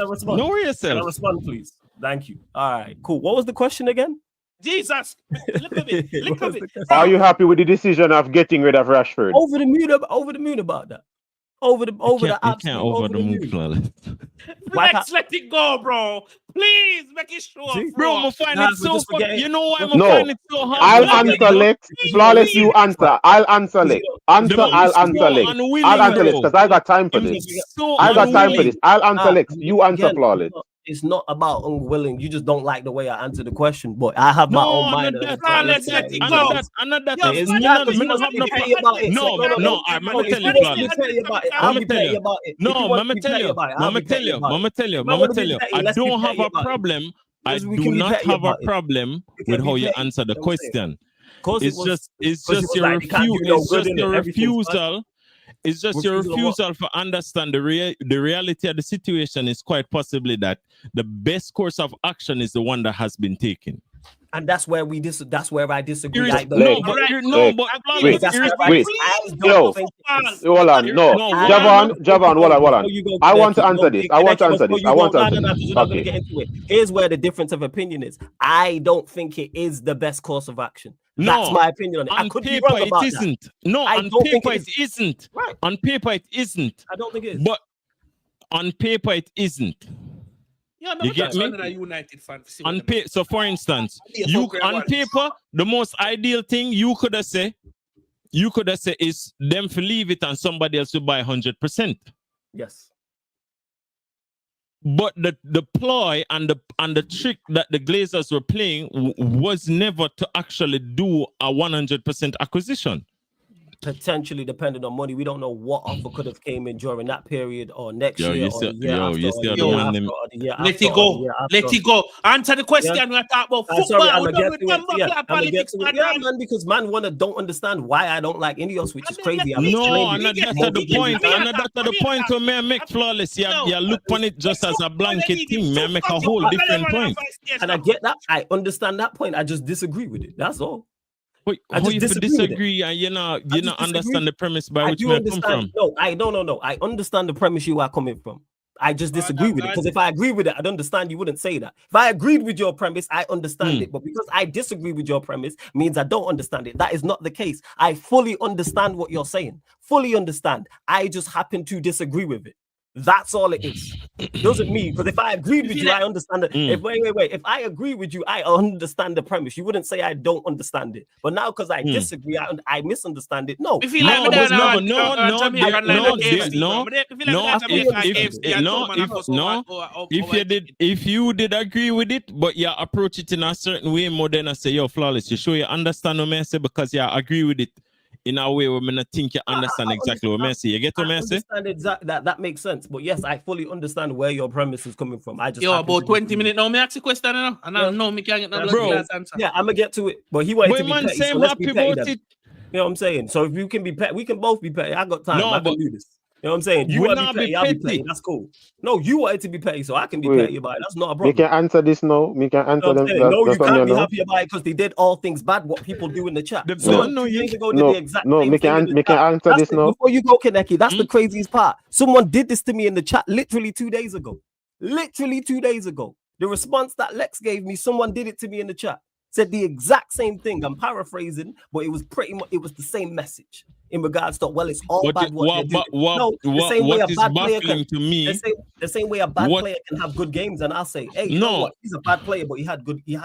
respond?
Know yourself.
Can I respond, please? Thank you. All right, cool. What was the question again?
Jesus, look at it.
Are you happy with the decision of getting rid of Rashford?
Over the moon about that. Over the moon,
flawless.
Let's let it go, bro. Please make it sure,
bro. I'm finding it so funny. You know why I'm finding it so hard?
I'll answer Lex. Flawless, you answer. I'll answer Lex. I'll answer Lex because I got time for this. I'll answer Lex. You answer Flawless.
It's not about unwilling. You just don't like the way I answer the question. But I have my own mind.
Let's let it go.
I'm going to tell you. I don't have a problem. I do not have a problem with how you answer the question. It's just your refusal. It's just your refusal for understand the reality of the situation is quite possibly that the best course of action is the one that has been taken.
And that's where that's where I disagree.
Wait. Hold on. Javon, hold on. I want to answer this. Okay.
Here's where the difference of opinion is. I don't think it is the best course of action. That's my opinion on it. I could be wrong about that.
No, on paper it isn't.
Right.
On paper it isn't.
I don't think it is.
But on paper it isn't.
Yeah, you get me? A United fan.
So, for instance, on paper, the most ideal thing you could have said is them to leave it and somebody else will buy 100%.
Yes.
But the ploy and the trick that the Glazers were playing was never to actually do a 100% acquisition.
Potentially depending on money. We don't know what offer could have came in during that period or next year.
Let it go. Answer the question.
Yeah.
We're talking about football.
Sorry, I'm gonna get to it. Yeah, man, because man don't understand why I don't like Ineos, which is crazy.
That's the point. That's the point to me make flawless. Yeah, look on it just as a blanket thing. Man, make a whole different point.
And I get that. I understand that point. I just disagree with it. That's all.
Wait, how you disagree and you not understand the premise by which you come from?
No. I understand the premise you are coming from. I just disagree with it. Because if I agree with it, I'd understand you wouldn't say that. If I agreed with your premise, I understand it. But because I disagree with your premise means I don't understand it. That is not the case. I fully understand what you're saying. Fully understand. I just happen to disagree with it. That's all it is. Doesn't mean because if I agreed with you, I understand it. If I agree with you, I understand the premise. You wouldn't say I don't understand it. But now because I disagree, I misunderstand it. No.
If you did agree with it, but you approach it in a certain way more than I say, yo, flawless. You sure you understand what I say because you agree with it. In a way where I not think you understand exactly what I say. You get what I say?
Exactly that makes sense. But yes, I fully understand where your premise is coming from. I just
about 20 minutes now. Me ask a question now. And I know me can't get no blood answer.
Yeah, I'm gonna get to it. But he wanted to be petty. So let's be petty then. You know what I'm saying? So if you can be petty, we can both be petty. I got time. I can do this. You know what I'm saying? You want to be petty, I'll be petty. That's cool. No, you wanted to be petty, so I can be petty about it. That's not a problem.
We can answer this now. We can answer them.
No, you can't be happy about it because they did all things bad. What people do in the chat. We can
answer this now.
Before you go, Kaneki, that's the craziest part. Someone did this to me in the chat literally 2 days ago. The response that Lex gave me, someone did it to me in the chat. Said the exact same thing. I'm paraphrasing, but it was pretty much the same message in regards to it's all bad. The same way a bad player can have good games, and I'll say, hey, he's a bad player, but he had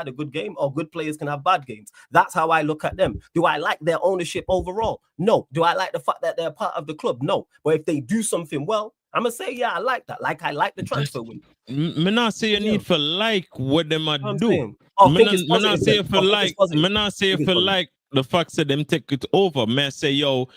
a good game. Or good players can have bad games. That's how I look at them. Do I like their ownership overall? No. Do I like the fact that they're part of the club? No. But if they do something well, I'm gonna say, yeah, I like that. Like I like the transfer window.
Me not say you need for like what them a do.
Oh,
Me not say if you like. Me not say if you like the fact that them take it over. Me say yo,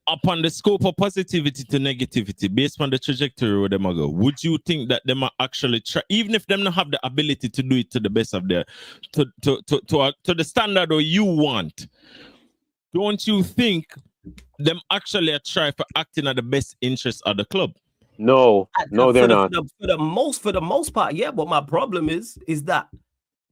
upon the scope of positivity to negativity, based on the trajectory where them a go, would you think that them are actually try, even if them not have the ability to do it to the best of their to the standard or you want? Don't you think them actually try for acting at the best interest of the club?
No, they're not.
For the most part, yeah. But my problem is that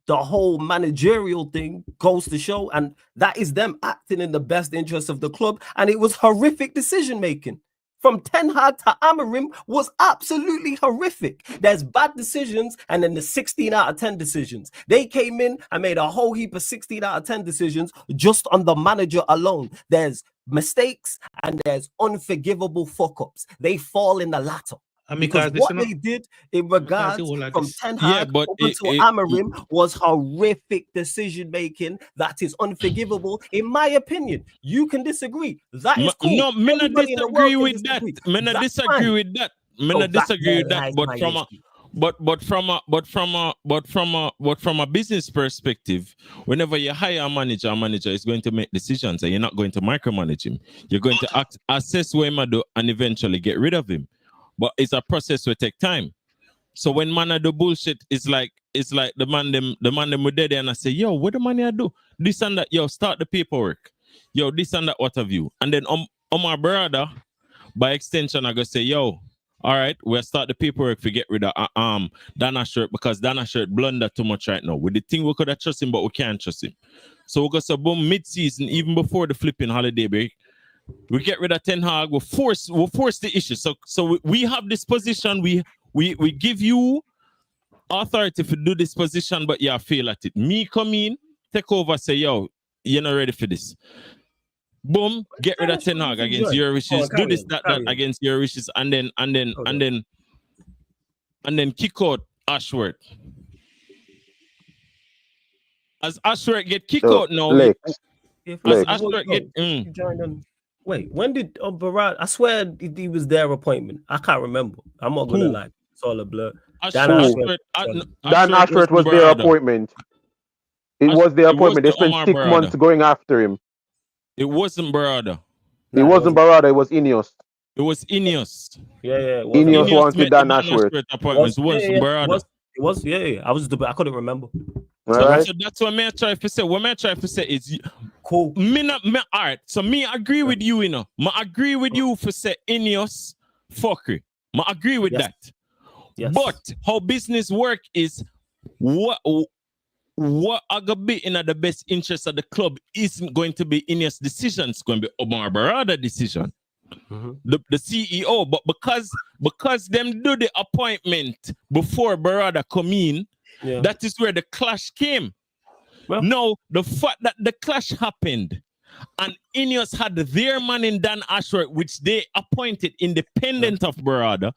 the whole managerial thing goes to show, and that is them acting in the best interest of the club. And it was horrific decision making. From Ten Hag to Amorim was absolutely horrific. There's bad decisions and then the 16 out of 10 decisions. They came in and made a whole heap of 16 out of 10 decisions just on the manager alone. There's mistakes and there's unforgivable fuck-ups. They fall in the latter. Because what they did in regards from Ten Hag over to Amorim was horrific decision making that is unforgivable, in my opinion. You can disagree. That is cool.
No, me not disagree with that. Me not disagree with that. Me not disagree with that. But from a business perspective, whenever you hire a manager is going to make decisions, and you're not going to micromanage him. You're going to assess what he do and eventually get rid of him. But it's a process will take time. So when man do bullshit, it's like the man them with dead and I say, yo, what the money I do? This and that, yo, start the paperwork. Yo, this and that, what have you? And then on my brother, by extension, I go say, yo, all right, we'll start the paperwork to get rid of Dana Shirt because Dana Shirt blunder too much right now. With the thing we could have trust him, but we can't trust him. So we go say boom mid-season, even before the flipping holiday break. We get rid of Ten Hag. We'll force the issue. So we have this position. We give you authority to do this position, but you fail at it. Me come in, take over, say, yo, you're not ready for this. Boom, get rid of Ten Hag against your wishes. Do this, that against your wishes, and then kick out Ashworth. As Ashworth get kicked out now, as Ashworth get.
Wait, when did Barad? I swear he was their appointment. I can't remember. I'm not gonna lie. It's all a blur. Dan
Ashworth was their appointment. It was their appointment. They spent 6 months going after him.
It wasn't Barada.
It wasn't Barada. It was Ineos.
It was Ineos.
Yeah.
Ineos wanted Dan Ashworth.
It wasn't Barada.
It was. Yeah. I couldn't remember.
So
that's what I try to say. What I try to say is
cool.
All right. So me agree with you, I agree with you for say Ineos fuckery. I agree with that. Yes. But how business work is what are gonna be in the best interest of the club isn't going to be Ineos' decision. It's going to be Omar Barada decision. The CEO. But because them do the appointment before Barada come in. Yeah. That is where the clash came. Well, no, the fact that the clash happened and Ineos had their man in Dan Ashworth, which they appointed independent of Barada,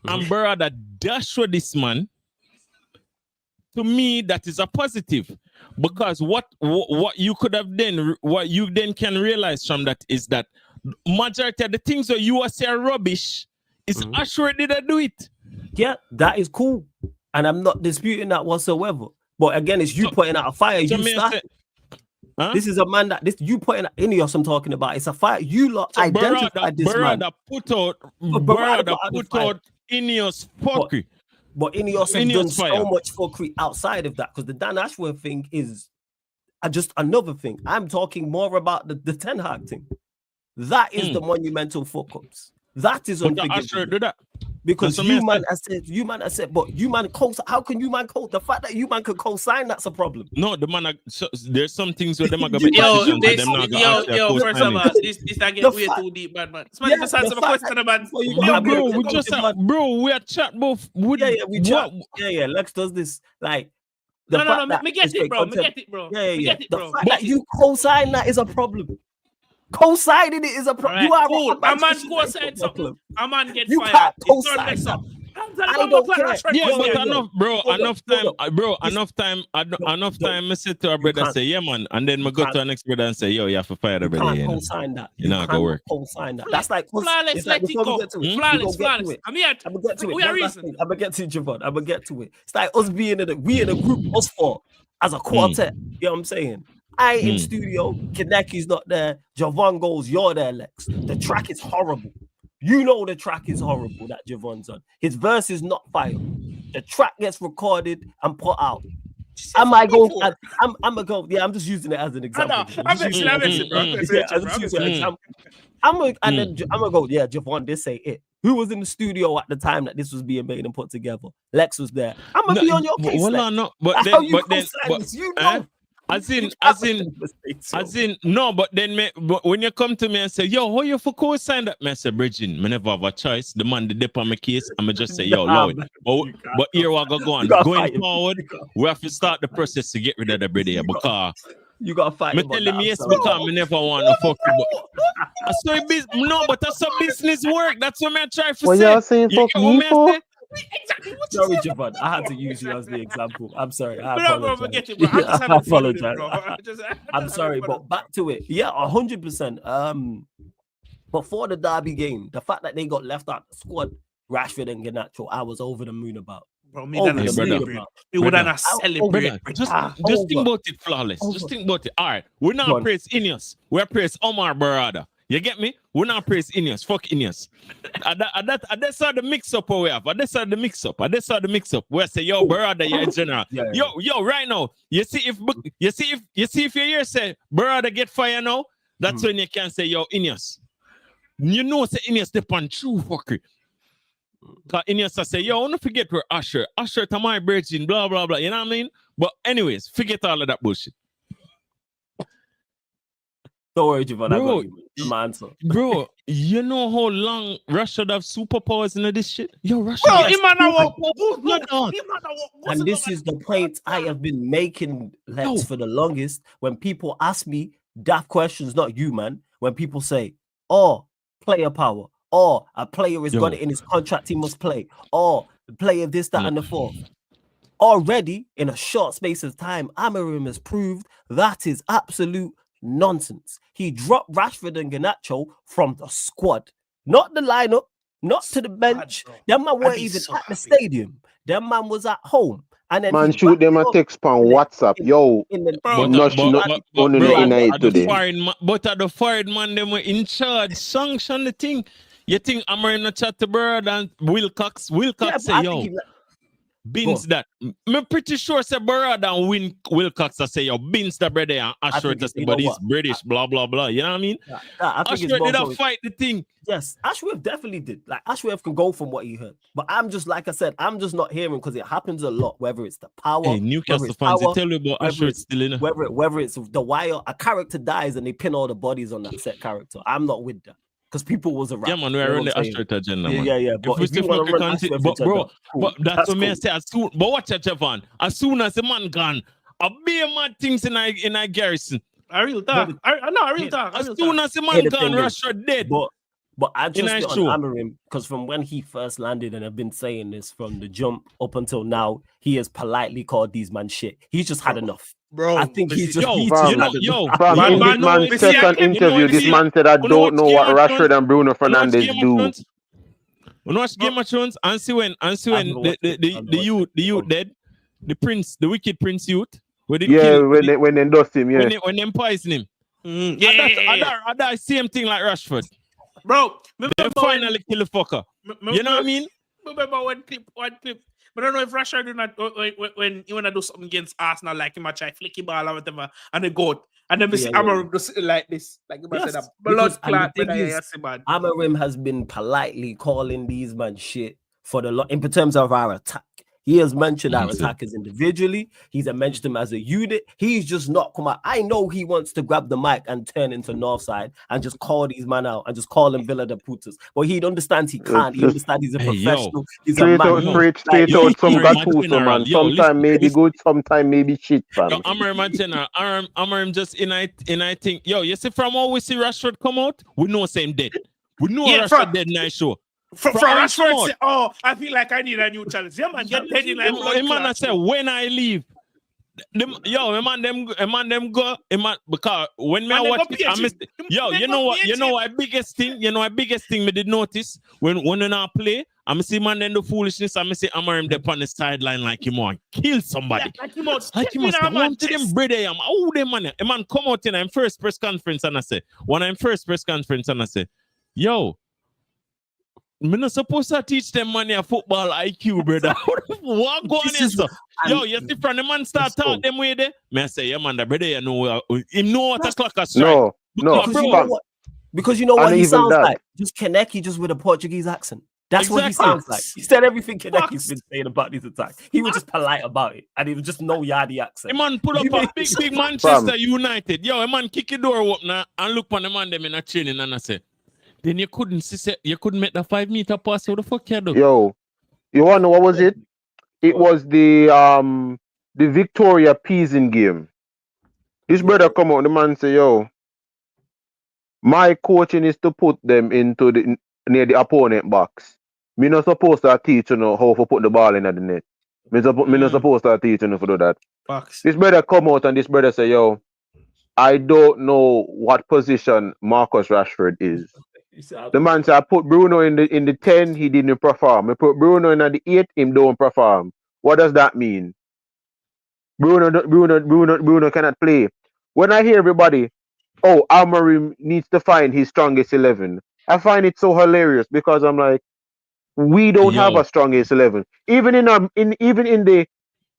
and Barada dashed with this man, to me, that is a positive. Because what you could have done, what you then can realize from that is that majority of the things that you are saying rubbish is Ashworth didn't do it.
Yeah, that is cool. And I'm not disputing that whatsoever. But again, it's you putting out a fire. You start. This is a man that you putting out Ineos I'm talking about. It's a fire. You lot identified this man.
Barada put out Ineos fuckery.
But Ineos has done so much fuckery outside of that because the Dan Ashworth thing is just another thing. I'm talking more about the Ten Hag thing. That is the monumental fuck-ups. That is unforgivable. Because you man has said, but you man how can you man the fact that you man could co-sign, that's a problem.
No, the man there's some things where them are gonna be first
of all, this I get way too deep, man. Somebody just answer my question, man.
We are chat both.
We chat. Yeah. Lex does this like.
No, me get it, bro.
Yeah. The fact that you co-sign that is a problem. Co-signing it is a problem.
Right, cool. A man co-sign something. A man gets
you
fired.
Can't co-sign that. I don't care.
Yeah,
Yo,
but
yo,
enough, bro.
hold
Enough
up,
time, bro.
This-
Enough time. Enough
yo,
time. I said to our brother,
can't-
say, yeah, man, and then
you
I go
can't-
to our next brother and say, yo, you have to fire the
You
brother.
can't
You know,
co-sign that.
you know, go work.
Co-sign that. That's like
Flawless,
it's like
let it
before we
go.
get to it.
Flawless,
we gonna get to
flawless.
it.
I'm here.
I'm gonna get to it.
We are
One last
reason.
thing. I'm gonna get to it, Javon. I'm gonna get to it. It's like us being in a group, us four as a quartet. You know what I'm saying? I in studio, Kaneki's not there. Javon goes, you're there, Lex. The track is horrible. You know the track is horrible that Javon's on. His verse is not fire. The track gets recorded and put out. I'm gonna go. Yeah, I'm just using it as an example.
I'm messing, bro.
I'm gonna go. Yeah, Javon, this ain't it. Who was in the studio at the time that this was being made and put together? Lex was there. I'm gonna be on your case.
Well, no, but
That's
then,
how you
but then,
co-sign this. You know.
As in, no, but then but when you come to me and say, yo, how you for co-sign that? I say, Bridging, I never have a choice. The man the dip on my case, I'ma just say, yo, Lord. But here we go on. Going forward, we have to start the process to get rid of the brother because
you gotta fight.
Me telling me yes because I never want to fuck you. But that's how business work. That's what I try to
What
say.
y'all saying fuck me for?
Exactly.
Sorry, Javon. I had to use you as the example. I'm sorry. I apologize.
I apologize.
I'm sorry, but back to it. Yeah, 100%. Before the Derby game, the fact that they got left out the squad, Rashford and Garnacho, I was over the moon about.
Bro, me than celebrate. Me would not celebrate.
Just think about it, flawless. Just think about it. All right, we're not praise Ineos. We're praise Omar Barada. You get me? We're not praise Ineos. Fuck Ineos. That's how the mix-up we have. That's how the mix-up. We say, yo, Barada, you're a general. Yo, right now, you see if you hear say Barada get fire now, that's when you can say, yo, Ineos. You know, say Ineos step on true fuckery. Because Ineos say, yo, don't forget we're Usher to my virgin, blah, blah, blah. You know what I mean? But anyways, forget all of that bullshit.
Don't worry, Javon. I got you. My answer.
Bro, you know how long Rashford have superpowers in this shit? Yo, Rashford.
And this is the point I have been making, Lex, for the longest. When people ask me daft questions, not you, man. When people say, oh, player power. Or a player has got it in his contract, he must play. Or the player this, that, and the fourth. Already, in a short space of time, Amorim has proved that is absolute nonsense. He dropped Rashford and Garnacho from the squad. Not the lineup, not to the bench. Them man weren't even at the stadium. Them man was at home. And then
man, shoot them a text on WhatsApp. Yo,
but at the fired man, them were in charge. Sanction the thing. You think Amorim not chat to Bird and Wilcox say, yo, Bins that. I'm pretty sure say Bird and Wilcox say, yo, Bins the brother and Ashworth say, but he's British, blah, blah, blah. You know what I mean? Ashworth did not fight the thing.
Yes, Ashworth definitely did. Like, Ashworth can go from what he heard. But I'm just, like I said, I'm just not hearing because it happens a lot, whether it's the power.
Hey, Newcastle fans, they tell you about Ashworth still in it.
Whether it's the wire, a character dies and they pin all the bodies on that set character. I'm not with that. Because people was around.
Yeah, man, we're on the Ashworth agenda, man.
Yeah. But if you want to run Ashworth agenda,
but that's what I say. But watch it, Javon. As soon as the man gone, a be mad things in a garrison.
A real talk.
As soon as the man gone, Rashford dead.
But I just get on Amorim because from when he first landed, and I've been saying this from the jump up until now, he has politely called these man shit. He's just had enough.
Bro,
I think he's just
in this man's second interview, this man said, I don't know what Rashford and Bruno Fernandes do.
When watch Game of Thrones and see when the youth dead, the wicked prince youth.
When they dust him,
when they poison him. That same thing like Rashford.
Bro,
they finally kill the fucker. You know what I mean?
Remember one clip. But I don't know if Rashford do not when you wanna do something against Arsenal, like him a try flicky ball or whatever, and they go and then we see Amorim do something like this, like you said, blood clot.
Amorim has been politely calling these man shit for in terms of our attack. He has mentioned our attackers individually. He's mentioned them as a unit. He's just not come out. I know he wants to grab the mic and turn into Northside and just call these men out and just call them Villa de Putas. But he understands he can't. He understands he's a professional. He's a man.
Straight out some Gattuso, man. Sometimes maybe good, sometimes maybe shit, fam.
Amorim just in I think, yo, you see from how we see Rashford come out, we know same dead. We know Rashford dead nice show.
For Rashford,
out.
say, oh, I feel like I need a new challenge. Yeah, man, get dead in like blood
Man, I
clot.
say when I leave. Them go. Because when me
Man, they
watch
go
it, I
PH
miss
him.
it. Yo,
They
you
go
know what?
PH
You know
him.
what? Biggest thing me did notice when they not play. I'm see man then the foolishness. I'm see Amarim there on the sideline like him want kill somebody.
Yeah, like he must
Like he must
have
want to them brother. I'm oh them man. A man come out in I'm first press conference and I say yo. Me not supposed to teach them money a football IQ, brother. What go on here, so? Yo, you see from the man start talk them way there? Me I say, yeah, man, the brother, you know, him know what a clock a strike.
No,
because you know what
and
he
even
sounds
that.
like? Just Kaneki just with a Portuguese accent. That's what he
Exactly.
sounds like. He said everything Kaneki's been saying about these attacks. He was just polite about it. And he was just no yardy accent.
A man pull up a big Manchester United. Yo, a man kick the door open and look on the man them in a training and I say, then you couldn't make the 5 meter pass. What the fuck you do?
Yo, you wanna know what was it? It was the Victoria Peasing game. This brother come out, the man say, yo, my coaching is to put them into the near the opponent box. Me not supposed to teach you know how to put the ball in the net. Me not supposed to teach you know to do that.
Box.
This brother come out and this brother say, yo, I don't know what position Marcus Rashford is. The man said, I put Bruno in the 10, he didn't perform. I put Bruno in the 8, him don't perform. What does that mean? Bruno cannot play. When I hear everybody, oh, Amorim needs to find his strongest 11, I find it so hilarious because I'm like, we don't have a strongest 11. Even in the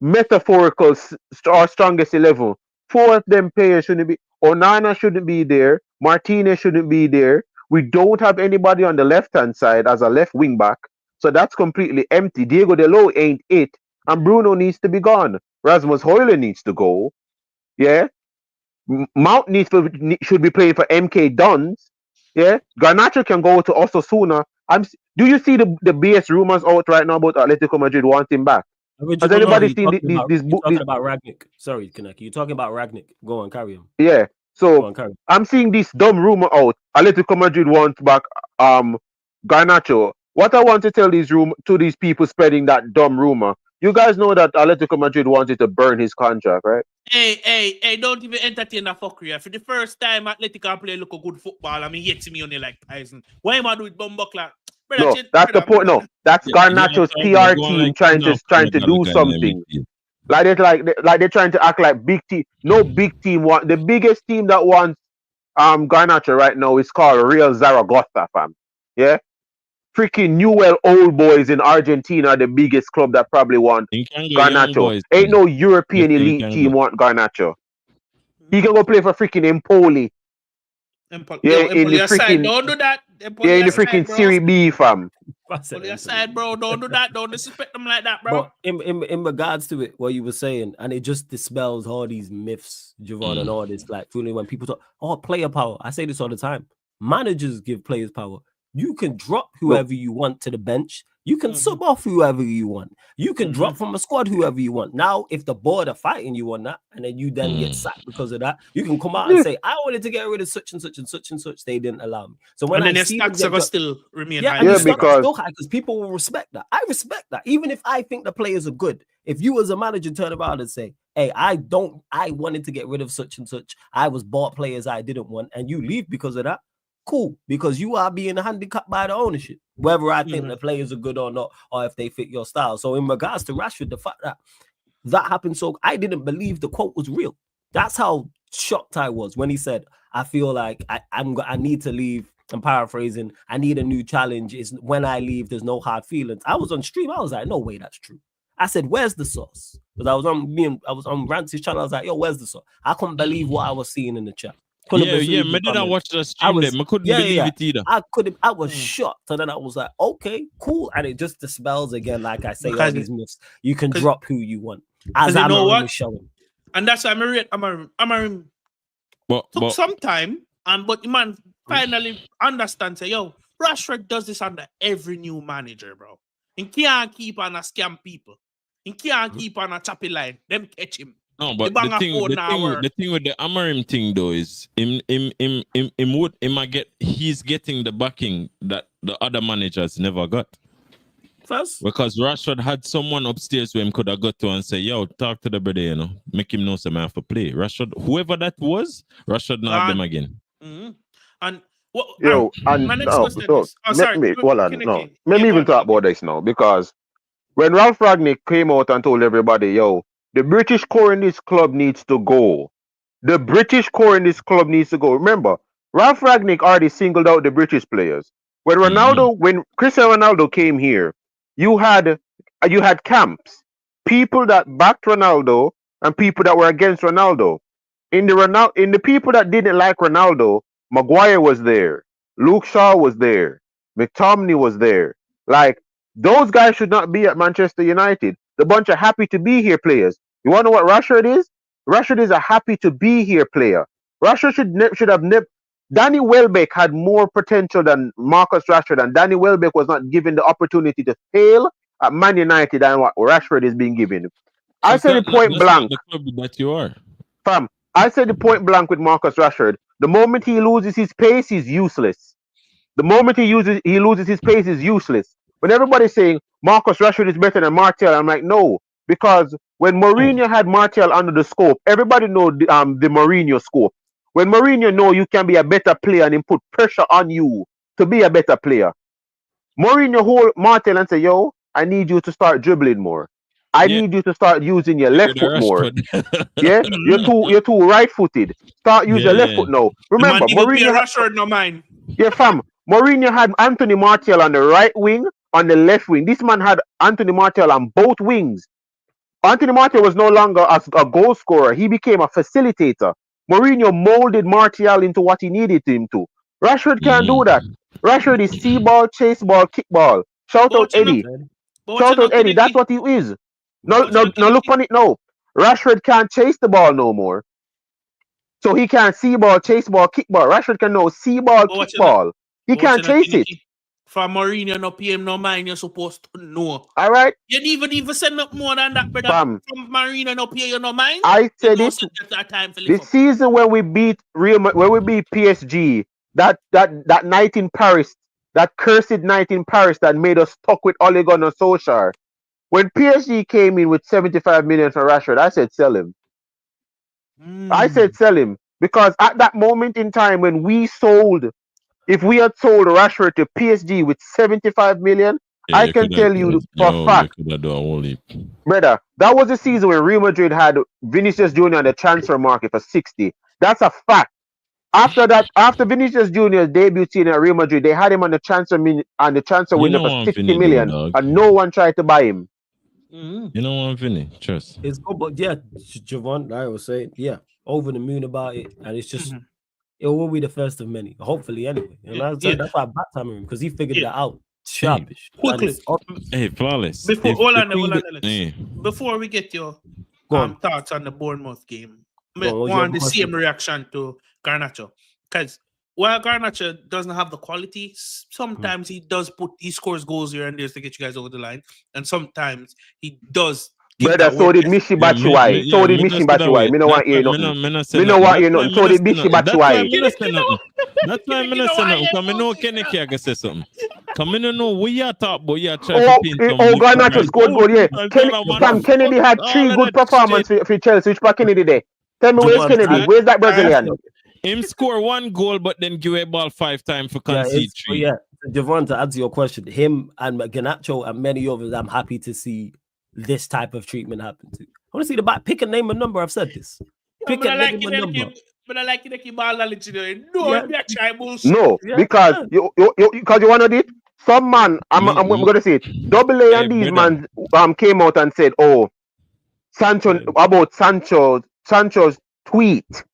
metaphorical or strongest 11, 4 of them players shouldn't be. Onana shouldn't be there. Martinez shouldn't be there. We don't have anybody on the left-hand side as a left wing back. So that's completely empty. Diego Delo ain't it. And Bruno needs to be gone. Rasmus Højlund needs to go. Yeah. Mount should be playing for MK Dons. Yeah. Garnacho can go to Osasuna. Do you see the BS rumors out right now about Atletico Madrid wanting back? Has anybody seen this book?
You're talking about Ragnick. Sorry, Kaneki. You're talking about Ragnick. Go on, carry on.
Yeah. So I'm seeing this dumb rumor out. Atletico Madrid wants back Garnacho. What I want to tell these people spreading that dumb rumor. You guys know that Atletico Madrid wanted to burn his contract, right?
Hey, don't even entertain that fuckery. For the first time Atletico play look a good football, I mean, yet to me only like Tyson. Why am I doing Bumbuckler?
No, that's the point. No, that's Garnacho's PR team trying to do something. Like they're trying to act like big team. No big team want the biggest team that wants Garnacho right now is called Real Zaragoza, fam. Yeah. Freaking Newell Old Boys in Argentina are the biggest club that probably want Garnacho. Ain't no European elite team want Garnacho. He can go play for freaking Empoli.
In the freaking don't do that.
In the freaking Serie B, fam.
Empoli aside, bro. Don't do that. Don't disrespect them like that, bro.
But in regards to it, what you were saying, and it just dispels all these myths, Javon, and all this like fooling when people talk, oh, player power. I say this all the time. Managers give players power. You can drop whoever you want to the bench. You can sub off whoever you want. You can drop from a squad whoever you want. Now, if the board are fighting you on that, and then you then get sacked because of that, you can come out and say, I wanted to get rid of such and such and such and such. They didn't allow me. So when
and
I
then
see
stacks are still remain high.
because people will respect that. I respect that. Even if I think the players are good. If you as a manager turn around and say, hey, I wanted to get rid of such and such. I was bought players I didn't want, and you leave because of that. Cool, because you are being handicapped by the ownership, whether I think the players are good or not, or if they fit your style. So in regards to Rashford, the fact that happened, so I didn't believe the quote was real. That's how shocked I was when he said, I feel like I need to leave. I'm paraphrasing. I need a new challenge. Is when I leave, there's no hard feelings. I was on stream. I was like, no way, that's true. I said, where's the sauce? Because I was on Rancy's channel. I was like, yo, where's the sauce? I couldn't believe what I was seeing in the chat.
Me didn't watch the stream. I couldn't believe it either.
I was shocked. And then I was like, okay, cool. And it just dispels again, like I say, all these myths. You can drop who you want. As
you know what?
Showing.
And that's why Amarim took some time, but the man finally understands, say, yo, Rashford does this under every new manager, bro. He can't keep on a scam people. He can't keep on a choppy line. Them catch him.
No, but
bang a
the
phone now work.
thing with the Amarim thing though is he's getting the backing that the other managers never got.
First,
Because Rashford had someone upstairs where him could have got to and say, yo, talk to the brother, you know, make him know some have to play. Rashford, whoever that was, Rashford not have them again.
Mm-hmm. And what?
Yo, and
my next question
so
is, sorry,
hold on,
Kinnicky.
let me
go
even
on,
talk
Kinnicky.
about this now, because when Ralph Ragnick came out and told everybody, yo, the British core in this club needs to go. The British core in this club needs to go. Remember, Ralph Ragnick already singled out the British players. When when Cristiano Ronaldo came here, you had camps, people that backed Ronaldo and people that were against Ronaldo. In the people that didn't like Ronaldo, Maguire was there, Luke Shaw was there, McTominay was there. Like, those guys should not be at Manchester United. The bunch of happy to be here players. You want to know what Rashford is? Rashford is a happy to be here player. Rashford should have never. Danny Welbeck had more potential than Marcus Rashford, and Danny Welbeck was not given the opportunity to fail at Man United than what Rashford is being given. I said it point blank.
The club that you are.
Fam, I said the point blank with Marcus Rashford. The moment he loses his pace, he's useless. The moment he loses his pace, is useless. When everybody's saying Marcus Rashford is better than Martial, I'm like, no, because when Mourinho had Martial under the scope, everybody know the Mourinho scope. When Mourinho know you can be a better player and he put pressure on you to be a better player, Mourinho hold Martial and say, yo, I need you to start dribbling more. I need you to start using your left foot more. Yeah, you're too right-footed. Start using your left foot now. Remember,
Mourinho Rashford no mind.
Yeah, fam. Mourinho had Anthony Martial on the right wing, on the left wing. This man had Anthony Martial on both wings. Anthony Martial was no longer a goal scorer. He became a facilitator. Mourinho molded Martial into what he needed him to. Rashford can't do that. Rashford is see ball, chase ball, kick ball. Shout out Eddie. Shout out Eddie. That's what he is. No, look on it now. Rashford can't chase the ball no more. So he can't see ball, chase ball, kick ball. Rashford can now see ball, kick ball. He can't chase it.
For Mourinho, no PM, no mind, you're supposed to know.
All right.
You didn't even send up more than that, brother.
From
Mourinho, no PM, no mind.
I said it. This season when we beat PSG, that night in Paris, that cursed night in Paris that made us stuck with Ole Gunnar Solskjaer. When PSG came in with 75 million for Rashford, I said sell him. I said sell him because at that moment in time when we sold, if we had sold Rashford to PSG with 75 million, I can tell you for a fact, brother, that was the season when Real Madrid had Vinicius Jr. on the transfer market for 60. That's a fact. After that, after Vinicius Jr.'s debut season at Real Madrid, they had him on the transfer window for 60 million, and no one tried to buy him.
You know what, Vinny? Trust.
It's good, but yeah, Javon, I was saying, yeah, over the moon about it, and it's just it will be the first of many, hopefully anyway. And that's why I backed him because he figured that out sharpish.
Quickly,
flawless.
Before we get your thoughts on the Bournemouth game, I want the same reaction to Garnacho, because while Garnacho doesn't have the quality, sometimes he scores goals here and there to get you guys over the line, and sometimes he does.
Brother, so did Mishi Batshuayi. So did Mishi Batshuayi. Me no want hear nothing. Me no want hear nothing. So did Mishi Batshuayi.
That's why I'm not saying nothing. Come, I know Kenny can say something. Come, I know what you talk about. You try to paint some.
Oh, Garnacho scored goal. Yeah, Kennedy had 3 good performances for Chelsea. Which part Kennedy there? Tell me where's Kennedy? Where's that Brazilian?
Him score 1 goal, but then give a ball 5 times for concede 3.
Yeah, Javon, to answer your question, him and Garnacho and many others, I'm happy to see this type of treatment happen to. I want to see the back. Pick a name and number. I've said this. Pick a name and number.
But I like it that you ball knowledge.
No, because you want to do it. Some man, I'm gonna say it. Double A and these man came out and said, "Oh, Sancho's tweet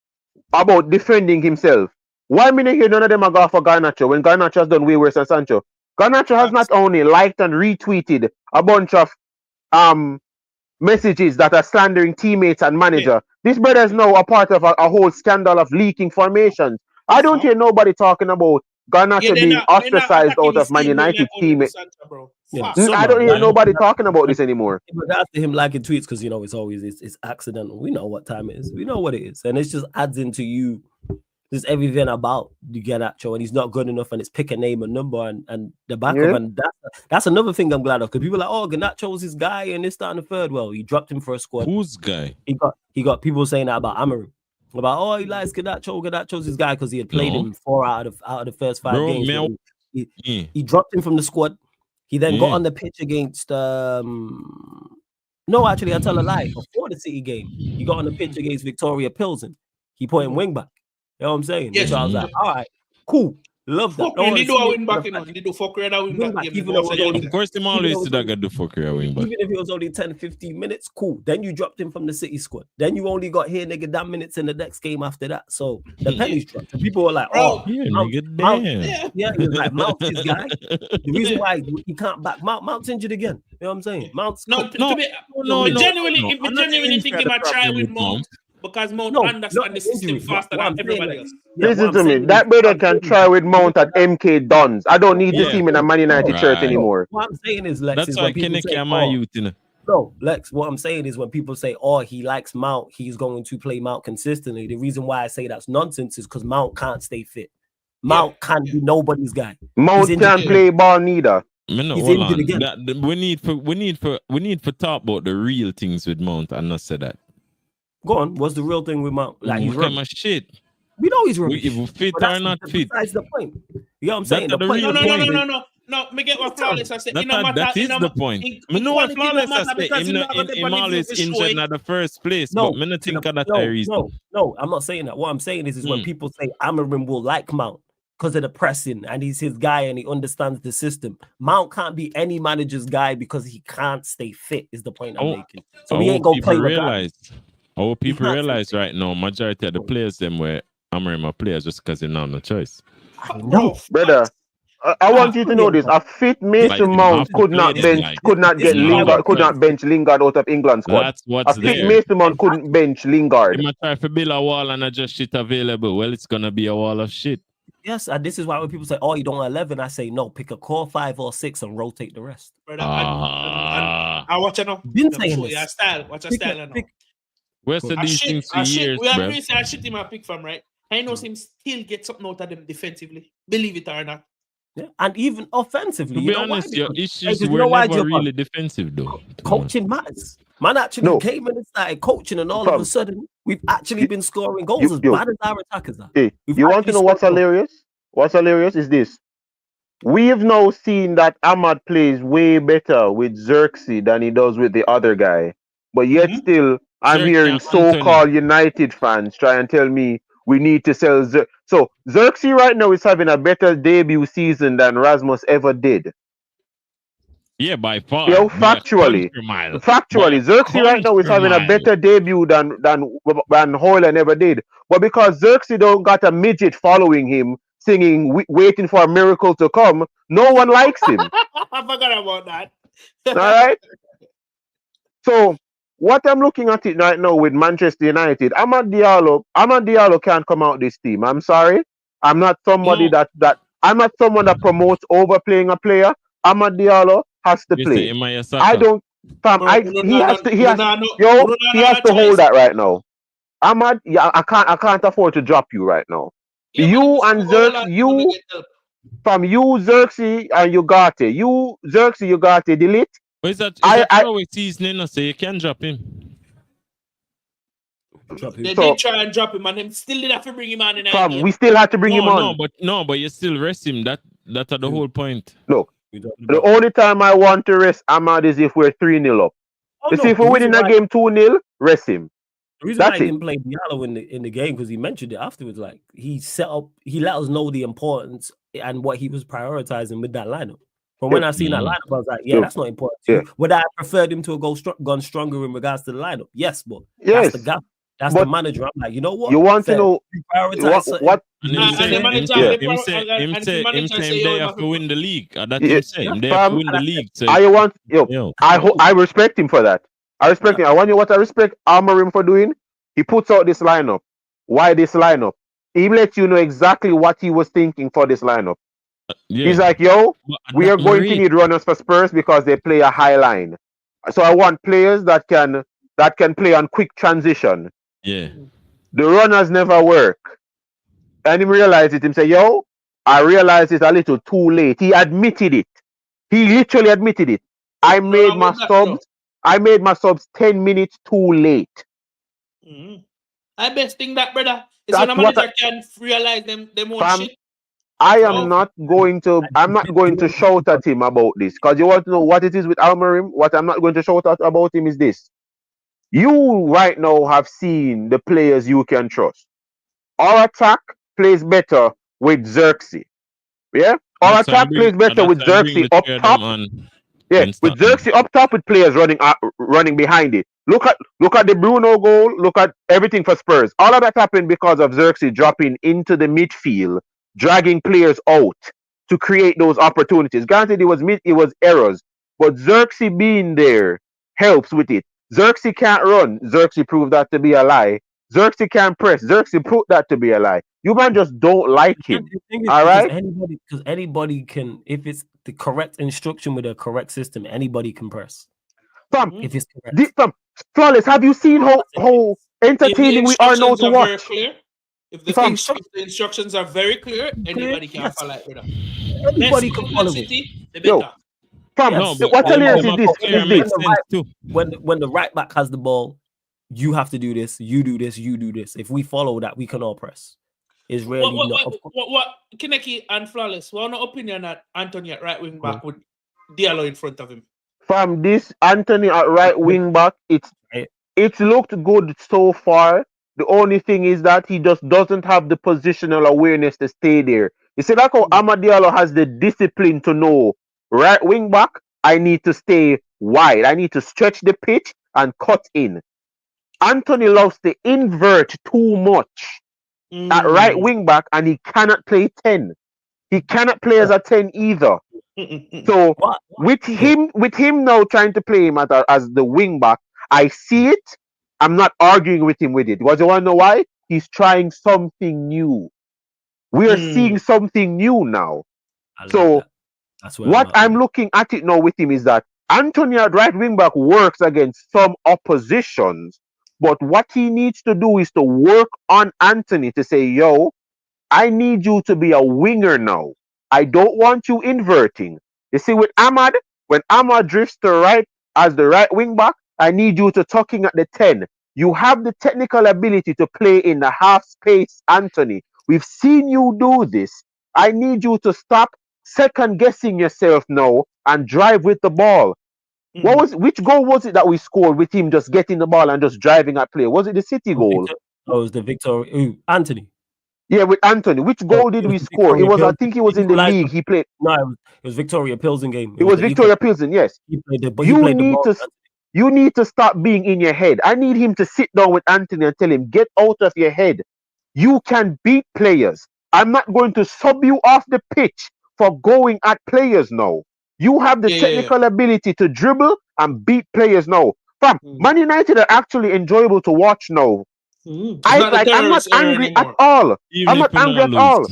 about defending himself." Why me not hear none of them are going for Garnacho when Garnacho has done way worse than Sancho? Garnacho has not only liked and retweeted a bunch of messages that are slandering teammates and manager. This brother is now a part of a whole scandal of leaking formations. I don't hear nobody talking about Garnacho being ostracized out of Man United teammates.
Fuck.
I don't hear nobody talking about this anymore.
In regards to him liking tweets, because it's always it's accidental. We know what time it is. We know what it is, and it just adds into you. There's everything about the Garnacho, and he's not good enough, and it's pick a name, a number, and the backup, and that's another thing I'm glad of, because people are like, oh, Garnacho's his guy, and this, that, and the third. Well, he dropped him for a squad.
Whose guy?
He got people saying that about Amaru. About he likes Garnacho's his guy because he had played him 4 out of the first 5 games.
Man,
he dropped him from the squad. He then got on the pitch against no, actually, I tell a lie. Before the City game, he got on the pitch against Victoria Pilsen. He put him wing back. You know what I'm saying?
Yes.
So I was like, all right, cool. Love that.
Fuck, they do a win back, They do fuckery and a win back.
Of course, them always do that. Got the fuckery a wing back.
Even if it was only 10, 15 minutes, cool. Then you dropped him from the City squad. Then you only got here, nigga, damn minutes in the next game after that. So the pennies dropped. And people were like, oh,
yeah,
Mount,
nigga,
Mount,
damn.
yeah, he was like, Mount's his guy. The reason why he can't back Mount's injured again. You know what I'm saying? Mount's
no. Genuinely think he might try with Mount. Because Mount understands the system faster than everybody else.
Listen to me. That brother can try with Mount at MK Dons. I don't need to see him in a Man United shirt anymore.
What I'm saying is, Lex,
that's why Kennedy and my youth, you know.
No, Lex, what I'm saying is when people say, oh, he likes Mount, he's going to play Mount consistently. The reason why I say that's nonsense is because Mount can't stay fit. Mount can't be nobody's guy.
Mount can't play ball neither.
He's injured again.
We need for talk about the real things with Mount and not say that.
Go on. What's the real thing with Mount? Like he's
my shit.
We know he's rubbish.
If we fit or not fit.
That's the point. You know what I'm saying?
The point.
No. Me get what Flawless I said.
That is the point. Me know what Flawless I said. Him always injured in the first place. But me not think of that reason.
No, I'm not saying that. What I'm saying is when people say Amarim will like Mount because of the pressing and he's his guy and he understands the system. Mount can't be any manager's guy because he can't stay fit. Is the point I'm making. So he ain't gonna play with that.
Our people realize right now, majority of the players them where Amarim are players just because they don't have no choice.
No,
brother. I want you to know this. A fit Mason Mount could not bench Lingard out of England squad.
That's what's
a fit Mason Mount couldn't bench Lingard.
He might try to build a wall and I just shit available. Well, it's gonna be a wall of shit.
Yes, and this is why when people say, "Oh, you don't want 11," I say, "No, pick a core 5 or 6 and rotate the rest."
Brother, I watch it now.
Been saying this.
Your style. Watch your style now.
We're said these things for years,
we
bro.
agree say I shit him a pick from, right? I know him still get something out of them defensively. Believe it or not.
Yeah, and even offensively.
To be honest, your issues were never really defensive, though.
Coaching matters. Man actually came in and started coaching, and all of a sudden, we've actually been scoring goals as bad as our attackers are.
Hey, you want to know what's hilarious? What's hilarious is this. We have now seen that Ahmad plays way better with Xerxes than he does with the other guy. But yet still, I'm hearing so-called United fans try and tell me we need to sell Xerxes. So Xerxes right now is having a better debut season than Rasmus ever did.
Yeah, by far.
You know, factually, Xerxes right now is having a better debut than Haaland ever did. But because Xerxes don't got a midget following him, singing, waiting for a miracle to come, no one likes him.
I forgot about that.
All right? So, what I'm looking at it right now with Manchester United, Amad Diallo can't come out this team. I'm sorry. I'm not somebody I'm not someone that promotes overplaying a player. Amad Diallo has to play. I don't. He has to hold that right now. Ahmad, I can't afford to drop you right now. Yeah, you and Xerxes, Xerxes and Ugarte. Xerxes, Ugarte, delete.
But is that always seasoning, so you can drop him.
They did try and drop him, and them still did have to bring him on in
that game. We still had to bring him on.
But you still rest him. That's the whole point.
Look, the only time I want to rest Ahmad is if we're 3-0 up. See, if we're winning that game 2-0, rest him.
The reason why I didn't play Diallo in the game because he mentioned it afterwards. Like he let us know the importance and what he was prioritizing with that lineup. From when I seen that lineup, I was like, that's not important. Would I have preferred him to have gone stronger in regards to the lineup? Yes, but that's the gap. That's the manager. I'm like, you know what?
You want to know what?
Him say they have to win the league. That's what I'm saying. They have to win the league. So
I respect him for that. I respect him. I want you what I respect Amorim for doing. He puts out this lineup. Why this lineup? He lets you know exactly what he was thinking for this lineup.
Yeah.
He's like, yo,
But at
we
that
are going to
rate,
need runners for Spurs because they play a high line. So I want players that can play on quick transition.
yeah.
The runners never work. And he realized it. He say, yo, I realized it's a little too late. He admitted it. He literally admitted it. I made my subs. I made my subs 10 minutes too late.
I best think that, brother. It's when a manager can realize them own shit.
I'm not going to shout at him about this, because you want to know what it is with Almerim. What I'm not going to shout at about him is this. You right now have seen the players you can trust. Our attack plays better with Xerxes. Yeah? Our attack plays better with Xerxes up top. Yeah, with Xerxes up top with players running behind it. Look at the Bruno goal. Look at everything for Spurs. All of that happened because of Xerxes dropping into the midfield, dragging players out to create those opportunities. Granted, it was errors, but Xerxes being there helps with it. Xerxes can't run. Xerxes proved that to be a lie. Xerxes can't press. Xerxes proved that to be a lie. You man just don't like him. All right?
Because anybody can, if it's the correct instruction with a correct system, anybody can press. If it's correct.
Flawless, have you seen how entertaining we are now to watch?
If the instructions are very clear, anybody can follow it, brother.
Anybody can follow it.
Yo, what's
this? When the right back has the ball, you have to do this, you do this, you do this. If we follow that, we can all press. Is really
what Kineki and Flawless? What no opinion at Anthony at right wing back with Diallo in front of him?
From this Anthony at right wing back, it's looked good so far. The only thing is that he just doesn't have the positional awareness to stay there. You see, like how Amad Diallo has the discipline to know right wing back, I need to stay wide. I need to stretch the pitch and cut in. Anthony loves to invert too much at right wing back, and he cannot play 10. He cannot play as a 10 either. So with him now trying to play him as the wing back, I see it. I'm not arguing with him with it. Because you want to know why? He's trying something new. We are seeing something new now. So what I'm looking at it now with him is that Anthony at right wing back works against some oppositions. But what he needs to do is to work on Anthony to say, yo, I need you to be a winger now. I don't want you inverting. You see, with Ahmad, when Ahmad drifts to right as the right wing back, I need you to tuck in at the 10. You have the technical ability to play in the half space, Anthony. We've seen you do this. I need you to stop second guessing yourself now and drive with the ball. Which goal was it that we scored with him just getting the ball and just driving at play? Was it the City goal?
It was the Victor Anthony.
Yeah, with Anthony. Which goal did we score? It was, I think it was in the league. He played.
No, it was Victoria Pilsen game.
It was Victoria Pilsen, yes. You need to stop being in your head. I need him to sit down with Anthony and tell him, get out of your head. You can beat players. I'm not going to sub you off the pitch for going at players now. You have the technical ability to dribble and beat players now. Fam, Man United are actually enjoyable to watch now. I'm not angry at all. I'm not angry at all.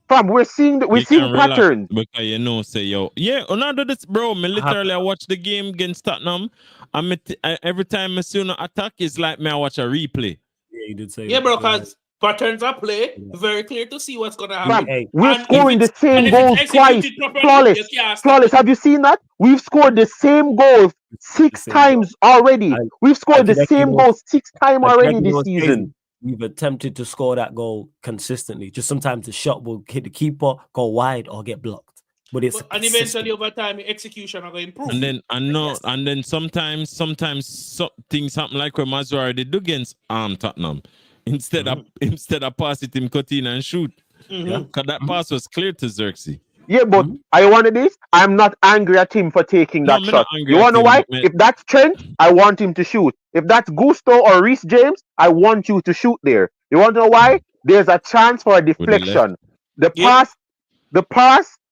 Fam, we're seeing patterns.
Because you know, say yo, another this, bro. Me literally I watch the game against Tottenham, and every time I see an attack, it's like me I watch a replay.
Yeah, you did say.
Yeah, bro, because patterns are play very clear to see what's gonna happen.
Fam, we're scoring the same goals twice. Flawless. Have you seen that? We've scored the same goals 6 times already. We've scored the same goals 6 times already this season.
We've attempted to score that goal consistently. Just sometimes the shot will hit the keeper, go wide, or get blocked. But
and eventually over time, execution are going to improve.
And then sometimes things happen like when Mazraoui did against Tottenham. Instead of pass it him, cut in and shoot. Because that pass was clear to Xerxes.
Yeah, but I wanted this. I'm not angry at him for taking that shot. You want to know why? If that's Trent, I want him to shoot. If that's Gusto or Reece James, I want you to shoot there. You want to know why? There's a chance for a deflection. The pass,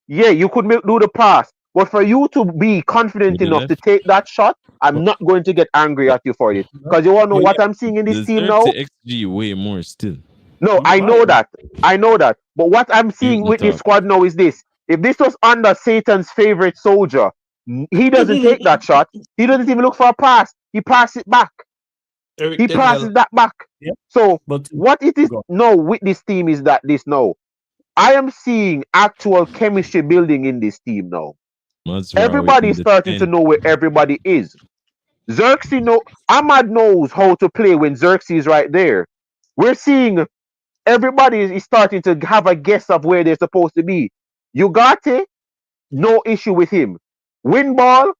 you could do the pass. But for you to be confident enough to take that shot, I'm not going to get angry at you for it. Because you want to know what I'm seeing in this team now?
XG way more still.
No, I know that. But what I'm seeing with this squad now is this. If this was under Satan's favorite soldier, he doesn't take that shot. He doesn't even look for a pass. He passes it back. He passes that back.
Yeah.
So
But
what it is now with this team is that this now, I am seeing actual chemistry building in this team now. Everybody's starting to know where everybody is. Xerxes Ahmad knows how to play when Xerxes is right there. We're seeing everybody is starting to have a guess of where they're supposed to be. Ugarte, no issue with him. Win ball,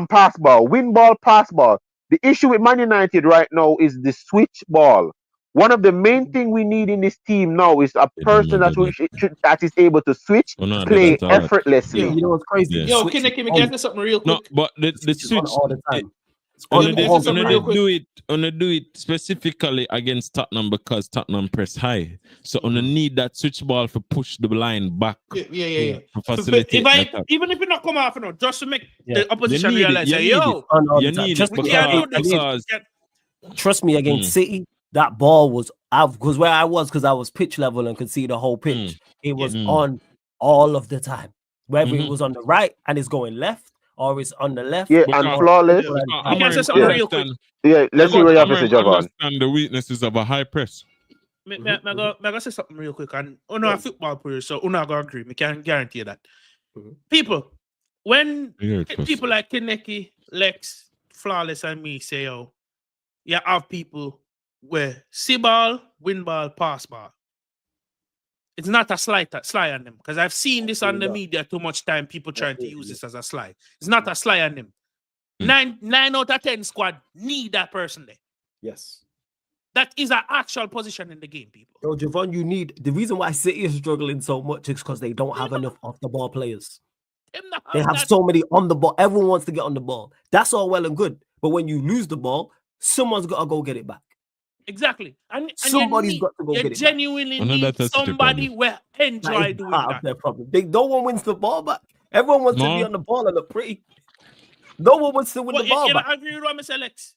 pass ball. Win ball, pass ball. The issue with Man United right now is the switch ball. One of the main things we need in this team now is a person that is able to switch, play effortlessly.
You know what's crazy?
Yo, can I get to something real quick?
No, but the switch
all the time.
do it specifically against Tottenham because Tottenham press high. So need that switch ball for push the line back.
Yeah.
To facilitate
Even if it not come off, just to make the opposition realize,
you need it
because
trust me, against City, that ball was out because where I was pitch level and could see the whole pitch. It was on all of the time. Whether it was on the right and it's going left, or it's on the left.
Yeah, and flawless.
I can say something real quick.
Yeah, let's see what you have to say, Javon.
Understand the weaknesses of a high press.
I gotta say something real quick. And a football player, so I gotta agree. I can guarantee that. People, when people like Kinecki, Lex, Flawless, and me say, you have people where see ball, win ball, pass ball. It's not a sly on them because I've seen this on the media too much time. People trying to use this as a sly. It's not a sly on them. 9 out of 10 squad need that person there.
Yes,
that is an actual position in the game, people.
Yo, Javon, you need the reason why City is struggling so much is because they don't have enough off the ball players. They have so many on the ball. Everyone wants to get on the ball. That's all well and good, but when you lose the ball, someone's got to go get it back.
Exactly. And
somebody's got to go get it back.
You genuinely need somebody where enjoy doing that.
Their problem. No one wins the ball back. Everyone wants to be on the ball and look pretty. No one wants to win the ball back.
You agree with what Mr. Alex?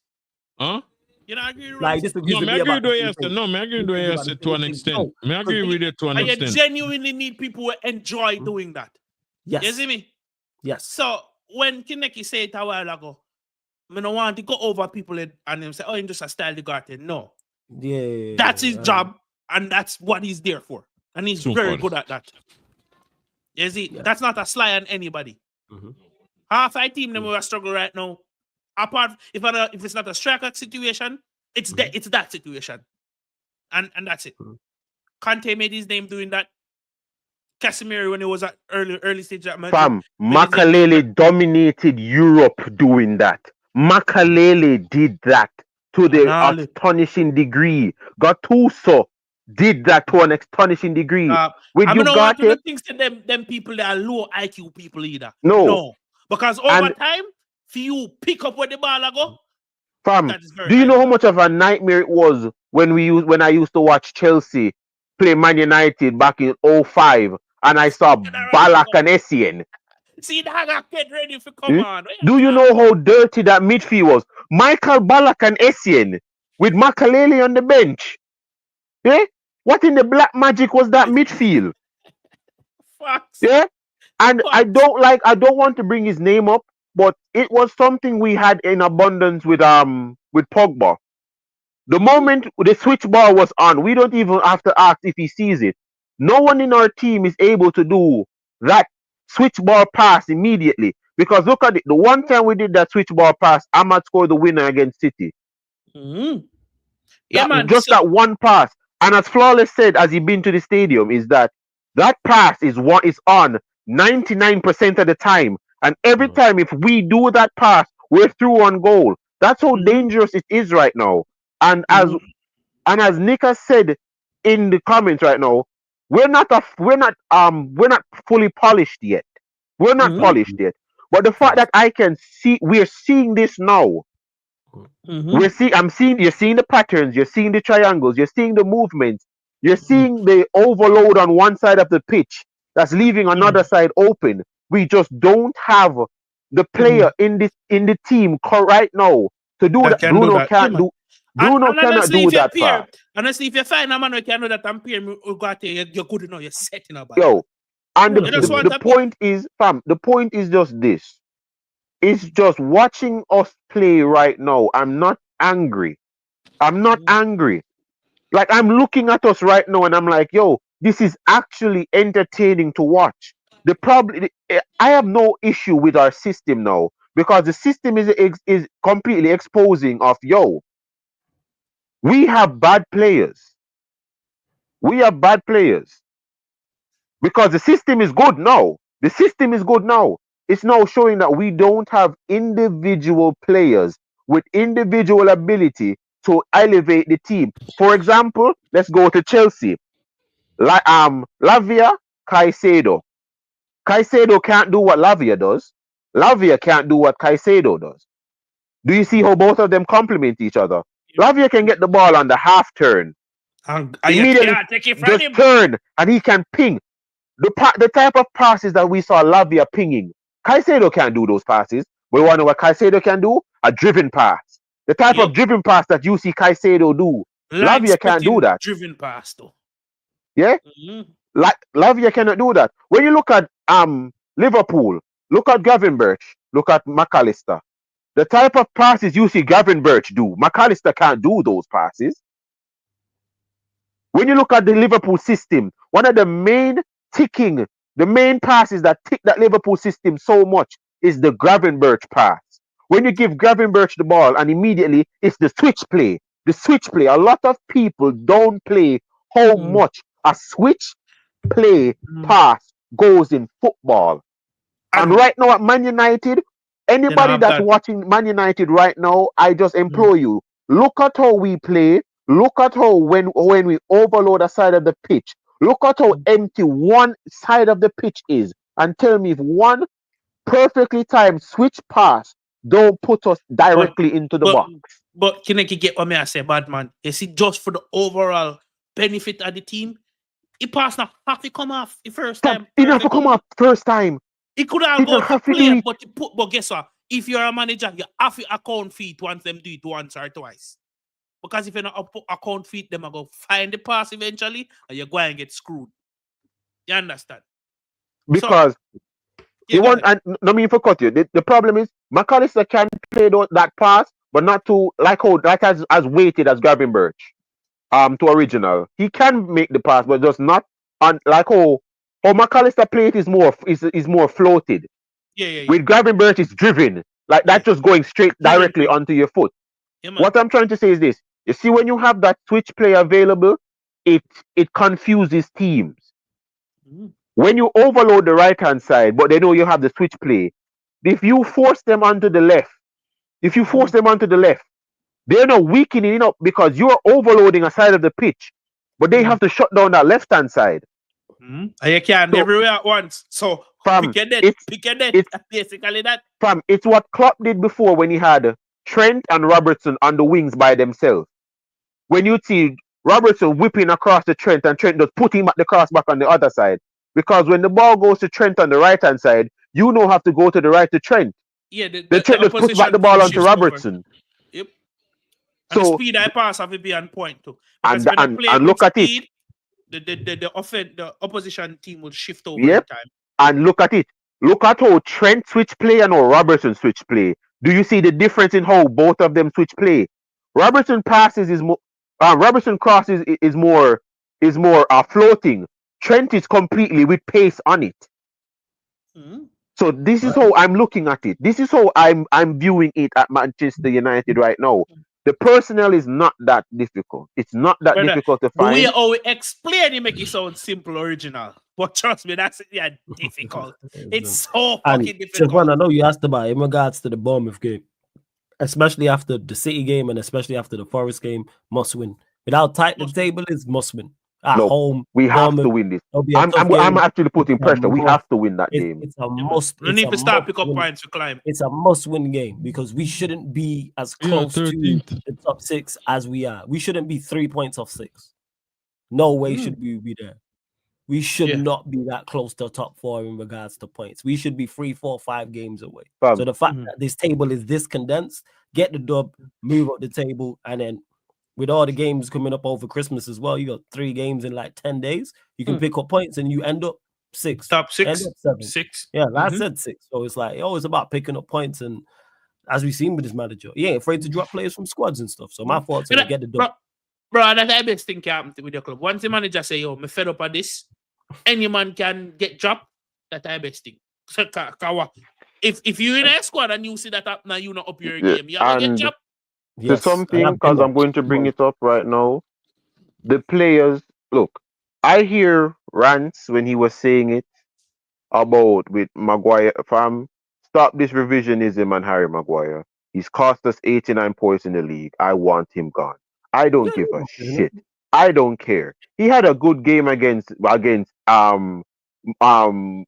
Huh?
You know, I agree with
I agree with you to an extent. I agree with it to an extent.
You genuinely need people who enjoy doing that.
Yes.
You see me?
Yes.
So when Kinecki said it a while ago, I don't want to go over people and them say, he's just a style the garden. No.
Yeah.
That's his job, and that's what he's there for. And he's very good at that. You see, that's not a sly on anybody. Half our team them will struggle right now. Apart if it's not a striker situation, it's that situation. And that's it. Kante made his name doing that. Casemiro, when he was at early stage at Madrid.
Fam, Makalele dominated Europe doing that. Makalele did that to the astonishing degree. Gattuso did that to an astonishing degree.
With I don't want to things to them people that are low IQ people either.
No.
Because over time, for you pick up where the ball go.
Fam, do you know how much of a nightmare it was when I used to watch Chelsea play Man United back in 2005 and I saw Ballack and Essien?
See that get ready for come on.
Do you know how dirty that midfield was? Michael Ballack and Essien with Makalele on the bench. Yeah? What in the black magic was that midfield? Yeah? And I don't want to bring his name up, but it was something we had in abundance with Pogba. The moment the switch ball was on, we don't even have to ask if he sees it. No one in our team is able to do that switch ball pass immediately. Because look at it, the one time we did that switch ball pass, Ahmad scored the winner against City.
Yeah, man.
Just that one pass. And as Flawless said, as he been to the stadium, is that pass is on 99% of the time. And every time if we do that pass, we're through on goal. That's how dangerous it is right now. And as Nick has said in the comments right now, we're not fully polished yet. We're not polished yet. But the fact that we're seeing this now. You're seeing the patterns, you're seeing the triangles, you're seeing the movements, you're seeing the overload on one side of the pitch that's leaving another side open. We just don't have the player in the team right now to do that. Bruno can't do. Bruno cannot do that.
Honestly, if you find a man who can do that, I'm you're good enough. You're setting up.
Yo, And
You just want
the point is, fam, the point is just this. It's just watching us play right now. I'm not angry. I'm not angry. Like, I'm looking at us right now and I'm like, yo, this is actually entertaining to watch. The problem, I have no issue with our system now because the system is completely exposing of, yo, we have bad players. We have bad players because the system is good now. The system is good now. It's now showing that we don't have individual players with individual ability to elevate the team. For example, let's go to Chelsea. Lavia, Caicedo. Caicedo can't do what Lavia does. Lavia can't do what Caicedo does. Do you see how both of them complement each other? Lavia can get the ball on the half turn. Immediately just turn and he can ping. The type of passes that we saw Lavia pinging. Caicedo can't do those passes. But you want to know what Caicedo can do? A driven pass. The type of driven pass that you see Caicedo do. Lavia can't do that.
Driven pass though.
Yeah? Like Lavia cannot do that. When you look at Liverpool, look at Gavin Birch, look at McAllister. The type of passes you see Gavin Birch do, McAllister can't do those passes. When you look at the Liverpool system, one of the main passes that tick that Liverpool system so much is the Gavin Birch pass. When you give Gavin Birch the ball and immediately it's the switch play. The switch play. A lot of people don't play how much a switch play pass goes in football. And right now at Man United, anybody that's watching Man United right now, I just implore you, look at how we play. Look at how when we overload a side of the pitch, look at how empty one side of the pitch is, and tell me if one perfectly timed switch pass don't put us directly into the box.
But can I get what I say, bad man? You see, just for the overall benefit of the team, it pass now have to come off the first time.
It have to come off first time.
It could all go to play, but guess what? If you're a manager, you have to account for it once them do it once or twice. Because if you're not account for it, them are going to find the pass eventually, and you're going to get screwed. You understand?
Because you want, and no mean for cut you. The problem is McAllister can play that pass, but not to like as weighted as Gavin Birch. To original. He can make the pass, but just not on like how McAllister play it is more floated.
Yeah.
With Gavin Birch is driven. Like that's just going straight directly onto your foot. Yeah, what I'm trying to say is this. You see, when you have that switch play available, it confuses teams. When you overload the right hand side, but they know you have the switch play, if you force them onto the left, they're not weakening up because you're overloading a side of the pitch, but they have to shut down that left hand side.
And you can't everywhere at once. So pick a dead. It's basically that.
Fam, it's what Klopp did before when he had Trent and Robertson on the wings by themselves. When you see Robertson whipping across the Trent and Trent just put him at the cross back on the other side. Because when the ball goes to Trent on the right hand side, you don't have to go to the right to Trent.
Yeah,
the Trent just puts back the ball onto Robertson.
Over. Yep. And so, the speed I pass have to be on point too.
Because and look at it.
The opposition team will shift over time.
And look at it. Look at how Trent switch play and how Robertson switch play. Do you see the difference in how both of them switch play? Robertson passes is more. Robertson crosses is more floating. Trent is completely with pace on it. So this is how I'm looking at it. This is how I'm viewing it at Manchester United right now. The personnel is not that difficult. It's not that difficult to find.
The way how we explain it make it sound simple, original. But trust me, that's difficult. It's so fucking difficult.
Siobhan, I know you asked about in regards to the Bournemouth game, especially after the City game and especially after the Forest game, must win. Without tight the table is must win. At home,
we have to win this. I'm actually putting pressure. We have to win that game.
It's a must.
We need to start pick up points to climb.
It's a must-win game because we shouldn't be as close to the top 6 as we are. We shouldn't be 3 points off 6. No way should we be there. We should not be that close to top 4 in regards to points. We should be 3, 4, 5 games away. So the fact that this table is this condensed, get the dub, move up the table, and then with all the games coming up over Christmas as well, you got 3 games in like 10 days. You can pick up points and you end up 6.
Top 6.
End up 7.
6.
Yeah, I said 6. So it's like, it's about picking up points. And as we've seen with his manager, he ain't afraid to drop players from squads and stuff. So my thoughts are to get the done.
Bro, that's the best thing can happen with your club. Once the manager say, yo, me fed up of this, any man can get dropped. That's the best thing. So, if you're in a squad and you see that up now, you're not up your game, you're going to get dropped.
There's something, because I'm going to bring it up right now. The players, look, I hear rants when he was saying it about with Maguire. Stop this revisionism on Harry Maguire. He's cost us 89 points in the league. I want him gone. I don't give a shit. I don't care. He had a good game against Erling Haaland.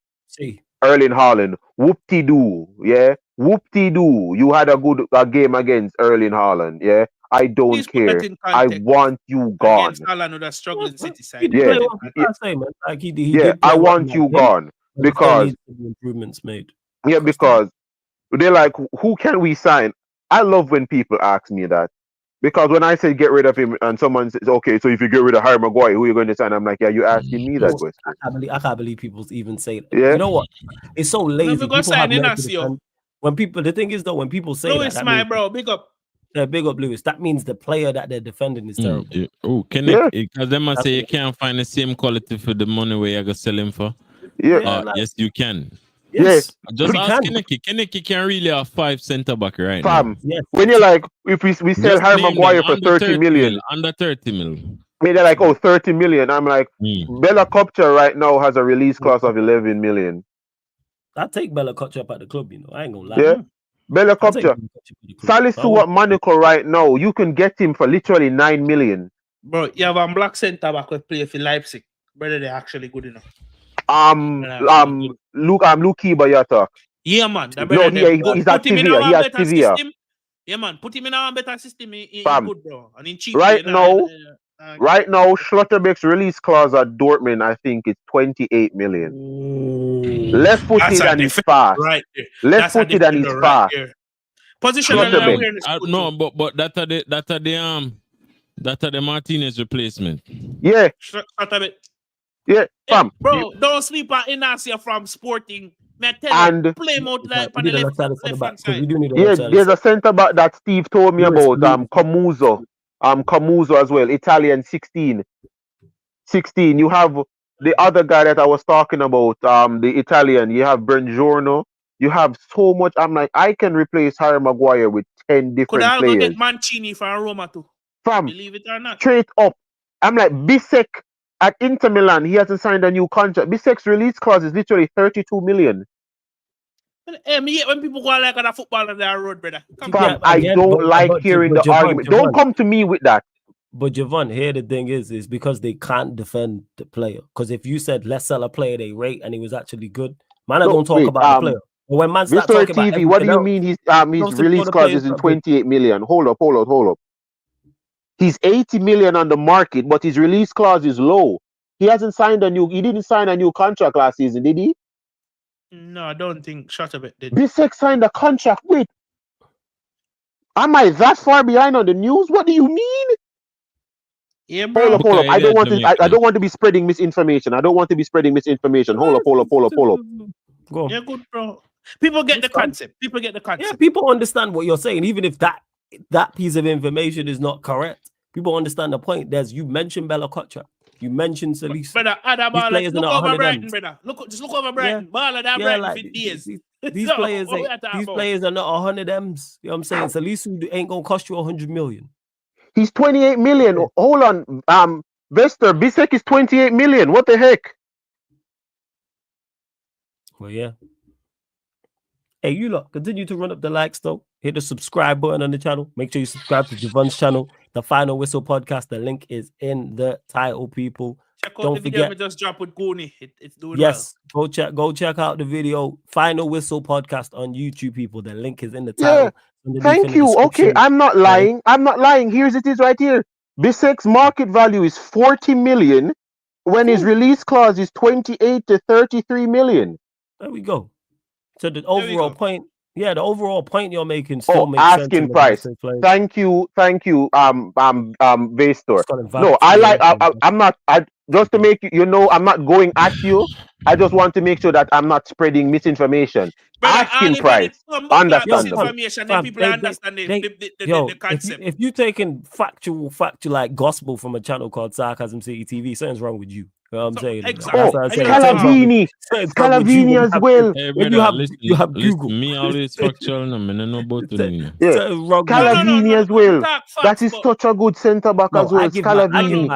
Whoop-de-doo, yeah? Whoop-de-doo. You had a good game against Erling Haaland, yeah? I don't care. I want you gone.
Against Haaland with a struggling City side.
I want you gone. Because
improvements made.
Yeah, because they're like, who can we sign? I love when people ask me that. Because when I say get rid of him and someone says, okay, so if you get rid of Harry Maguire, who are you going to sign? I'm like, yeah, you're asking me that question.
I can't believe people even say that.
Yeah.
You know what? It's so lazy.
When
people, the thing is though, when people say
Lewis, my bro, big up.
Yeah, big up Lewis. That means the player that they're defending is terrible.
Oh, because them must say you can't find the same quality for the money where you're going to sell him for.
Yeah.
Yes, you can.
Yes.
Just ask Kinnicky. Kinnicky can really have 5 centre back right now.
Yes.
When you're like, if we sell Harry Maguire for 30 million.
Under 30 million.
I mean, they're like, 30 million. I'm like, Bella Kopcha right now has a release clause of 11 million.
I'll take Bella Kopcha up at the club, I ain't gonna lie.
Yeah. Bella Kopcha. Salisu at Monaco right now, you can get him for literally 9 million.
Bro, you have a black centre back who play for Leipzig. Brother, they're actually good enough.
Luke Kiba Yatak.
Yeah, man.
He's at Sevilla. He has Sevilla.
Yeah, man. Put him in a better system. He's good, bro. And in cheap.
Right now, Schlotterbeck's release clause at Dortmund, I think it's 28 million. Left footed and he's fast.
Right there.
Left footed and he's fast.
Positional awareness.
No, but that's the Martinez replacement.
Yeah.
Schlotterbeck.
Yeah, fam.
Bro, don't sleep on Inacia from Sporting. Play more like on the left side.
Yeah, there's a centre back that Steve told me about. Camuso. Camuso as well. Italian 16. You have the other guy that I was talking about, the Italian. You have Buongiorno. You have so much. I'm like, I can replace Harry Maguire with 10 different players. Could I
get Mancini for Roma too?
Fam,
believe it or not.
Straight up. I'm like, Bisek at Inter Milan, he hasn't signed a new contract. Bisek's release clause is literally 32 million.
When people go like on a football on their road, brother.
I don't like hearing the argument. Don't come to me with that.
But Javon, here the thing is because they can't defend the player. Because if you said let's sell a player they rate and he was actually good, man, I don't talk about the player. But when man start talking about
TV, what do you mean his release clause is in 28 million? Hold up. He's 80 million on the market, but his release clause is low. He didn't sign a new contract last season, did he?
No, I don't think Schlotterbeck did.
Bisek signed a contract with. Am I that far behind on the news? What do you mean?
Yeah, bro.
Hold up. I don't want to be spreading misinformation. Hold up.
Go.
Yeah, good, bro. People get the concept.
Yeah, people understand what you're saying, even if that piece of information is not correct. People understand the point. You mentioned Bella Kopcha. You mentioned Salisu.
Brother, look over Brighton, brother. Just look over Brighton. Ball of that Brighton for years.
These players are not 100 M's. You know what I'm saying? Salisu ain't gonna cost you 100 million.
He's 28 million. Yeah. Hold on. Vester, Bisek is 28 million. What the heck?
Well, yeah. Hey, you lot, continue to run up the likes though. Hit the subscribe button on the channel. Make sure you subscribe to Javon's channel, The Final Whistle Podcast. The link is in the title, people.
Check out the video we just dropped with Gooney. It's doing
well. Go check out the video, Final Whistle Podcast on YouTube, people. The link is in the title.
Yeah. Thank you. Okay, I'm not lying. Here's it is right here. Bisek's market value is 40 million when his release clause is 28 to 33 million.
There we go. So the overall point Yeah, the overall point you're making still makes sense.
Asking price. Thank you, Vastor. No, I'm not. Just to make you know, I'm not going at you. I just want to make sure that I'm not spreading misinformation.
Brother,
Asking price, understandable.
Misinformation, then people understand the concept.
If you're taking factual like gospel from a channel called Sarcasm City TV, something's wrong with you. You know what I'm saying?
Exactly.
Calavini as well.
Hey, brother,
you have Google.
Me always factual, and I know about to
Calavini as well. That is such a good centre back as well. Calavini.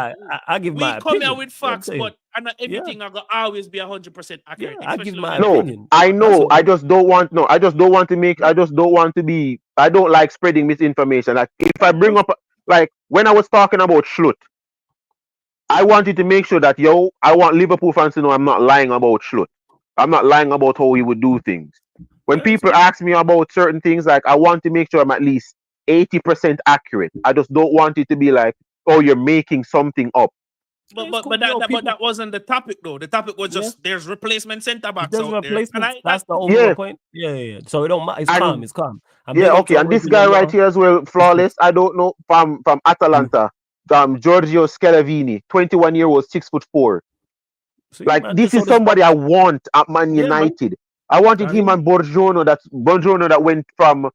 I give my
opinion. We come here with facts, but everything I got always be 100% accurate.
I give my opinion.
I know. I just don't want to be. I don't like spreading misinformation. Like if I bring up, like when I was talking about Schlutt, I wanted to make sure that I want Liverpool fans to know I'm not lying about Schlutt. I'm not lying about how he would do things. When people ask me about certain things, like I want to make sure I'm at least 80% accurate. I just don't want it to be like, oh, you're making something up.
But that wasn't the topic though. The topic was just there's replacement centre backs out there.
That's the overall point. Yeah. So it don't matter. It's calm.
Okay. And this guy right here as well, flawless. I don't know from Atalanta. Giorgio Scalavini, 21-year-old, 6'4". So like this is somebody I want at Man United. I wanted him and Borgiano that went from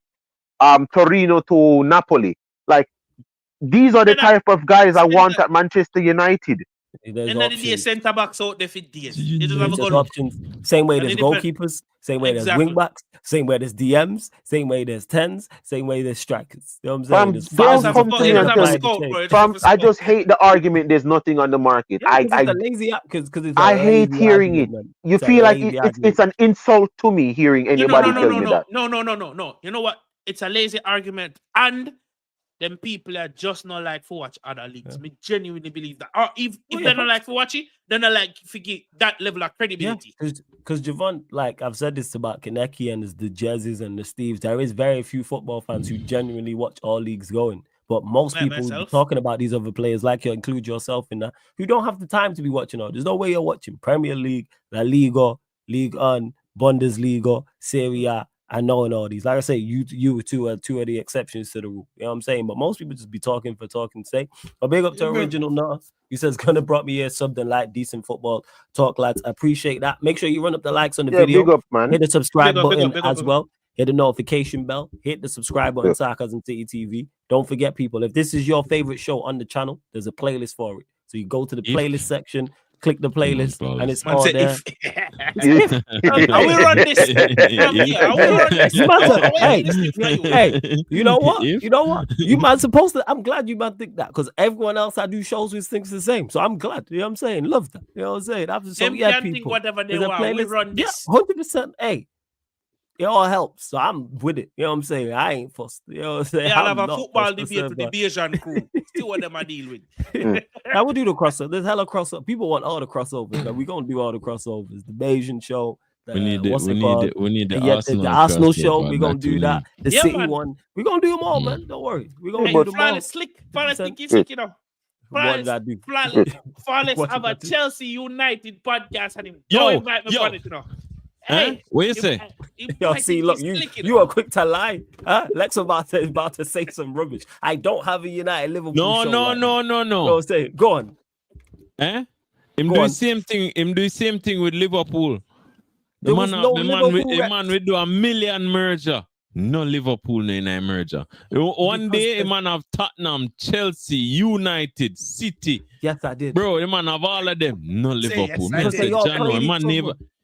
Torino to Napoli. Like these are the type of guys I want at Manchester United.
And then the centre backs out there for days.
Options. Same way there's goalkeepers, same way there's wing backs, same way there's DMs, same way there's 10s, same way there's strikers. You know what I'm saying?
I just hate the argument there's nothing on the market.
It's a lazy app because
I hate hearing it. You feel like it's an insult to me hearing anybody tell me that.
No. You know what? It's a lazy argument, and them people are just not like for watch other leagues. Me genuinely believe that. Or if they're not like for watch it, they're not like forget that level of credibility.
Because Javon, like I've said this about Kaneki and the Jerseys and the Steves, there is very few football fans who genuinely watch all leagues going. But most people talking about these other players, like you include yourself in that, who don't have the time to be watching all. There's no way you're watching Premier League, La Liga, Ligue 1, Bundesliga, Serie A, and knowing all these. Like I say, you two are two of the exceptions to the rule. You know what I'm saying? But most people just be talking for talking's sake. But big up to Original Nutter. He says, gonna brought me here something like decent football talk, lads. I appreciate that. Make sure you run up the likes on the video.
Big up, man.
Hit the subscribe button as well. Hit the notification bell. Hit the subscribe button, Sarcasm City TV. Don't forget, people, if this is your favorite show on the channel, there's a playlist for it. So you go to the playlist section, click the playlist, and it's all there.
I will run this.
Hey, you know what? You man supposed to. I'm glad you man think that because everyone else I do shows with thinks the same. So I'm glad. You know what I'm saying? Love that. You know what I'm saying? After some people,
think whatever they want. We run this.
100%. Hey. It all helps, so I'm with it. You know what I'm saying? I ain't fussed. You know what I'm saying?
Yeah, I'll have a football debate with the Bayesian crew. See what them I deal with.
I will do the crossover. There's hella crossover. People want all the crossovers. But we're gonna do all the crossovers. The Bayesian show.
We need the
Arsenal show. We're gonna do that. The City one. We're gonna do them all, man. Don't worry. We're gonna do them all.
Flawless, you know. Flawless have a Chelsea United podcast and him. Don't invite me on it, you know.
Hey, what you say?
See, look, you are quick to lie. Lex about to say some rubbish. I don't have a United Liverpool show.
No.
Say, go on.
Him do the same thing. Him do the same thing with Liverpool. The man will do a million merger. No Liverpool in a merger. One day, a man have Tottenham, Chelsea, United, City.
Yes, I did.
Bro, the man have all of them. No Liverpool.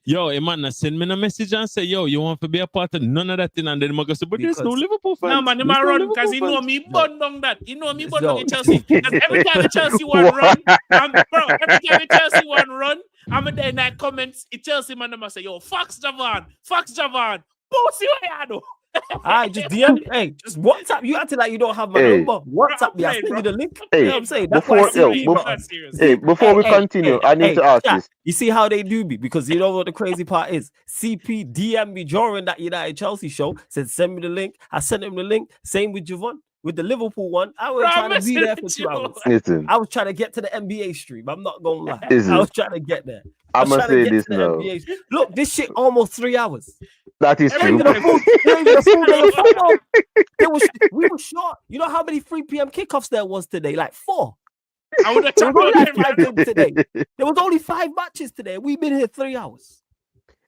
Yo, a man send me a message and say, yo, you want to be a part of none of that thing? And then I'm going to say, but there's no Liverpool fans.
No, man, he run because he know me bun down that. He know me bun down in Chelsea. Because every time the Chelsea one run, I'm there in that comments, Chelsea man, I say, yo, Fox Javan. Pussy, what you do?
I just DM, hey, just WhatsApp. You acting like you don't have my number. WhatsApp me. I send you the link. You know what I'm saying? That's
before we continue, I need to ask this.
You see how they do me? Because you know what the crazy part is? CP DM me during that United Chelsea show, said send me the link. I sent him the link. Same with Javon. With the Liverpool one, I was trying to be there for 2 hours.
Listen,
I was trying to get to the NBA stream. I'm not going to lie. I was trying to get there.
I'm going to say this now.
Look, this shit almost 3 hours.
That is true.
We were short. You know how many 3 p.m. kickoffs there was today? Like 4.
I would have
There was only
checked
like 5 games today. There was only 5 matches today. We've been here 3 hours.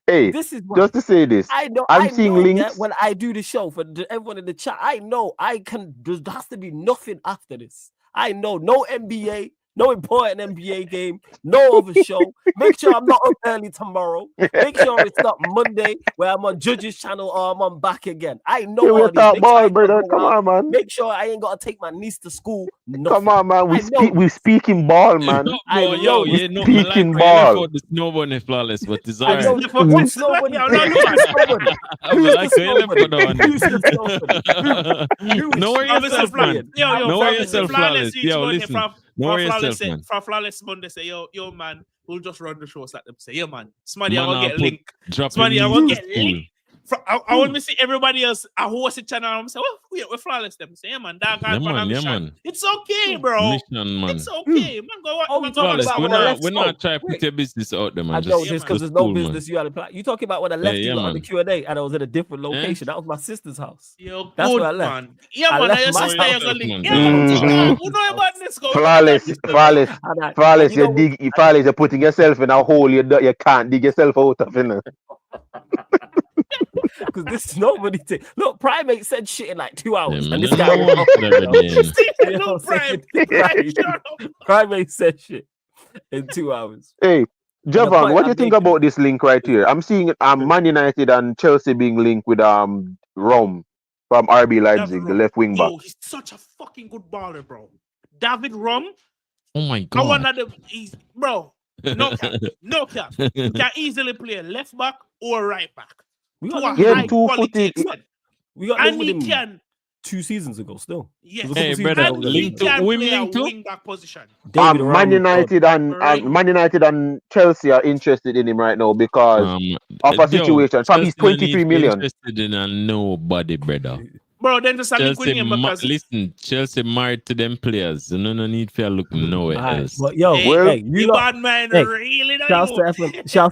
Hey,
This is
just to say this, I'm seeing links.
Yeah, when I do the show for everyone in the chat, I know there has to be nothing after this. I know no NBA, no important NBA game, no other show. Make sure I'm not up early tomorrow. Make sure it's not Monday where I'm on Judge's channel or I'm on back again. I know all these.
Brother. Come on, man.
Make sure I ain't got to take my niece to school. Nothing.
Come on, man. We speaking ball, man.
Speaking ball. The snowball flawless, but it's all right.
What's nobody?
No worry yourself, man. No worry yourself, flawless. Yo, listen. No worry yourself, man.
For Flawless Monday say, yo, man, we'll just run the shows like them. Say, yo, man, somebody I will get link. Somebody I will get link. I want to see everybody else. I host the channel. I'm saying, well, we're Flawless. Them say, yeah, man, that guy man. It's okay, bro.
Mission, man.
It's okay, man. Go
Flawless. We're not trying to put your business out there, man.
I know this because there's no business you had to play. You talking about when I left you on the Q&A and I was at a different location. That was my sister's house.
Yo,
that's
good,
where I left.
Man. Yeah, man. I just stay as a link. Who know about this?
Flawless. You're putting yourself in a hole you can't dig yourself out of, innit?
Because this is nobody. Look, Primate said shit in like 2 hours, and this
guy.
Primate said shit in 2 hours.
Hey, Javan, what do you think about this link right here? I'm seeing Man United and Chelsea being linked with Rom from RB Leipzig, the left wing back.
Yo, he's such a fucking good baller, bro. David Rom.
Oh my god.
I want bro. No cap. He can easily play a left back or right back.
We got him
he can
2 seasons ago still.
Yes.
Hey, brother, link to
wing back position.
Man United and Chelsea are interested in him right now because of a situation. From he's 23 million.
Interested in nobody, brother.
Bro, then just link him because
listen, Chelsea married to them players. No need for look nowhere else.
But yo, you
bad man, really
shout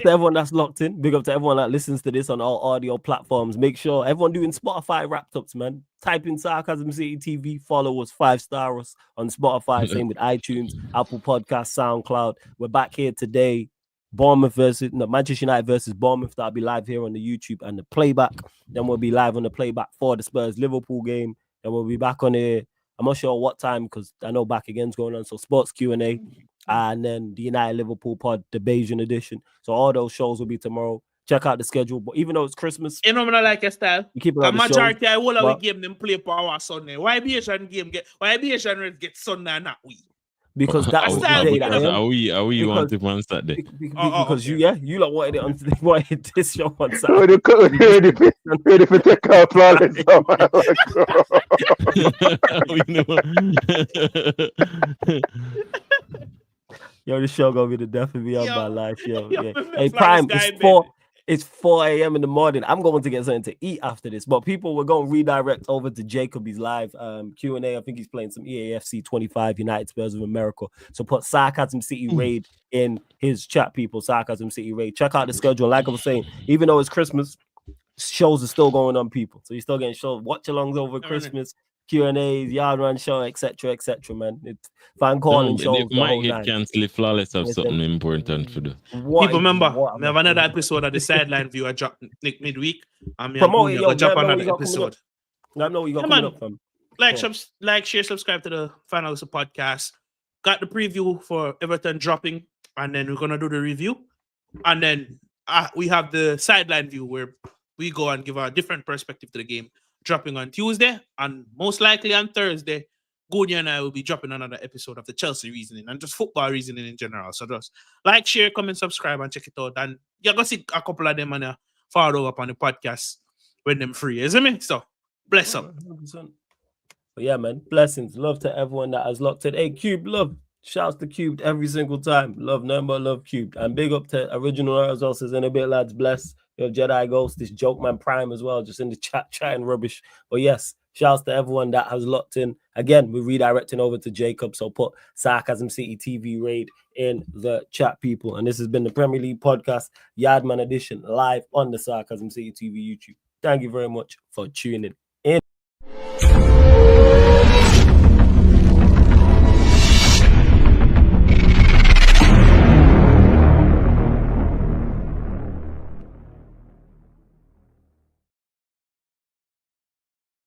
to everyone that's locked in. Big up to everyone that listens to this on all audio platforms. Make sure everyone doing Spotify wrapped ups, man. Type in Sarcasm City TV, follow us, 5-star us on Spotify, same with iTunes, Apple Podcasts, SoundCloud. We're back here today. Manchester United versus Bournemouth. That'll be live here on the YouTube and the playback. Then we'll be live on the playback for the Spurs Liverpool game. Then we'll be back on here. I'm not sure what time because I know back again's going on. So sports Q&A and then the United Liverpool pod, the Bayesian edition. So all those shows will be tomorrow. Check out the schedule. But even though it's Christmas,
you know what I like your style.
You keep it on the
majority I will have game them play for our Sunday. Why Asian get Sunday and not we?
Because that's the day that
are we want it on Saturday?
Because you lot wanted it on wanted this show on Saturday.
Ready for take out Flawless.
Yo, this show gonna be the death of me on my life. Yo. Hey, Prime, it's 4 a.m. in the morning. I'm going to get something to eat after this. But people, we're going to redirect over to Jacoby's live Q&A. I think he's playing some EAFC 25 United Spurs of America. So put Sarcasm City Raid in his chat, people. Sarcasm City Raid. Check out the schedule. Like I was saying, even though it's Christmas, shows are still going on, people. So you're still getting shows. Watch-alongs over Christmas. Q&A's, yard run show, etc., man. It's fan calling shows.
It might get cancelled if Flawless have something important for do.
People remember, we have another episode of the Sideline View I dropped midweek.
Promote it, yo.
Drop another episode.
I know you got coming up from.
Like, share, subscribe to the Finals podcast. Got the preview for Everton dropping, and then we're gonna do the review, and then we have the Sideline View where we go and give a different perspective to the game. Dropping on Tuesday, and most likely on Thursday, Goody and I will be dropping another episode of the Chelsea reasoning and just football reasoning in general. So just like, share, comment, subscribe, and check it out. And you're gonna see a couple of them and follow up on the podcast when them free, isn't it? So bless up.
But yeah, man, blessings. Love to everyone that has locked in. Hey, Cube, love. Shouts to Cubed every single time. Love, number, love Cubed. And big up to Original as well. Says in a bit, lads, bless. Yo, Jedi Ghost, this Joke Man Prime as well, just in the chat chatting rubbish. But yes, Shouts to everyone that has locked in. Again, we're redirecting over to Jacob, so put Sarcasm City TV raid in the chat, people. And this has been the Premier League podcast, Yardman edition, live on the Sarcasm City TV YouTube. Thank you very much for tuning in.